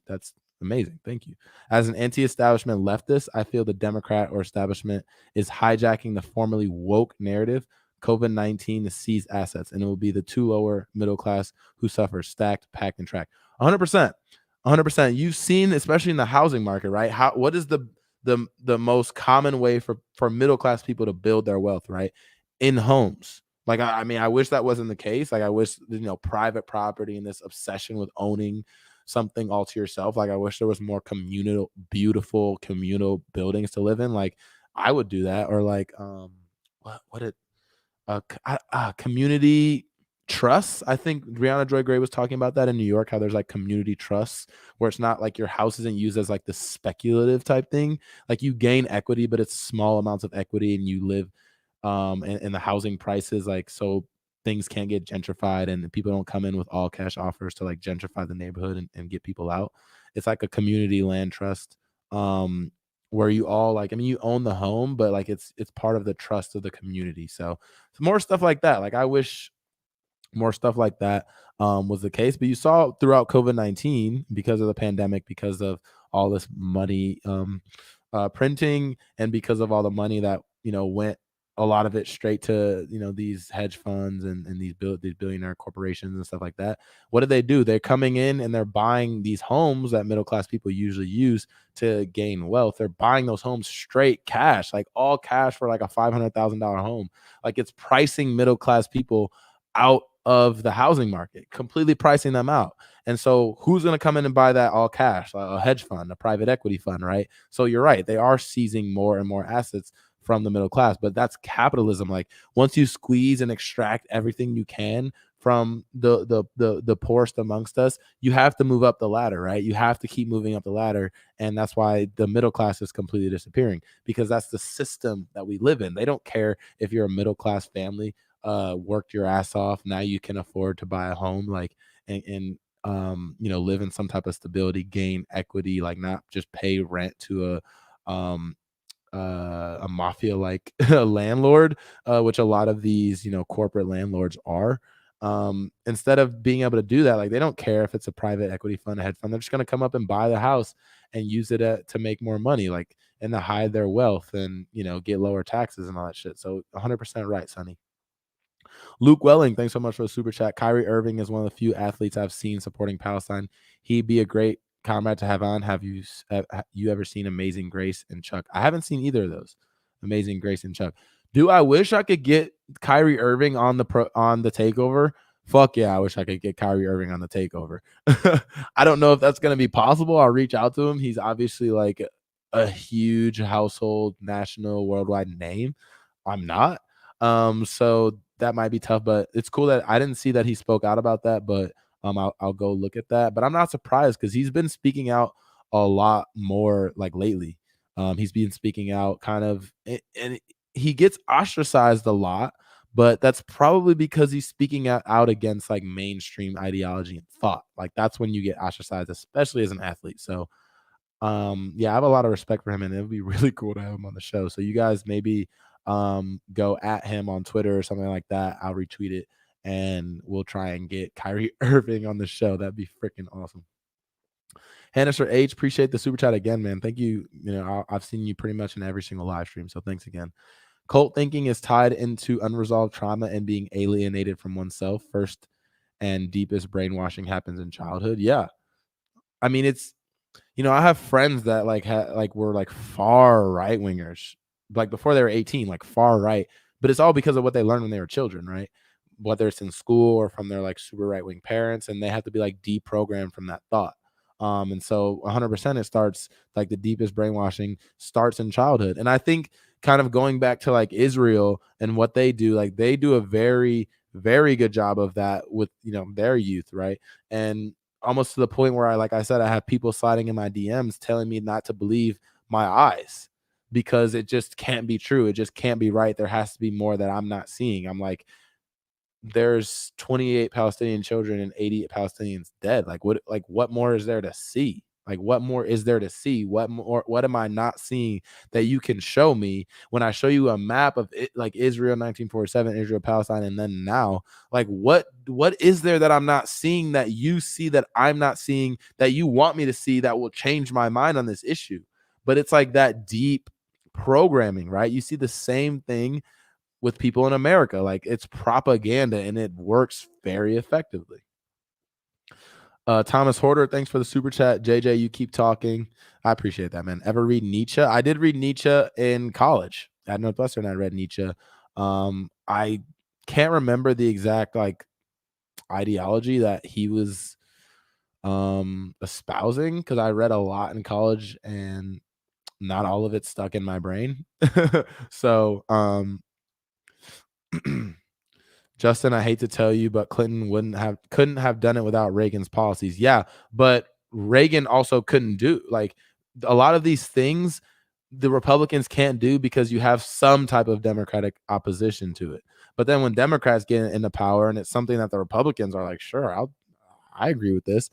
amazing. Thank you. As an anti-establishment leftist, I feel the Democrat or establishment is hijacking the formerly woke narrative. COVID-19 to seize assets, and it will be the two lower middle class who suffer, stacked, packed, and tracked. 100%. 100%. You've seen, especially in the housing market, right? What is the most common way for middle class people to build their wealth, right? In homes. Like, I mean, I wish that wasn't the case. Like, I wish, private property and this obsession with owning something all to yourself. Like, I wish there was more beautiful communal buildings to live in. Like, I would do that. Or like, community trusts. I think Brianna Joy Gray was talking about that in New York, how there's like community trusts where it's not like your house isn't used as like the speculative type thing. Like, you gain equity, but it's small amounts of equity, and you live and the housing prices, like, so things can't get gentrified and people don't come in with all cash offers to like gentrify the neighborhood and get people out. It's like a community land trust where you all like, I mean, you own the home, but like it's part of the trust of the community. So more stuff like that. Like, I wish more stuff like that was the case. But you saw throughout COVID-19, because of the pandemic, because of all this money printing, and because of all the money that went a lot of it straight to, these hedge funds and these billionaire corporations and stuff like that. What do? They're coming in and they're buying these homes that middle class people usually use to gain wealth. They're buying those homes straight cash, like all cash for like a $500,000 home. Like it's pricing middle class people out of the housing market, completely pricing them out. And so who's going to come in and buy that all cash? A hedge fund, a private equity fund, right? So you're right. They are seizing more and more assets from the middle class, but that's capitalism. Like once you squeeze and extract everything you can from the poorest amongst us, you have to move up the ladder, right? You have to keep moving up the ladder. And that's why the middle class is completely disappearing, because that's the system that we live in. They don't care if you're a middle class family, worked your ass off. Now you can afford to buy a home, like, and live in some type of stability, gain equity, like not just pay rent to a mafia like landlord, which a lot of these, corporate landlords are. Instead of being able to do that, like they don't care if it's a private equity fund, a hedge fund, they're just going to come up and buy the house and use it to make more money, like, and to hide their wealth and, get lower taxes and all that shit. So 100% right, Sonny. Luke Welling, thanks so much for the super chat. Kyrie Irving is one of the few athletes I've seen supporting Palestine. He'd be a great comrade to have on. Have you ever seen Amazing Grace and Chuck? I haven't seen either of those. Amazing Grace and Chuck. Do I wish I could get Kyrie Irving on the Takeover? Fuck yeah, I wish I could get Kyrie Irving on the Takeover. I don't know if that's going to be possible. I'll reach out to him. He's obviously like a huge household, national, worldwide name. I'm not. So that might be tough, but it's cool that I didn't see that he spoke out about that, but I'll go look at that. But I'm not surprised because he's been speaking out a lot more like lately. He's been speaking out kind of, and he gets ostracized a lot, but that's probably because he's speaking out against like mainstream ideology and thought. Like that's when you get ostracized, especially as an athlete. So yeah, I have a lot of respect for him, and it would be really cool to have him on the show. So you guys maybe go at him on Twitter or something like that. I'll retweet it and we'll try and get Kyrie Irving on the show. That'd be freaking awesome. Hannister H, appreciate the super chat again, man. Thank you. I've seen you pretty much in every single live stream, so thanks again. Cult thinking is tied into unresolved trauma and being alienated from oneself. First and deepest brainwashing happens in childhood. Yeah. I mean, it's, I have friends that were like far right wingers, like before they were 18, like far right, but it's all because of what they learned when they were children, right? Whether it's in school or from their like super right wing parents, and they have to be like deprogrammed from that thought. And so 100% it starts, like the deepest brainwashing starts in childhood. And I think kind of going back to like Israel and what they do, like they do a very, very good job of that with, their youth, right? And almost to the point where I said, I have people sliding in my DMs telling me not to believe my eyes because it just can't be true. It just can't be right. There has to be more that I'm not seeing. I'm like, there's 28 Palestinian children and 80 Palestinians dead. Like what more is there to see? Like what more is there to see? What am I not seeing that you can show me when I show you a map of it, like Israel 1947, Israel Palestine, and then now? Like what is there that I'm not seeing that you see that I'm not seeing that you want me to see that will change my mind on this issue? But it's like that deep programming, right? You see the same thing with people in America. Like it's propaganda and it works very effectively. Thomas Horder, thanks for the super chat. JJ, you keep talking. I appreciate that, man. Ever read Nietzsche? I did read Nietzsche in college at Northwestern. I read Nietzsche. I can't remember the exact like ideology that he was espousing because I read a lot in college and not all of it stuck in my brain. So Justin, I hate to tell you, but Clinton couldn't have done it without Reagan's policies. Yeah, but Reagan also couldn't do like a lot of these things the Republicans can't do because you have some type of Democratic opposition to it. But then when Democrats get into power and it's something that the Republicans are like, sure, I agree with this.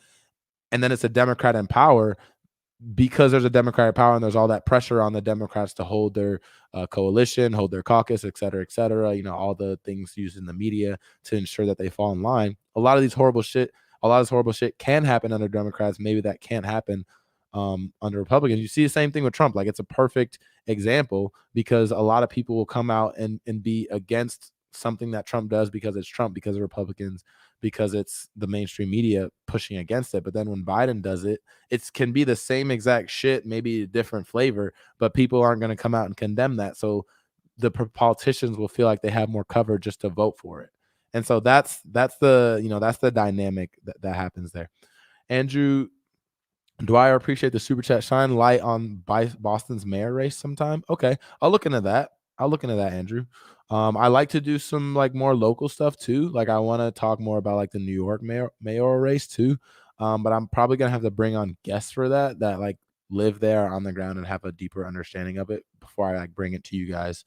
And then it's a Democrat in power, because there's a Democratic power and there's all that pressure on the Democrats to hold their coalition, hold their caucus, et cetera, all the things used in the media to ensure that they fall in line. A lot of this horrible shit can happen under Democrats. Maybe that can't happen under Republicans. You see the same thing with Trump. Like, it's a perfect example because a lot of people will come out and be against something that Trump does because it's Trump, because of Republicans, because it's the mainstream media pushing against it. But then when Biden does it, it can be the same exact shit, maybe a different flavor, but people aren't going to come out and condemn that. So the politicians will feel like they have more cover just to vote for it. And so that's the dynamic that happens there. Andrew Dwyer, appreciate the super chat. Shine light on Boston's mayor race sometime. Okay, I'll look into that. Andrew. I like to do some like more local stuff too. Like, I want to talk more about like the New York mayoral race too. But I'm probably gonna have to bring on guests for that like live there on the ground and have a deeper understanding of it before I like bring it to you guys.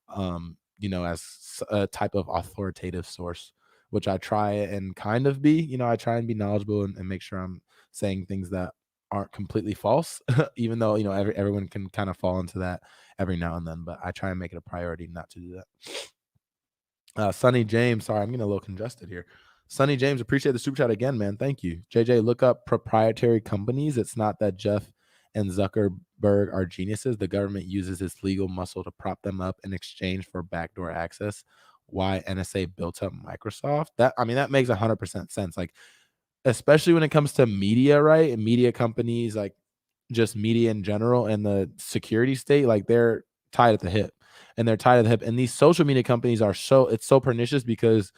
As a type of authoritative source, which I try and kind of be. I try and be knowledgeable and make sure I'm saying things that aren't completely false, even though everyone can kind of fall into that every now and then. But I try and make it a priority not to do that. Sonny James, sorry, I'm getting a little congested here. Sonny James, appreciate the super chat again, man. Thank you. JJ, look up proprietary companies. It's not that Jeff and Zuckerberg are geniuses. The government uses its legal muscle to prop them up in exchange for backdoor access. Why NSA built up Microsoft? That makes 100% sense. Like, especially when it comes to media, right? And media companies, like just media in general, and the security state, like they're tied at the hip. And these social media companies are it's so pernicious because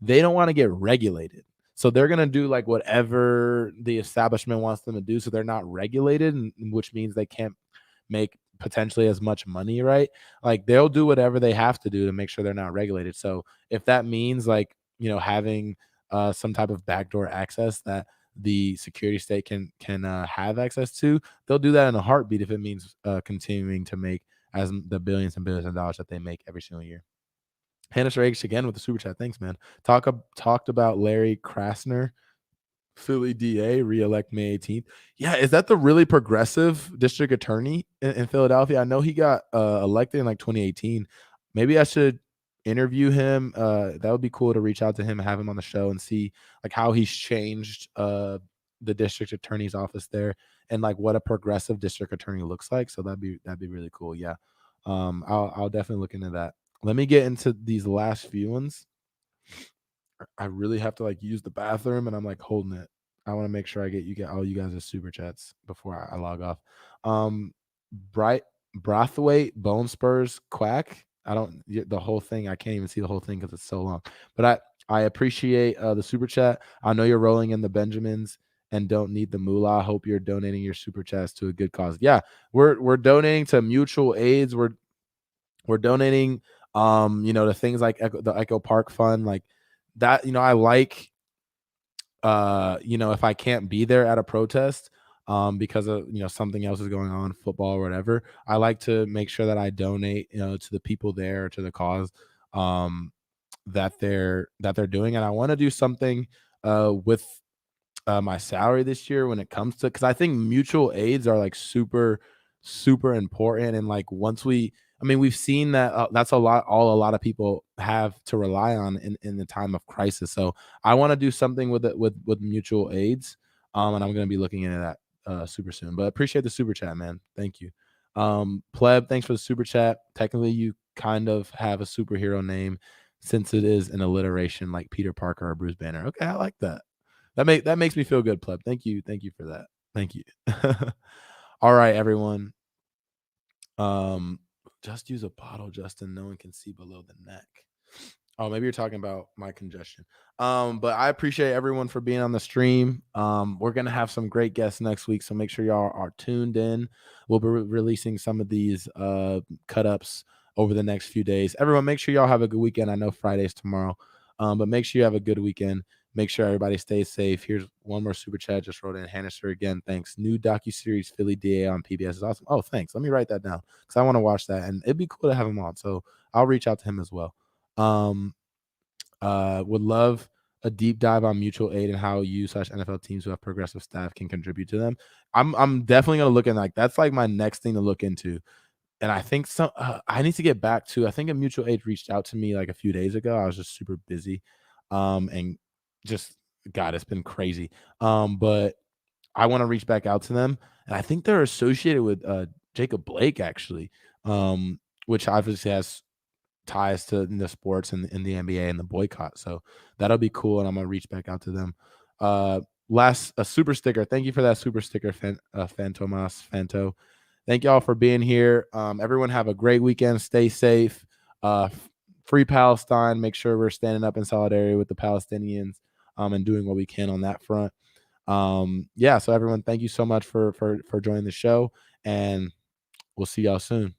they don't want to get regulated. So they're going to do like whatever the establishment wants them to do. So they're not regulated, which means they can't make potentially as much money, right? Like, they'll do whatever they have to do to make sure they're not regulated. So if that means like, having some type of backdoor access that the security state can have access to, they'll do that in a heartbeat if it means continuing to make as the billions and billions of dollars that they make every single year. Hannah H again with the super chat. Thanks, man. Talked about Larry Krasner, Philly DA, reelect May 18th. Yeah, is that the really progressive district attorney in Philadelphia? I know he got elected in like 2018. Maybe I should interview him. That would be cool to reach out to him and have him on the show and see like how he's changed the district attorney's office there and like what a progressive district attorney looks like. So that'd be really cool. Yeah. I'll definitely look into that. Let me get into these last few ones. I really have to like use the bathroom and I'm like holding it. I want to make sure I get all you guys' super chats before I log off. Brathwaite, Bone Spurs, Quack. The whole thing. I can't even see the whole thing because it's so long. But I appreciate the super chat. I know you're rolling in the Benjamins and don't need the moolah. Hope you're donating your super chats to a good cause. Yeah, we're donating to mutual aids. We're donating to things like the Echo Park Fund, like that. I like if I can't be there at a protest because of something else is going on, football or whatever, I like to make sure that I donate to the people there, to the cause that they're doing. And I want to do something with my salary this year when it comes to, because I think mutual aids are like super important. And like once we've seen that that's a lot of people have to rely on in the time of crisis. So I want to do something with it with mutual aids, and I'm going to be looking into that super soon. But appreciate the super chat, man. Thank you. Pleb, thanks for the super chat. Technically, you kind of have a superhero name since it is an alliteration like Peter Parker or Bruce Banner. Okay, I like that. That makes me feel good, Pleb. Thank you for that. Thank you. All right, everyone. Just use a bottle, Justin. No one can see below the neck. Oh, maybe you're talking about my congestion. But I appreciate everyone for being on the stream. We're gonna have some great guests next week, so make sure y'all are tuned in. We'll be releasing some of these cut ups over the next few days. Everyone, make sure y'all have a good weekend. I know Friday's tomorrow, but make sure you have a good weekend. Make sure everybody stays safe. Here's one more super chat. Just wrote in. Hannister again. Thanks. New docuseries Philly DA on PBS is awesome. Oh, thanks. Let me write that down because I want to watch that, and it'd be cool to have him on. So I'll reach out to him as well. Would love a deep dive on mutual aid and how you/NFL teams who have progressive staff can contribute to them. I'm definitely gonna look in, like that's like my next thing to look into. And I think I need to get back to. I think a mutual aid reached out to me like a few days ago. I was just super busy, and just God, it's been crazy. But I want to reach back out to them and I think they're associated with Jacob Blake actually, which obviously has ties to the sports and in the NBA and the boycott. So that'll be cool, and I'm gonna reach back out to them. Last a super sticker. Thank you for that super sticker, Fanto. Thank y'all for being here. Everyone have a great weekend. Stay safe. Free Palestine. Make sure we're standing up in solidarity with the Palestinians and doing what we can on that front. Yeah, so everyone, thank you so much for joining the show, and we'll see y'all soon.